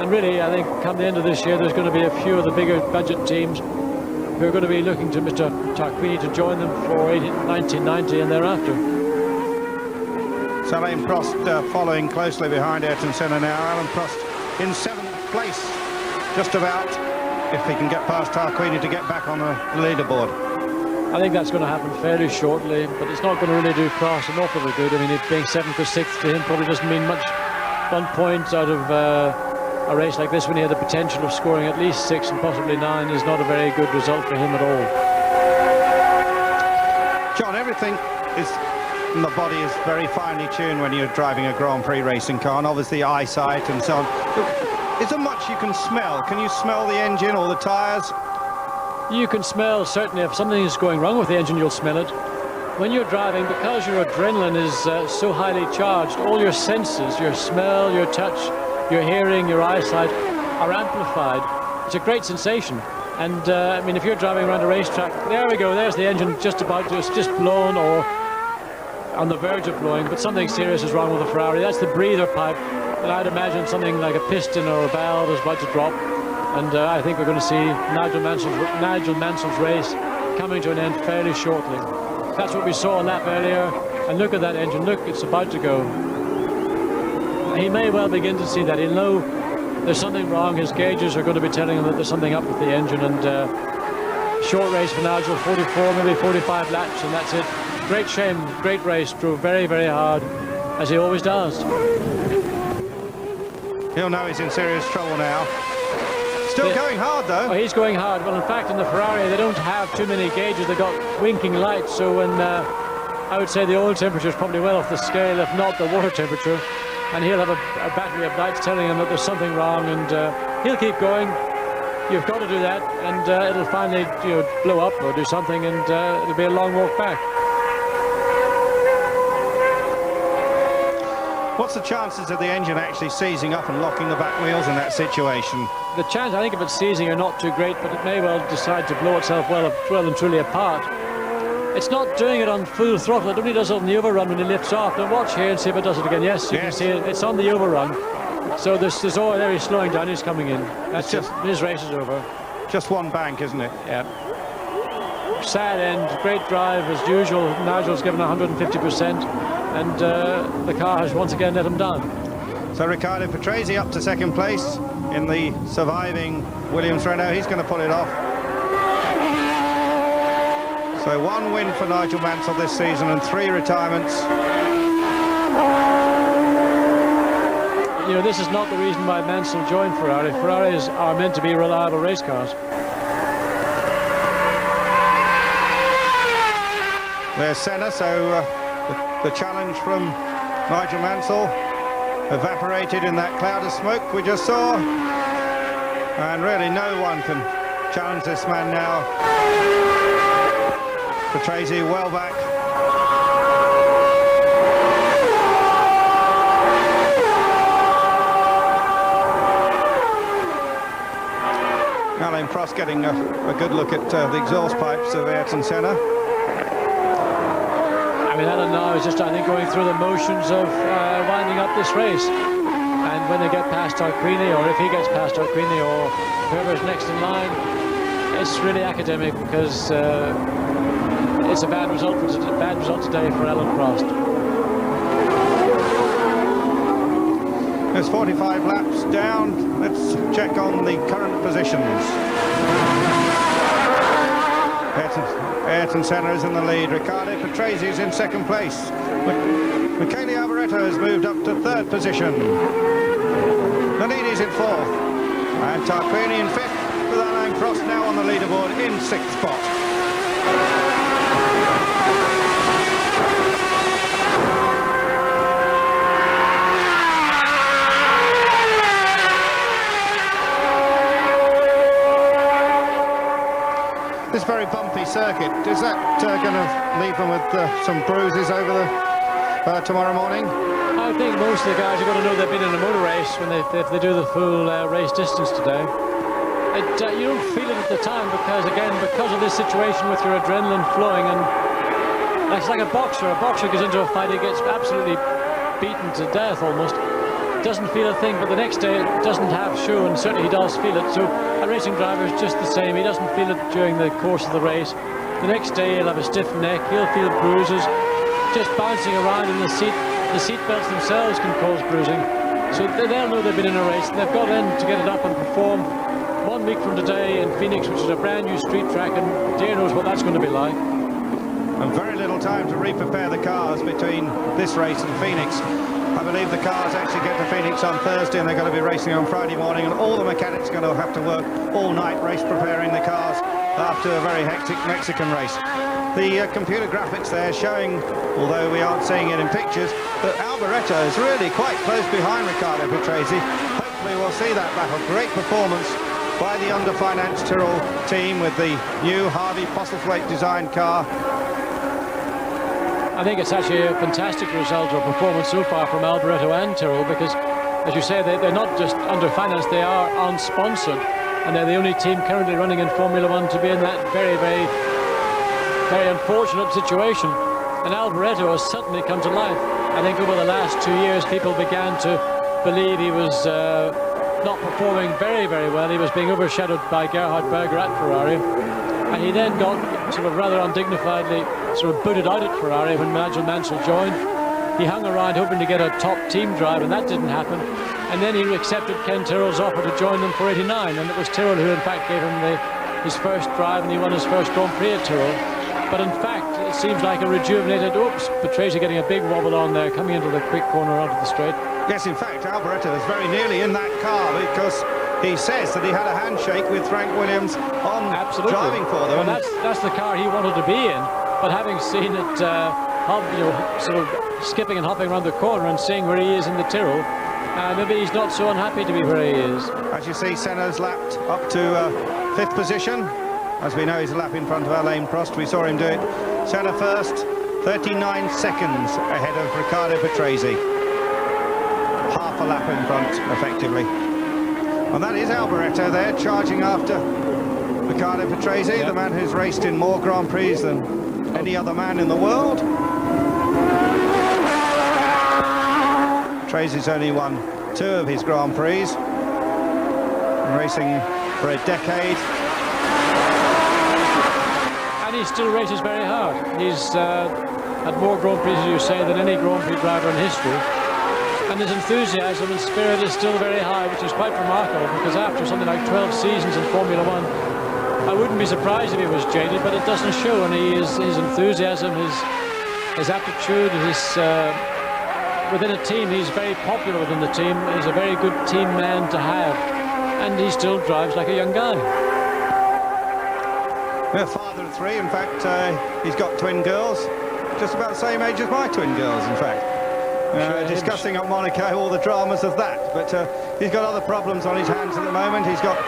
and really I think come the end of this year there's going to be a few of the bigger budget teams who are going to be looking to Mr. Tarquini to join them for 1990 and thereafter. So Alain Prost following closely behind Ayrton Senna now. Alain Prost in 7th place, just about, if he can get past Tarquini to get back on the leaderboard. I think that's going to happen fairly shortly, but it's not going to really do Prost an awful lot of good. I mean, being 7th or 6th to him probably doesn't mean much. 1 point out of a race like this when he had the potential of scoring at least 6 and possibly 9 is not a very good result for him at all. John, everything is... the body is very finely tuned when you're driving a Grand Prix racing car, and obviously eyesight and so on. Is there much you can smell? Can you smell the engine or the tyres? You can smell, certainly, if something is going wrong with the engine, you'll smell it. When you're driving, because your adrenaline is so highly charged, all your senses, your smell, your touch, your hearing, your eyesight, are amplified. It's a great sensation. And, I mean, if you're driving around a racetrack, there we go, there's the engine just about to, it's just blown or on the verge of blowing, but something serious is wrong with the Ferrari. That's the breather pipe, and I'd imagine something like a piston or a valve is about to drop, and I think we're going to see Nigel Mansell's race coming to an end fairly shortly. That's what we saw a lap earlier, and look at that engine, look, it's about to go. He may well begin to see that. He'll know there's something wrong. His gauges are going to be telling him that there's something up with the engine, and short race for Nigel, 44, maybe 45 laps, and that's it. Great shame, great race, drove very, very hard, as he always does. He'll know he's in serious trouble now. Still going hard, though. Oh, he's going hard. Well, in fact, in the Ferrari, they don't have too many gauges. They've got winking lights, so when I would say the oil temperature is probably well off the scale, if not the water temperature, and he'll have a battery of lights telling him that there's something wrong, and he'll keep going. You've got to do that, and it'll finally, blow up or do something, and it'll be a long walk back. What's the chances of the engine actually seizing up and locking the back wheels in that situation? The chance, I think, of it seizing are not too great, but it may well decide to blow itself well and truly apart. It's not doing it on full throttle. It only does it on the overrun when it lifts off. Now watch here and see if it does it again. Yes, you can see it. It's on the overrun. So there's there he's slowing down. He's coming in. That's just his race is over. Just one bank, isn't it? Yeah. Sad end. Great drive as usual. Nigel's given 150%, and the car has once again let him down. So Riccardo Patrese up to second place in the surviving Williams Renault. He's going to pull it off. So one win for Nigel Mansell this season and 3 retirements. This is not the reason why Mansell joined Ferrari. Ferraris are meant to be reliable race cars. There's Senna, so the challenge from Nigel Mansell evaporated in that cloud of smoke we just saw. And really no one can challenge this man now. Patrese well back. Alain Prost getting a good look at the exhaust pipes of Ayrton Senna. I mean, Alan now is just, I think, going through the motions of winding up this race. And when they get past Tarquini, or if he gets past Tarquini, or whoever's next in line, it's really academic, because it's a bad result today for Alain Prost. There's 45 laps down. Let's check on the current positions. Ayrton Senna is in the lead. Riccardo Patrese is in second place. Michele Alboreto has moved up to third position. Nannini's in fourth. And Tarquini in fifth, with Alain Prost now on the leaderboard in sixth spot. This very bumpy circuit, is that going to leave them with some bruises over tomorrow morning? I think most of the guys are going to know they've been in a motor race if they do the full race distance today. You don't feel it at the time because of this situation with your adrenaline flowing, and it's like a boxer. A boxer goes into a fight, he gets absolutely beaten to death almost. Doesn't feel a thing, but the next day it doesn't have show, and certainly he does feel it. So a racing driver is just the same. He doesn't feel it during the course of the race. The next day he'll have a stiff neck, he'll feel bruises, just bouncing around in the seat. The seat belts themselves can cause bruising. So they'll know they've been in a race, and they've got in to get it up and perform 1 week from today in Phoenix, which is a brand new street track, and dear knows what that's going to be like. And very little time to re-prepare the cars between this race and Phoenix. I believe the cars actually get to Phoenix on Thursday, and they're going to be racing on Friday morning, and all the mechanics are going to have to work all night race preparing the cars after a very hectic Mexican race. The computer graphics there showing, although we aren't seeing it in pictures, that Alboreto is really quite close behind Riccardo Patrese. Hopefully we'll see that battle. Great performance by the under-financed Tyrrell team with the new Harvey Postlethwaite designed car. I think it's actually a fantastic result or performance so far from Alboreto and Tyrrell, because, as you say, they're not just under-financed, they are unsponsored, and they're the only team currently running in Formula One to be in that very, very, very unfortunate situation. And Alboreto has suddenly come to life. I think over the last 2 years, people began to believe he was not performing very, very well. He was being overshadowed by Gerhard Berger at Ferrari, and he then got sort of rather undignifiedly sort of booted out at Ferrari when Nigel Mansell joined. He hung around hoping to get a top team drive, and that didn't happen. And then he accepted Ken Tyrrell's offer to join them for '89, and it was Tyrrell who in fact gave him his first drive, and he won his first Grand Prix at Tyrrell. But in fact, it seems like a rejuvenated, Patrese getting a big wobble on there, coming into the quick corner onto the straight. Yes, in fact, Alboreto is very nearly in that car, because he says that he had a handshake with Frank Williams on driving for them. Well, that's the car he wanted to be in, but having seen it sort of skipping and hopping around the corner and seeing where he is in the Tyrrell, maybe he's not so unhappy to be where he is. As you see, Senna's lapped up to 5th position. As we know, he's a lap in front of Alain Prost. We saw him do it. Senna first, 39 seconds ahead of Riccardo Patrese. Half a lap in front, effectively. And that is Alboreto there, charging after Riccardo Patrese, the man who's raced in more Grand Prix than any other man in the world. Patrase's only won 2 of his Grand Prix. Racing for a decade. And he still races very hard. He's had more Grand Prix, as you say, than any Grand Prix driver in history. And his enthusiasm and spirit is still very high, which is quite remarkable, because after something like 12 seasons in Formula One, I wouldn't be surprised if he was jaded, but it doesn't show. And his enthusiasm, his aptitude, within a team, he's very popular within the team. He's a very good team man to have, and he still drives like a young guy. We're father of 3. In fact, he's got twin girls, just about the same age as my twin girls, in fact. Discussing at Monaco all the dramas of that, but he's got other problems on his hands at the moment. He's got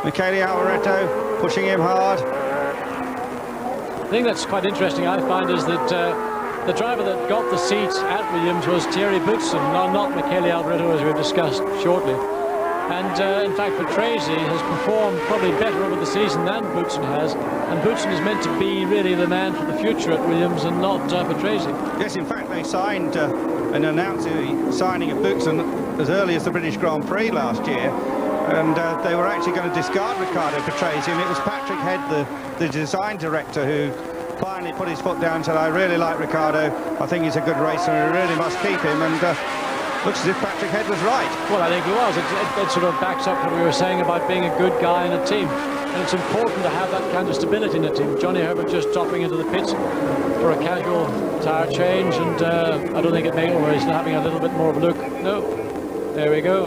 Michele Alboreto pushing him hard. The thing that's quite interesting, I find, is that the driver that got the seat at Williams was Thierry Boutsen, not Michele Alboreto, as we've discussed shortly. And in fact, Patrese has performed probably better over the season than Boutsen has, and Boutsen is meant to be really the man for the future at Williams and not Patrese. Yes, in fact, they signed and announced the signing of Boutsen as early as the British Grand Prix last year, and they were actually going to discard Riccardo Patrese, and it was Patrick Head, the design director, who finally put his foot down and said, I really like Riccardo, I think he's a good racer, and we really must keep him. And looks as if Patrick Head was right. Well, I think he was. It sort of backs up what we were saying about being a good guy in a team. And it's important to have that kind of stability in a team. Johnny Herbert just dropping into the pits for a casual tyre change, and I don't think it made over. He's having a little bit more of a look. No. There we go.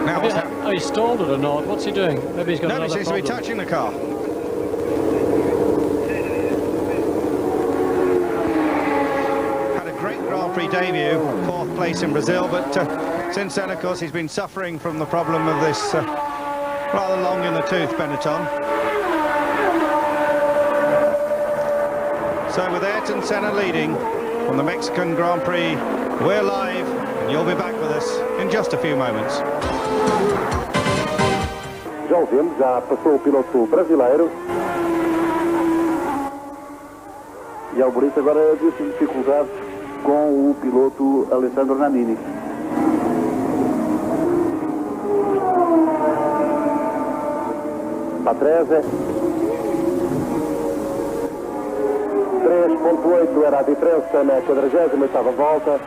Now what's happening? Oh, he stalled it or not? What's he doing? Maybe he's got another problem. No, he seems to be touching the car. Grand Prix debut, 4th place in Brazil, but since then, of course, he's been suffering from the problem of this rather long in the tooth Benetton. So with Ayrton Senna leading from the Mexican Grand Prix, we're live, and you'll be back with us in just a few moments. Já o vemos, já passou o piloto brasileiro. E Alboreto agora deu-se dificuldade com o piloto Alessandro Nannini. Patrese. 3.8 era a diferença na 48ª volta.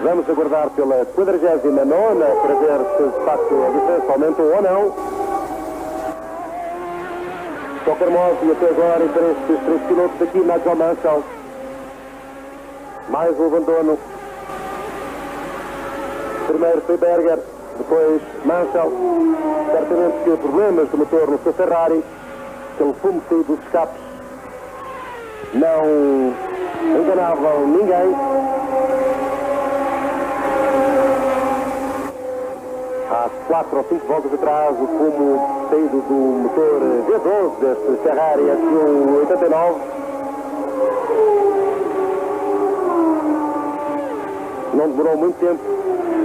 Vamos aguardar pela 49ª para ver se de facto a diferença aumentou ou não. De qualquer modo, e até agora, entre estes 3 pilotos aqui, Nigel Mansell. Mais um abandono. Primeiro foi Berger, depois Mansell. Certamente que problemas do motor no seu Ferrari, aquele fumo saído dos escapes, não enganavam ninguém. Há 4 ou 5 voltas atrás, o fumo saído do motor V12 deste Ferrari F189. Não demorou muito tempo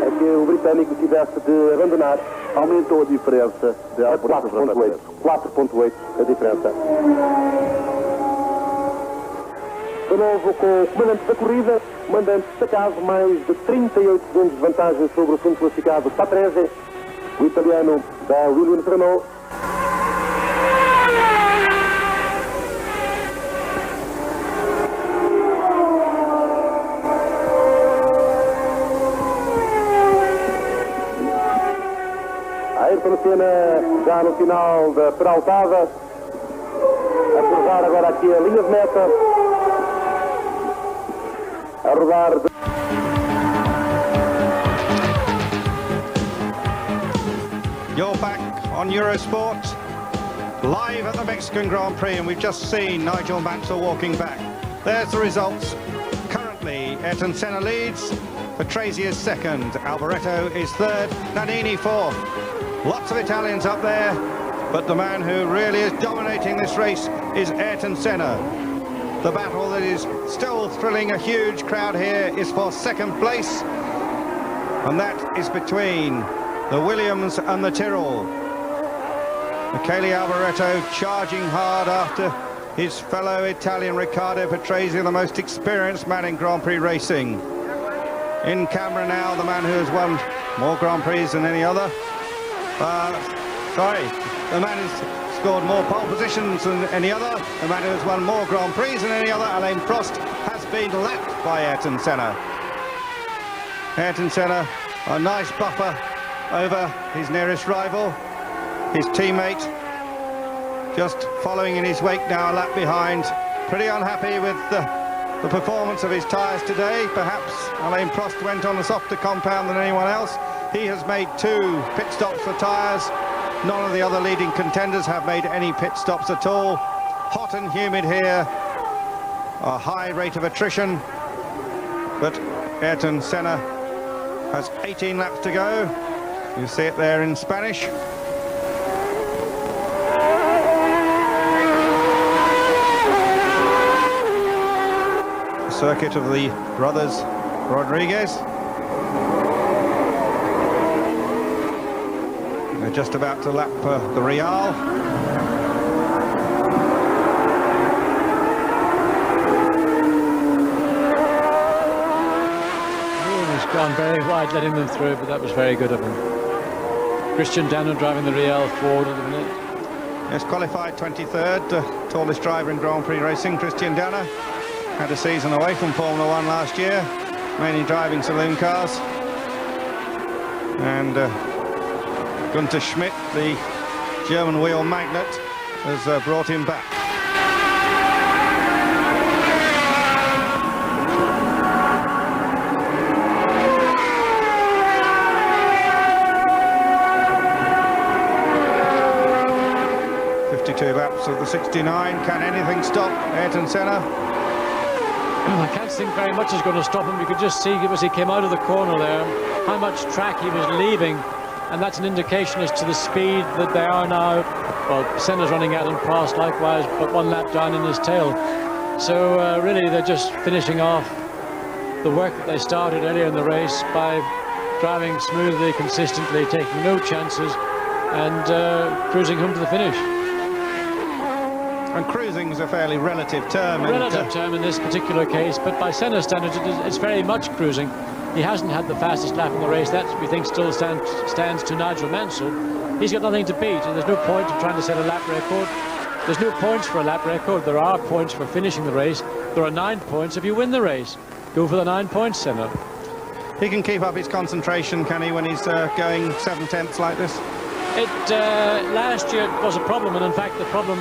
a que o britânico tivesse de abandonar. Aumentou a diferença de 4.8. 4.8 a diferença. De novo com o comandante da corrida, comandante destacado, mais de 38 segundos de vantagem sobre o segundo classificado Patrese, o italiano da Williams Renault. Ayrton Senna já no final da peraltada, a cruzar agora aqui a linha de meta, a rodar You're back on Eurosport, live at the Mexican Grand Prix, and we've just seen Nigel Mansell walking back. There's the results. Currently, Ayrton Senna leads, Patrese is second, Alboreto is third, Nannini fourth. Lots of Italians up there, but the man who really is dominating this race is Ayrton Senna. The battle that is still thrilling a huge crowd here is for second place, and that is between the Williams and the Tyrrell. Michele Alboreto charging hard after his fellow Italian Riccardo Patrese, the most experienced man in Grand Prix racing. In camera now, the man who has won more Grand Prix than any other. The man who's scored more pole positions than any other. The man who has won more Grand Prix than any other, Alain Prost, has been lapped by Ayrton Senna. Ayrton Senna, a nice buffer over his nearest rival, his teammate, just following in his wake now, a lap behind. Pretty unhappy with the performance of his tyres today. Perhaps Alain Prost went on a softer compound than anyone else. He has made 2 pit stops for tyres. None of the other leading contenders have made any pit stops at all. Hot and humid here, a high rate of attrition, but Ayrton Senna has 18 laps to go. You see it there in Spanish. The circuit of the brothers Rodraguez. They're just about to lap the Real. He's gone very wide, letting them through, but that was very good of him. Christian Dana driving the Real forward at the minute. Yes, qualified 23rd, tallest driver in Grand Prix racing, Christian Dana. Had a season away from Formula 1 last year, mainly driving saloon cars. And Gunther Schmidt, the German wheel magnate, has brought him back. Laps of the 69. Can anything stop Ayrton Senna? I can't think very much is going to stop him. You could just see as he came out of the corner there how much track he was leaving, and that's an indication as to the speed that they are now. Well, Senna's running out and Prost likewise, but 1 lap down in his tail. So really they're just finishing off the work that they started earlier in the race by driving smoothly, consistently, taking no chances, and cruising home to the finish. And cruising is a fairly relative term. Relative term in this particular case, but by Senna standards, it's very much cruising. He hasn't had the fastest lap in the race. That, we think, still stands to Nigel Mansell. He's got nothing to beat, and there's no point in trying to set a lap record. There's no points for a lap record. There are points for finishing the race. There are 9 points if you win the race. Go for the 9 points, Senna. He can keep up his concentration, can he, when he's going 7/10 like this? Last year it was a problem, and in fact the problem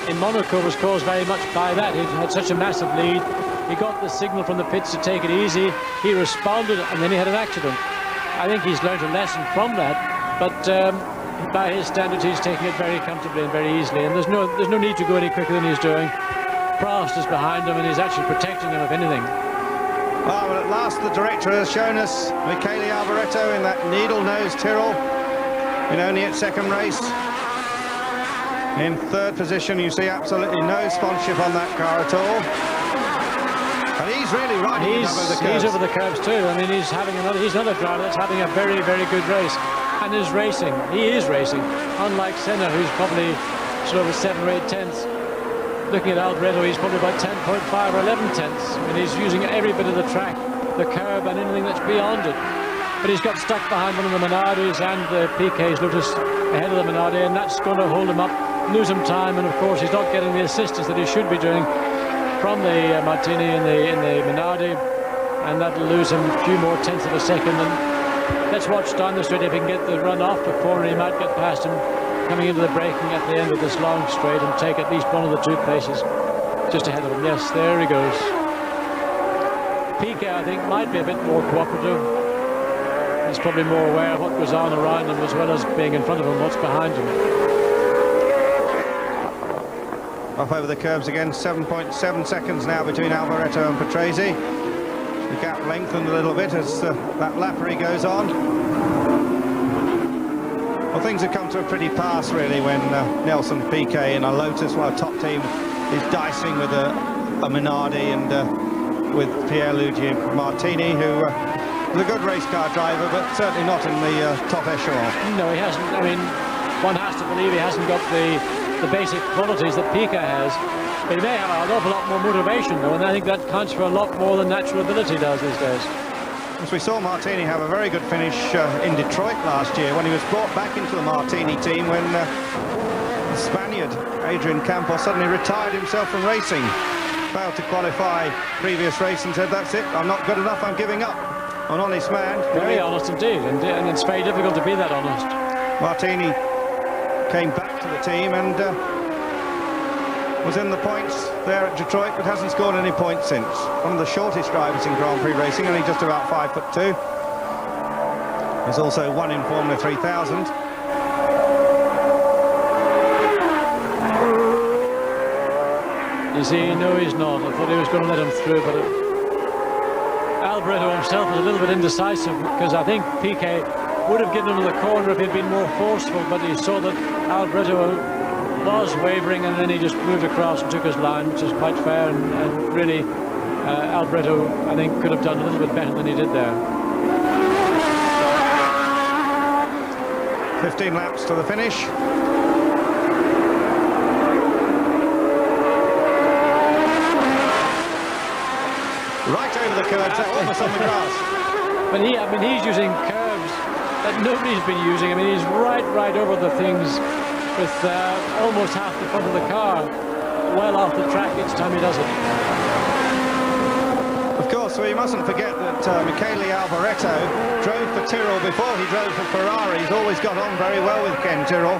in Monaco was caused very much by that. He had such a massive lead. He got the signal from the pits to take it easy. He responded, and then he had an accident. I think he's learned a lesson from that, but by his standards he's taking it very comfortably and very easily, and there's no need to go any quicker than he's doing. Prost is behind him, and he's actually protecting him, if anything. Oh, well, at last the director has shown us Michele Alboreto in that needle-nosed Tyrrell in only its 2nd race. In 3rd position, you see absolutely no sponsorship on that car at all. And he's really riding over the curbs. He's over the curbs too. I mean, he's another driver that's having a very, very good race, and is racing. He is racing, unlike Senna, who's probably sort of a 7 or 8 tenths. Looking at Alboreto, he's probably about 10.5 or 11 tenths. I mean, he's using every bit of the track, the curb, and anything that's beyond it. But he's got stuck behind one of the Minardis and the Piquet's Lotus ahead of the Minardi, and that's going to hold him up, lose him time, and of course he's not getting the assistance that he should be doing from the Martini in the Minardi, and that'll lose him a few more tenths of a second. And let's watch down the straight. If he can get the run off the corner, he might get past him coming into the braking at the end of this long straight and take at least one of the 2 places just ahead of him. Yes, there he goes. Piquet, I think, might be a bit more cooperative. He's probably more aware of what goes on around him as well as being in front of him, what's behind him. Off over the curbs again, 7.7 seconds now between Alboreto and Patrese. The gap lengthened a little bit as that lappery goes on. Well, things have come to a pretty pass, really, when Nelson Piquet in a Lotus, while top team is dicing with a Minardi and with Pierluigi Martini, who is a good race car driver, but certainly not in the top echelon. No, he hasn't. I mean, one has to believe he hasn't got the basic qualities that Piquet has. But he may have an awful lot more motivation, though, and I think that counts for a lot more than natural ability does these days. As we saw Martini have a very good finish in Detroit last year when he was brought back into the Martini team when the Spaniard Adrian Campos suddenly retired himself from racing, failed to qualify previous race and said, that's it, I'm not good enough, I'm giving up. An honest man. Very honest indeed, and it's very difficult to be that honest. Martini came back to the team and was in the points there at Detroit, but hasn't scored any points since. One of the shortest drivers in Grand Prix racing, only just about 5'2". He's also won in Formula 3000. You see, no, he's not. I thought he was going to let him through, but Alboreto himself was a little bit indecisive, because I think Piquet would have given him the corner if he'd been more forceful, but he saw that Alboreto was wavering, and then he just moved across and took his line, which is quite fair, and really Alboreto, I think, could have done a little bit better than he did there. 15 laps to the finish. Right over the curbs, almost on the grass. But I mean, he's using curves that nobody's been using. I mean, he's right over the things with almost half the front of the car well off the track each time he does it. Of course, we mustn't forget that Michele Alboreto drove for Tyrrell before he drove for Ferrari. He's always got on very well with Ken Tyrrell.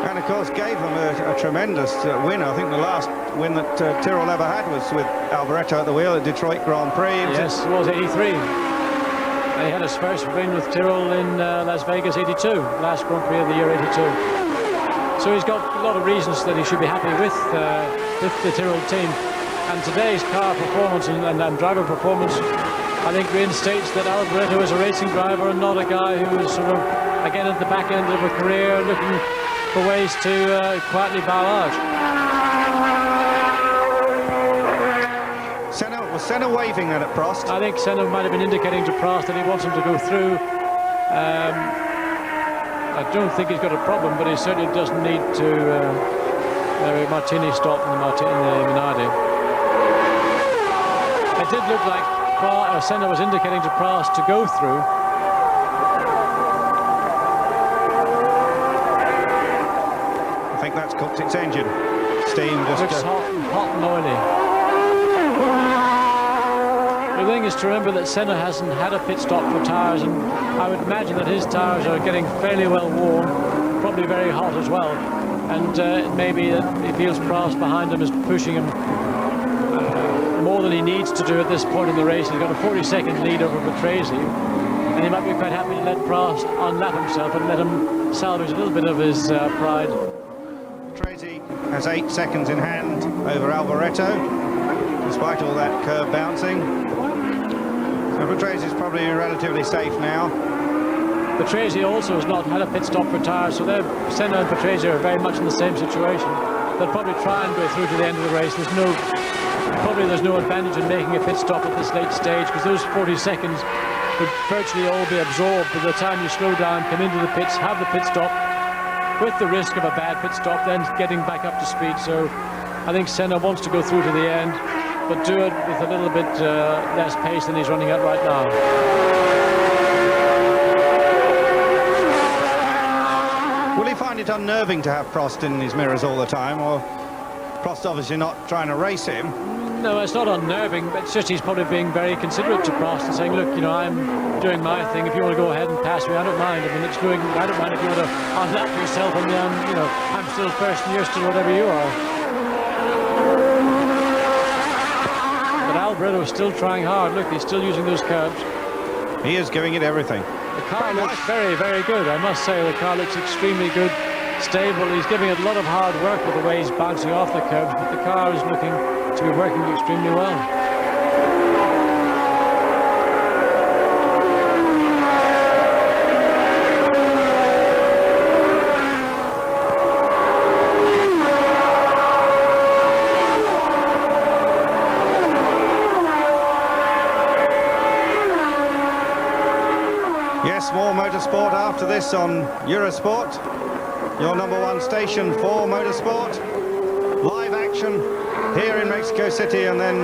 And, of course, gave them a tremendous win. I think the last win that Tyrrell ever had was with Alboreto at the wheel at Detroit Grand Prix. Yes, it was 83. And he had his first win with Tyrrell in Las Vegas 82, last Grand Prix of the year 82. So he's got a lot of reasons that he should be happy with the Tyrrell team. And today's car performance and driver performance, I think, reinstates that Alboreto is a racing driver and not a guy who is sort of, again, at the back end of a career looking for ways to quietly bow out. Was Senna waving then at Prost? I think Senna might have been indicating to Prost that he wants him to go through. I don't think he's got a problem, but he certainly doesn't need to. Martini stopped in the Minardi. It did look like Senna was indicating to Prost to go through. I think that's cooked its engine. Steam just... Looks hot and oily. The thing is to remember that Senna hasn't had a pit stop for tyres, and I would imagine that his tyres are getting fairly well worn, probably very hot as well. And it may be that he feels Prost behind him is pushing him more than he needs to do at this point in the race. He's got a 40-second lead over Patrese, and he might be quite happy to let Prost unlap himself and let him salvage a little bit of his pride. Patrese has 8 seconds in hand over Alboreto, despite all that curve bouncing. So Patrese is probably relatively safe now. Patrese also has not had a pit stop for tyres, so Senna and Patrese are very much in the same situation. They'll probably try and go through to the end of the race. There's no advantage in making a pit stop at this late stage, because those 40 seconds would virtually all be absorbed by the time you slow down, come into the pits, have the pit stop, with the risk of a bad pit stop, then getting back up to speed. So I think Senna wants to go through to the end, but do it with a little bit less pace than he's running at right now. Will he find it unnerving to have Prost in his mirrors all the time, or Prost obviously not trying to race him? No, it's not unnerving, but it's just he's probably being very considerate to Prost and saying, look, you know, I'm doing my thing. If you want to go ahead and pass me, I don't mind. I mean, I don't mind if you want to unlap yourself on me. I'm still first and you're still whatever you are. But Alboreto is still trying hard. Look, he's still using those curbs. He is giving it everything. The car looks very, very good. I must say, the car looks extremely good, stable. He's giving it a lot of hard work with the way he's bouncing off the curbs, but the car is looking to be working extremely well. Yes, more motorsport after this on Eurosport, your #1 station for motorsport. Live action here in Mexico City, and then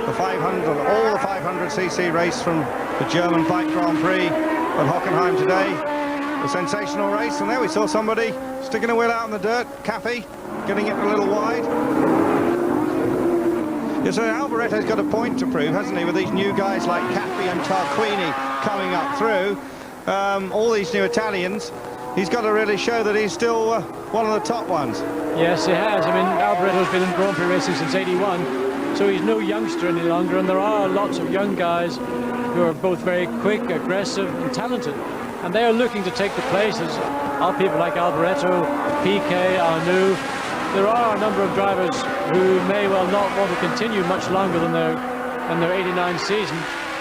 the 500, all the 500cc race from the German Bike Grand Prix at Hockenheim today. A sensational race, and there we saw somebody sticking a wheel out in the dirt, Caffey, getting it a little wide. Yeah, so Alboretto's got a point to prove, hasn't he, with these new guys like Caffey and Tarquini coming up through. All these new Italians, he's got to really show that he's still one of the top ones. Yes, he has. I mean, Alboretto's been in Grand Prix racing since '81, so he's no youngster any longer, and there are lots of young guys who are both very quick, aggressive and talented, and they are looking to take the places of people like Alboretto, Piquet, Arnoux. There are a number of drivers who may well not want to continue much longer than their '89 season,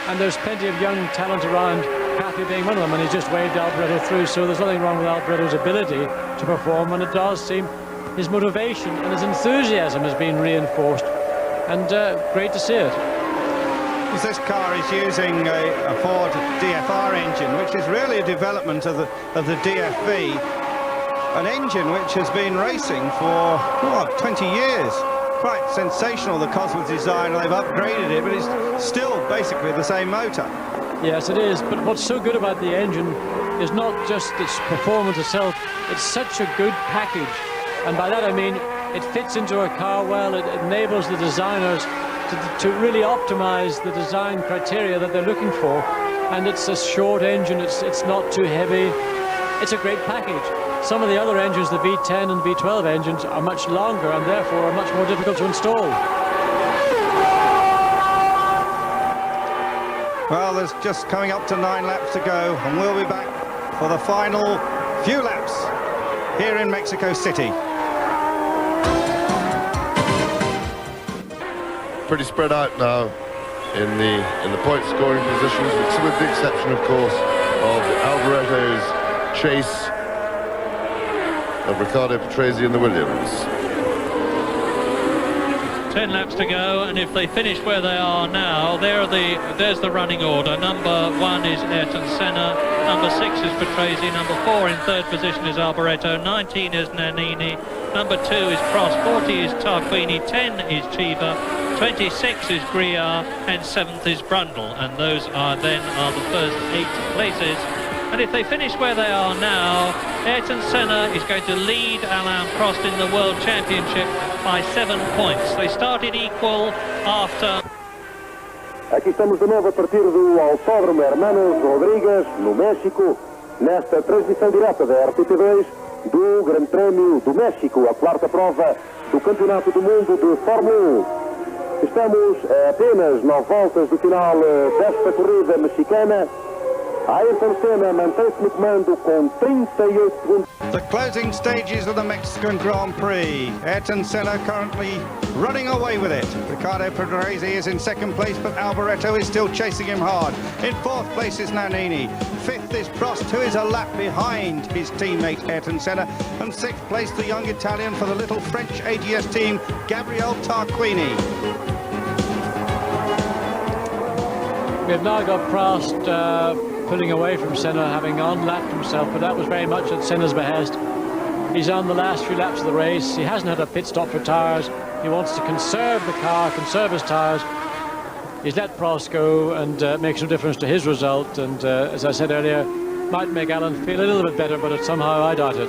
and there's plenty of young talent around, Caffey being one of them, and he's just waved Alboretto through, so there's nothing wrong with Alboretto's ability to perform, and it does seem his motivation and his enthusiasm has been reinforced, and great to see it. This car is using a Ford DFR engine, which is really a development of the DFV, an engine which has been racing for 20 years. Quite sensational, the Cosworth design. They've upgraded it, but it's still basically the same motor. Yes, it is, but what's so good about the engine is not just its performance itself, it's such a good package, and by that I mean it fits into a car well. It enables the designers to really optimize the design criteria that they're looking for, and it's a short engine, it's not too heavy, it's a great package. Some of the other engines, the V10 and V12 engines, are much longer and therefore are much more difficult to install. Well, there's just coming up to 9 laps to go, and we'll be back for the final few laps here in Mexico City. Pretty spread out now in the point scoring positions, with the exception, of course, of Alboretto's chase of Riccardo Patrese and the Williams. 10 laps to go, and if they finish where they are now, there's the running order. Number 1 is Ayrton Senna, number 6 is Patrese, number 4 in third position is Alboretto, 19 is Nannini, number 2 is Prost, 40 is Tarquini, 10 is Chiva, 26 is Griard, and 7th is Brundle, and those are the first 8 places. And if they finish where they are now, Ayrton Senna is going to lead Alain Prost in the World Championship by 7 points. They started equal after... Aqui estamos de novo a partir do Autódromo Hermanos Roдрigés, no México, nesta transmissão direta da RTP2 do Grande Prémio do México, a quarta prova do Campeonato do Mundo de Fórmula 1. Estamos a apenas 9 voltas do final desta corrida mexicana. Ayrton Senna mantém-se no comando com 38 segundos. The closing stages of the Mexican Grand Prix. Ayrton Senna currently running away with it. Riccardo Patrese is in second place, but Alboretto is still chasing him hard. In fourth place is Nannini. Fifth is Prost, who is a lap behind his teammate Ayrton Senna. And sixth place, the young Italian for the little French AGS team, Gabriel Tarquini. We've now got Prost pulling away from Senna, having unlapped himself, but that was very much at Senna's behest. He's on the last few laps of the race. He hasn't had a pit stop for tyres. He wants to conserve the car, conserve his tyres. He's let Prost go, and it makes no difference to his result. And as I said earlier, might make Alan feel a little bit better, but somehow I doubt it.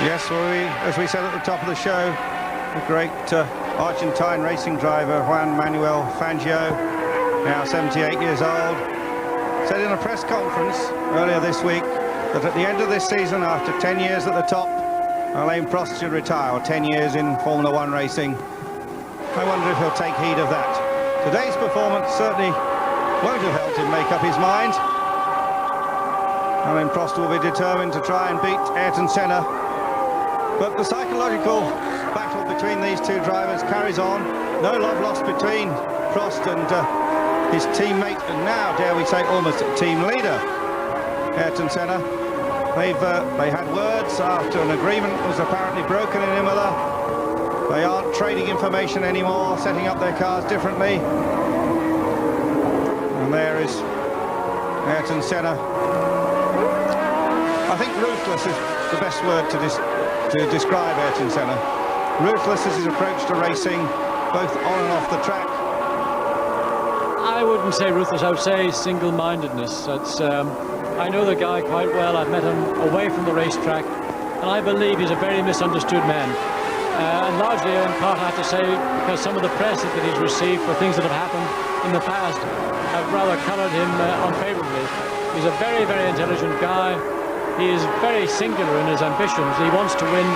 Yes, well, as we said at the top of the show, the great Argentine racing driver Juan Manuel Fangio, now 78 years old, said in a press conference earlier this week that at the end of this season, after 10 years at the top, Alain Prost should retire, or 10 years in Formula One racing. I wonder if he'll take heed of that. Today's performance certainly won't have helped him make up his mind. Alain Prost will be determined to try and beat Ayrton Senna. But the psychological battle between these two drivers carries on. No love lost between Prost and his teammate, and now, dare we say, almost team leader, Ayrton Senna. They had words after an agreement was apparently broken in Imola. They aren't trading information anymore, setting up their cars differently. And there is Ayrton Senna. I think ruthless is the best word to describe Ayrton Senna. Ruthless is his approach to racing, both on and off the track. I wouldn't say ruthless, I would say single-mindedness. I know the guy quite well. I've met him away from the racetrack, and I believe he's a very misunderstood man. And largely, in part, I have to say, because some of the press that he's received for things that have happened in the past have rather coloured him unfavourably. He's a very, very intelligent guy. He is very singular in his ambitions. He wants to win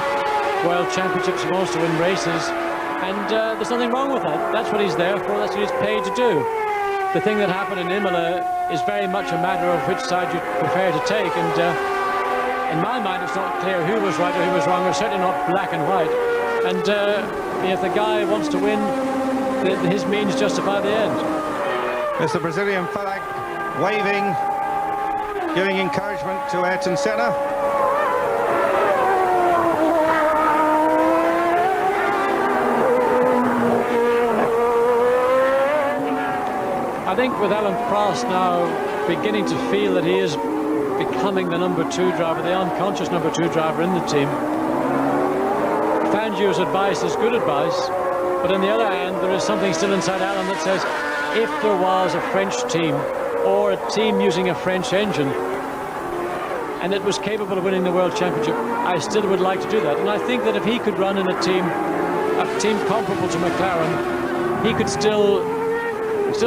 world championships, he wants to win races, and there's nothing wrong with that. That's what he's there for, that's what he's paid to do. The thing that happened in Imola is very much a matter of which side you prefer to take, and in my mind it's not clear who was right or who was wrong, or certainly not black and white. And if the guy wants to win, his means justify the end. There's the Brazilian flag waving, giving encouragement to Ayrton Senna. I think with Alain Prost now beginning to feel that he is becoming the number 2 driver, the unconscious number 2 driver in the team, Fangio's advice is good advice, but on the other hand, there is something still inside Alain that says, if there was a French team, or a team using a French engine, and it was capable of winning the World Championship, I still would like to do that. And I think that if he could run in a team comparable to McLaren, he could still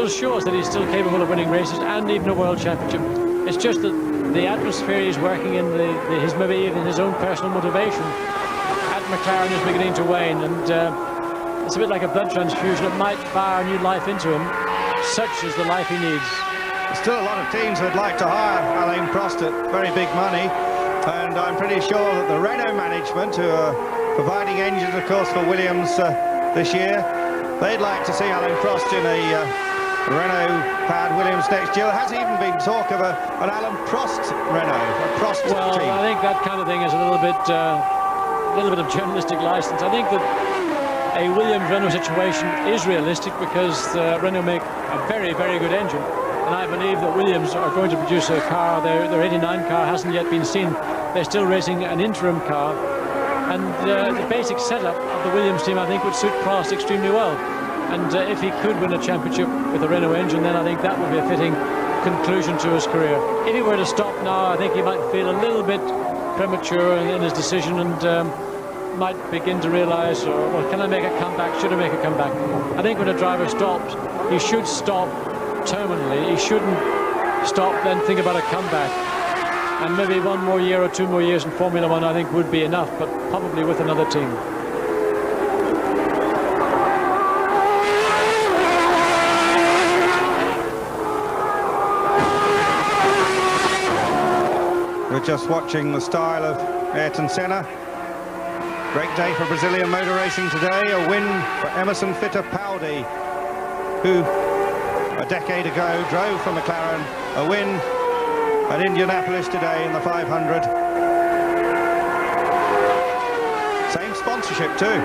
shows that he's still capable of winning races and even a World Championship. It's just that the atmosphere he's working in, maybe even his own personal motivation at McLaren is beginning to wane, and it's a bit like a blood transfusion. It might fire new life into him. Such is the life he needs. There's still a lot of teams who'd like to hire Alain Prost at very big money, and I'm pretty sure that the Renault management, who are providing engines, of course, for Williams this year, they'd like to see Alain Prost in a Renault-powered Williams next year. There has even been talk of an Alain Prost Renault, a Prost team. Well, I think that kind of thing is a little bit of journalistic license. I think that a Williams-Renault situation is realistic because Renault make a very, very good engine. And I believe that Williams are going to produce a car. Their 89 car hasn't yet been seen. They're still racing an interim car. And the basic setup of the Williams team, I think, would suit Prost extremely well. And if he could win a championship with a Renault engine, then I think that would be a fitting conclusion to his career. If he were to stop now, I think he might feel a little bit premature in his decision, and might begin to realise, well, can I make a comeback? Should I make a comeback? I think when a driver stops, he should stop terminally. He shouldn't stop, then think about a comeback. And maybe 1 more year or 2 more years in Formula One, I think, would be enough, but probably with another team. We're just watching the style of Ayrton Senna. Great day for Brazilian motor racing today. A win for Emerson Fittipaldi, who a decade ago drove for McLaren. A win at Indianapolis today in the 500. Same sponsorship too.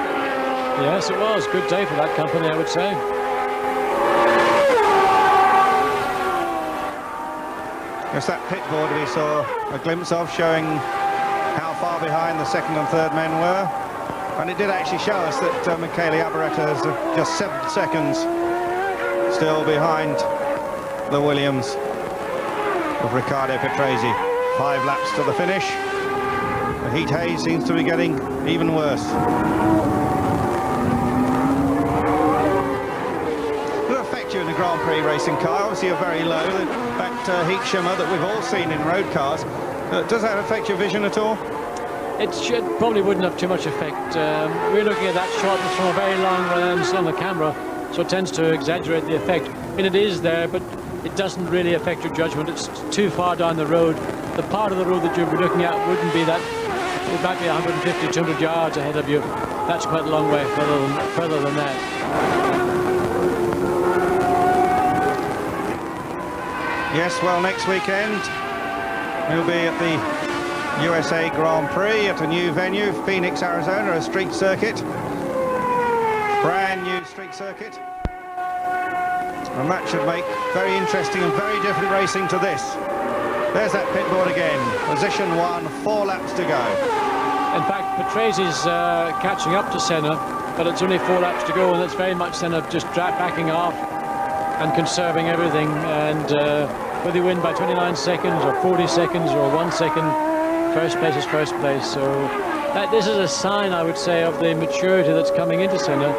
Yes, it was. Good day for that company, I would say. It's that pit board we saw a glimpse of, showing how far behind the second and third men were. And it did actually show us that Michele Alboreto is just 7 seconds still behind the Williams of Riccardo Patrese. 5 laps to the finish. The heat haze seems to be getting even worse. Will it affect you in the Grand Prix racing car, obviously a very low, that heat shimmer that we've all seen in road cars. Does that affect your vision at all? It probably wouldn't have too much effect. We're looking at that shot from a very long lens on the camera, so it tends to exaggerate the effect. I mean, it is there, but it doesn't really affect your judgment. It's too far down the road. The part of the road that you'll be looking at wouldn't be that. It might be 150, 200 yards ahead of you. That's quite a long way further than that. Yes, well, next weekend we'll be at the USA Grand Prix at a new venue, Phoenix, Arizona, a street circuit. Brand new street circuit. And that should make very interesting and very different racing to this. There's that pit board again. Position 1, 4 laps to go. In fact, Patrese catching up to Senna, but it's only 4 laps to go, and it's very much Senna just backing off and conserving everything. And whether you win by 29 seconds or 40 seconds or 1 second, first place is first place. So this is a sign, I would say, of the maturity that's coming into Senna.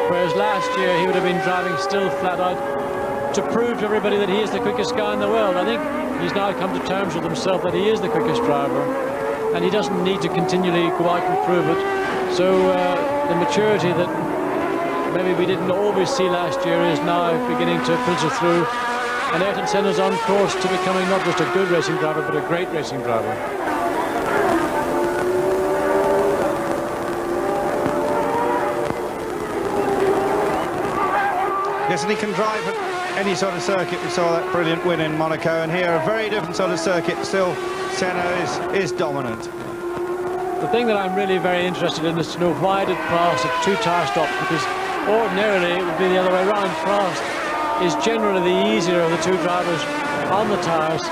Whereas last year he would have been driving still flat out to prove to everybody that he is the quickest guy in the world. I think he's now come to terms with himself that he is the quickest driver, and he doesn't need to continually go out and prove it. So the maturity that maybe we didn't always see last year is now beginning to filter through, and Ayrton Senna's on course to becoming not just a good racing driver but a great racing driver. Yes, and he can drive at any sort of circuit. We saw that brilliant win in Monaco, and here a very different sort of circuit. Still, Senna is dominant. The thing that I'm really very interested in is to know why did Prost have 2 tire stops, because ordinarily it would be the other way around. Prost is generally the easier of the 2 drivers on the tires,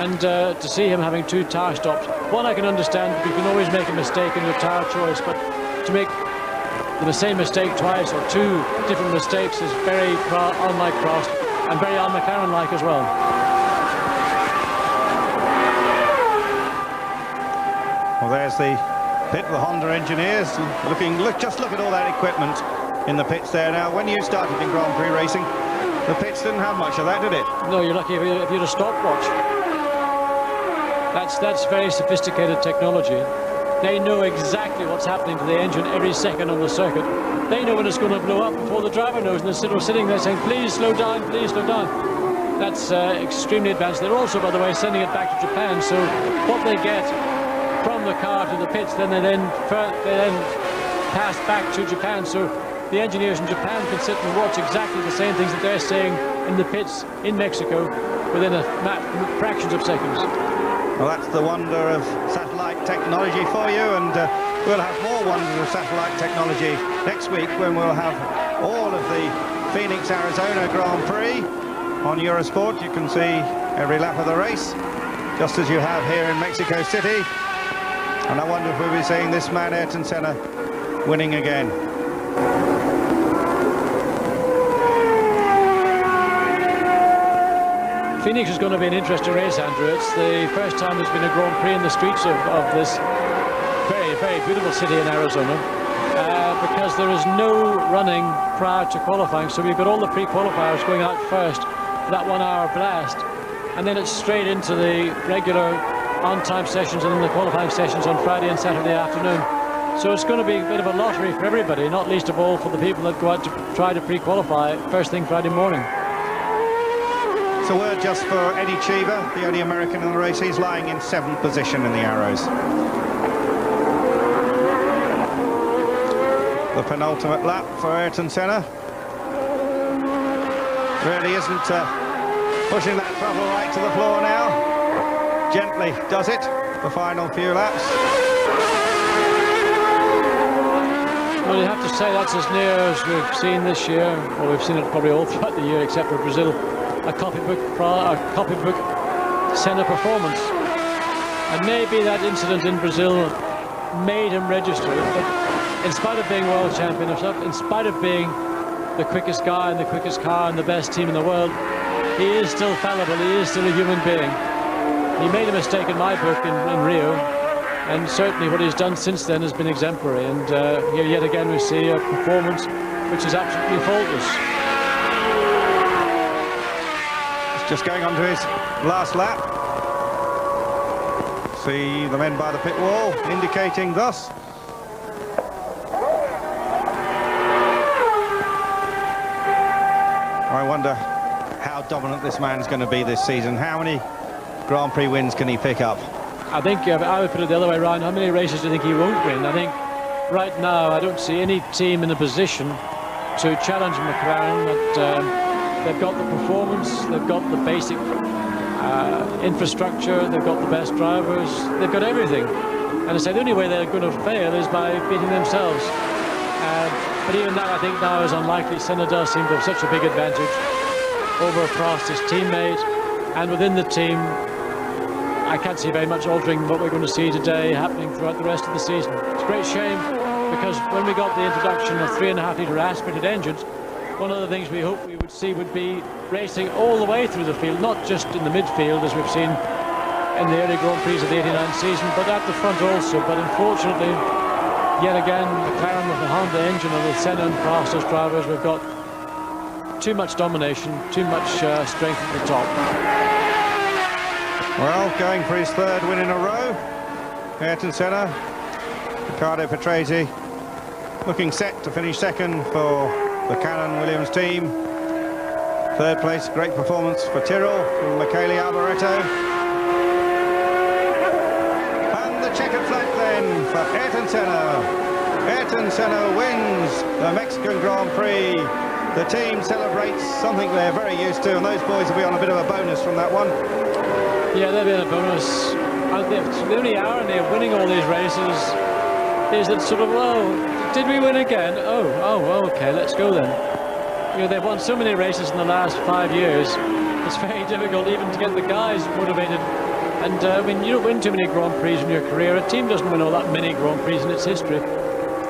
and to see him having 2 tire stops, one I can understand, you can always make a mistake in your tire choice, but to make the same mistake twice or 2 different mistakes is very unlike Prost and very un-McLaren-like as well. Well, there's the pit, the Honda engineers just look at all that equipment in the pits there now. When you started in Grand Prix racing, the pits didn't have much of that, did it? No, you're lucky if you had a stopwatch. That's very sophisticated technology. They know exactly what's happening to the engine every second on the circuit. They know when it's going to blow up before the driver knows, and they're sitting there saying, please slow down, please slow down. That's extremely advanced. They're also, by the way, sending it back to Japan, so what they get from the car to the pits, they then pass back to Japan, so the engineers in Japan can sit and watch exactly the same things that they're saying in the pits in Mexico within fractions of seconds. Well, that's the wonder of satellite technology for you, and we'll have more wonders of satellite technology next week when we'll have all of the Phoenix, Arizona Grand Prix on Eurosport. You can see every lap of the race, just as you have here in Mexico City. And I wonder if we'll be seeing this man, Ayrton Senna, winning again. Phoenix is going to be an interesting race, Andrew. It's the first time there's been a Grand Prix in the streets of this very, very beautiful city in Arizona, because there is no running prior to qualifying. So we've got all the pre-qualifiers going out first for that 1 hour blast, and then it's straight into the regular on-time sessions and then the qualifying sessions on Friday and Saturday afternoon. So it's going to be a bit of a lottery for everybody, not least of all for the people that go out to try to pre-qualify first thing Friday morning. It's a word just for Eddie Cheever, the only American in the race. He's lying in 7th position in the Arrows. The penultimate lap for Ayrton Senna. Really isn't pushing that throttle right to the floor now. Gently does it, the final few laps. Well, you have to say that's as near as we've seen this year. Well, we've seen it probably all throughout the year except for Brazil. A copybook Senna performance, and maybe that incident in Brazil made him register it, but in spite of being world champion himself, in spite of being the quickest guy and the quickest car and the best team in the world, he is still fallible, he is still a human being. He made a mistake in my book in Rio, and certainly what he's done since then has been exemplary, and here yet again we see a performance which is absolutely faultless. just going on to his last lap. See the men by the pit wall indicating thus. I wonder how dominant this man's going to be this season. How many Grand Prix wins can he pick up? I think I would put it the other way around. How many races do you think he won't win? I think right now I don't see any team in a position to challenge McLaren. That they've got the performance, they've got the basic infrastructure, they've got the best drivers, they've got everything. And I say the only way they're going to fail is by beating themselves. But even now, I think now is unlikely. Senna does seem to have such a big advantage over Prost, his teammate, and within the team. I can't see very much altering what we're going to see today happening throughout the rest of the season. It's a great shame because when we got the introduction of 3.5-litre aspirated engines, one of the things we hoped we would see would be racing all the way through the field, not just in the midfield as we've seen in the early Grand Prix of the '89 season, but at the front also. But unfortunately, yet again, McLaren with the Honda engine and with Senna and Prost as drivers, we've got too much domination, too much strength at the top. Well, going for his third win in a row, Ayrton Senna. Riccardo Patrese looking set to finish second for the Canon Williams team. Third place, great performance for Tyrrell from Michele Alboreto. And the checkered flag then for Ayrton Senna. Ayrton Senna wins the Mexican Grand Prix. The team celebrates something they're very used to, and those boys will be on a bit of a bonus from that one. Yeah, they'll be in a bonus. The only irony of winning all these races is that sort of, well, did we win again? Oh, okay, let's go then. You know, they've won so many races in the last 5 years, it's very difficult even to get the guys motivated. And I mean, you don't win too many Grand Prix in your career. A team doesn't win all that many Grand Prix in its history.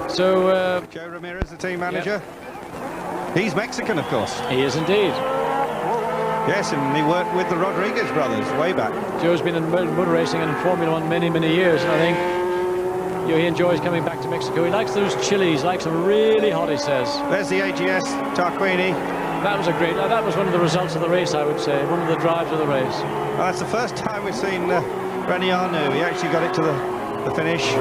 So... Joe Ramirez, the team manager. Yep. He's Mexican, of course. He is indeed. Yes, and he worked with the Rodraguez brothers way back. Joe's been in motor racing and in Formula One many, many years, and I think he enjoys coming back to Mexico. He likes those chilies, likes them really hot, he says. There's the AGS, Tarquini. That was that was one of the results of the race, I would say, one of the drives of the race. Well, that's the first time we've seen Rene Arnoux. He actually got it to the finish.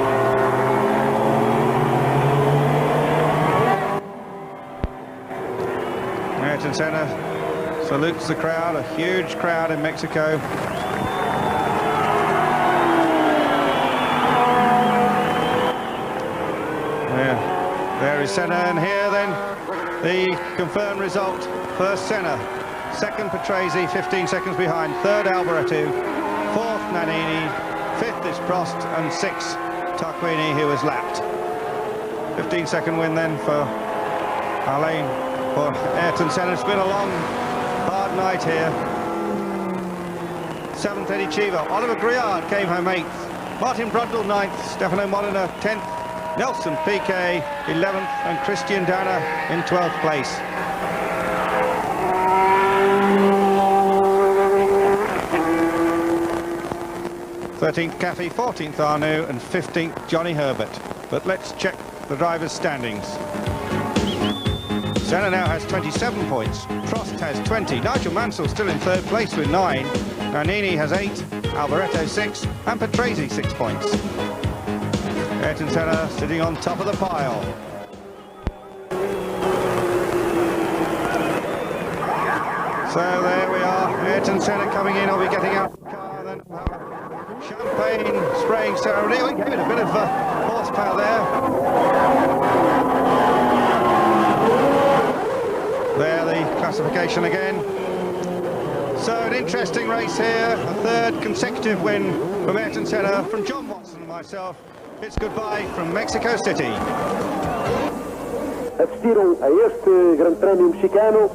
Ayrton Senna salutes the crowd, a huge crowd in Mexico. Yeah, there is Senna, and here then the confirmed result. First Senna, second Patrese, 15 seconds behind, third Alboreto, fourth Nannini, fifth is Prost, and sixth Tarquini, who was lapped. 15-second win then for Ayrton Senna. It's been a long, hard night here. 7th Eddie Cheever. Oliver Griard came home 8th. Martin Brundle 9th. Stefano Modena 10th. Nelson Piquet 11th. And Christian Danner in 12th place. 13th Caffey, 14th Arnoux, and 15th Johnny Herbert. But let's check the drivers' standings. Senna now has 27 points, Prost has 20, Nigel Mansell still in third place with 9, Nannini has 8, Alboreto 6, and Patrese 6 points. Ayrton Senna sitting on top of the pile. So there we are, Ayrton Senna coming in, he'll be getting out of the car, then we'll have a champagne spraying ceremony. We gave it a bit of horsepower there. There, the classification again. So an interesting race here, a third consecutive win from Ayrton Senna. From John Watson and myself, it's goodbye from Mexico City. Assistiram a este Grande Prémio mexicano,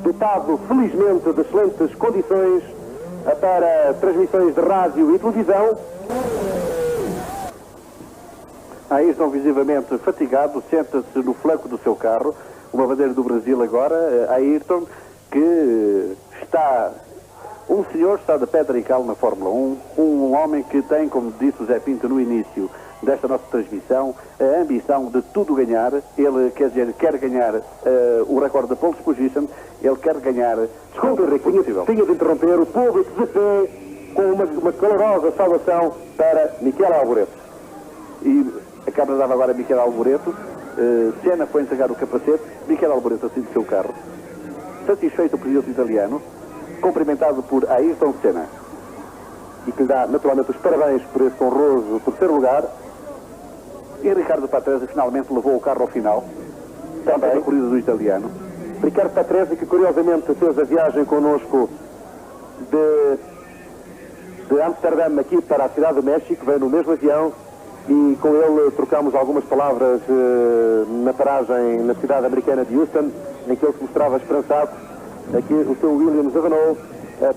dotado felizmente de excelentes condições para transmissões de rádio e televisão. Ayrton, visivelmente fatigado, senta-se no flanco do seu carro. Uma bandeira do Brasil agora, Ayrton, que um senhor está de pedra e cal na Fórmula 1, um homem que tem, como disse o Zé Pinto no início, desta nossa transmissão, a ambição de tudo ganhar. Ele, quer dizer, quer ganhar o recorde de pole position, ele quer ganhar... Desculpe, Henrique, tinha de interromper o público de pé com uma calorosa saudação para Michele Alboreto. E a câmara dava agora a Michele Alboreto. Senna foi entregar o capacete, Michele Alboreto assim do seu carro. Satisfeito o piloto italiano, cumprimentado por Ayrton Senna. E que lhe dá naturalmente os parabéns por esse honroso terceiro lugar. E Ricardo Patrese finalmente levou o carro ao final, também a corrida do italiano. Ricardo Patrese, que curiosamente fez a viagem connosco de Amsterdã aqui para a cidade do México, veio no mesmo avião e com ele trocámos algumas palavras na paragem na cidade americana de Houston, em que ele se mostrava esperançado que o seu Williams Renault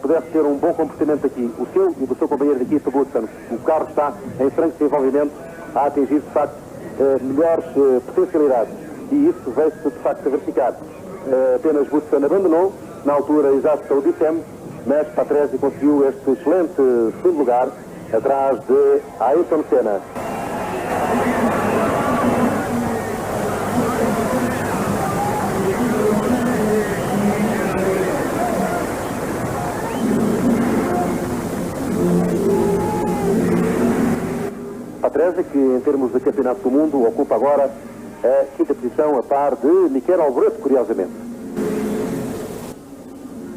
pudesse ter um bom comportamento aqui, o seu e do seu companheiro de equipa, Woodson. O carro está em franco desenvolvimento, a atingir de facto melhores potencialidades, e isso veio-se de facto a verificar. Apenas Woodson abandonou, na altura exata o DCM, mas Patrese conseguiu este excelente segundo lugar, atrás de Ayrton Senna. Patrese, que em termos de campeonato do mundo ocupa agora a quinta posição, a par de Michele Alboreto, curiosamente.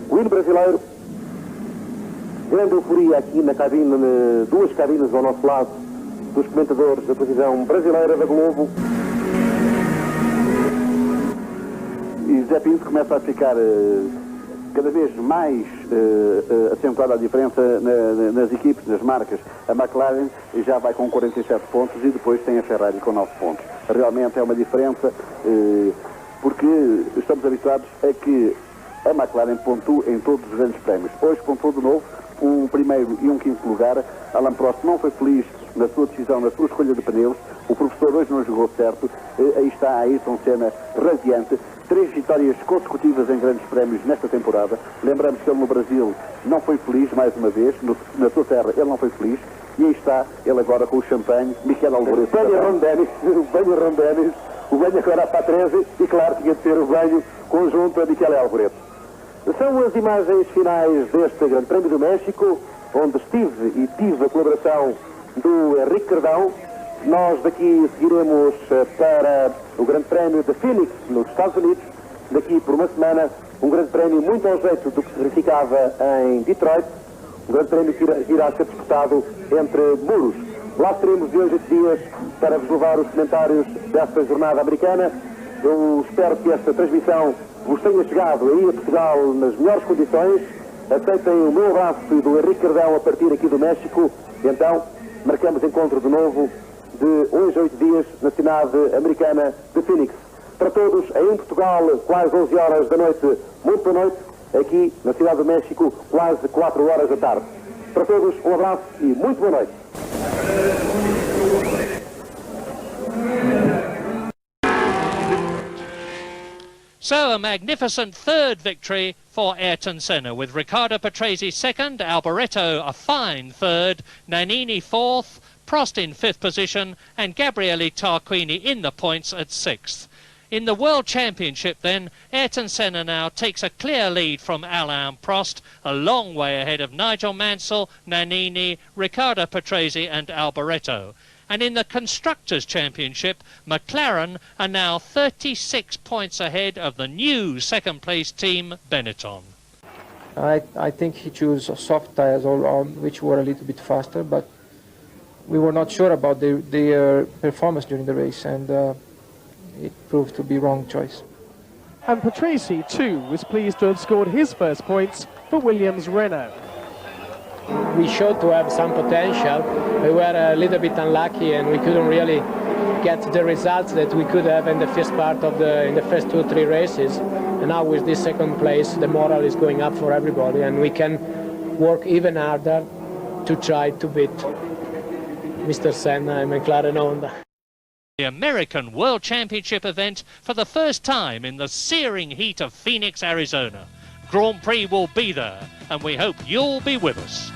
O hino brasileiro, grande euforia aqui na cabine, duas cabines ao nosso lado, dos comentadores da televisão brasileira da Globo. E José Pinto começa a ficar cada vez mais acentuada a diferença nas equipes, nas marcas. A McLaren já vai com 47 pontos e depois tem a Ferrari com 9 pontos. Realmente é uma diferença porque estamos habituados a que a McLaren pontua em todos os grandes prémios. Hoje pontuou de novo um primeiro e um quinto lugar. Alain Prost não foi feliz na sua decisão, na sua escolha de pneus. O professor hoje não jogou certo. Aí está a Ayrton Senna radiante. 3 vitórias consecutivas em grandes prémios nesta temporada. Lembramos que ele no Brasil não foi feliz mais uma vez. Na sua terra ele não foi feliz. E aí está ele agora com o champanhe, Michele Alboreto. Banho Rondenis, o banho agora a Patrese e claro tinha de ser o banho conjunto a Michele Alboreto. São as imagens finais deste Grande Prémio do México, onde estive e tive a colaboração do Henrique Cardão. Nós daqui seguiremos para o Grande Prémio de Phoenix, nos Estados Unidos, daqui por uma semana, um Grande Prémio muito ao jeito do que se verificava em Detroit, um Grande Prémio que irá ser disputado entre muros. Lá estaremos de hoje a 8 dias para vos levar os comentários desta jornada americana. Eu espero que esta transmissão vos tenha chegado aí a Portugal nas melhores condições. Aceitem o meu abraço e do Henrique Cardão a partir aqui do México. E então, marcamos encontro de novo de hoje a 8 dias na cidade americana de Phoenix. Para todos, aí em Portugal, quase 11 horas da noite, muito boa noite. Aqui na cidade do México, quase 4 horas da tarde. Para todos, um abraço e muito boa noite. So a magnificent third victory for Ayrton Senna, with Riccardo Patrese second, Alboreto a fine third, Nannini fourth, Prost in fifth position and Gabriele Tarquini in the points at sixth. In the World Championship then, Ayrton Senna now takes a clear lead from Alain Prost, a long way ahead of Nigel Mansell, Nannini, Riccardo Patrese and Alboreto. And in the Constructors' Championship, McLaren are now 36 points ahead of the new second-place team, Benetton. I think he chose soft tyres, which were a little bit faster, but we were not sure about their performance during the race, and it proved to be wrong choice. And Patrese, too, was pleased to have scored his first points for Williams Renault. We showed to have some potential. We were a little bit unlucky and we couldn't really get the results that we could have in the first part of in the first 2 or 3 races. And now with this second place, the morale is going up for everybody and we can work even harder to try to beat Mr. Senna and McLaren Honda. The American World Championship event for the first time in the searing heat of Phoenix, Arizona. Grand Prix will be there, and we hope you'll be with us.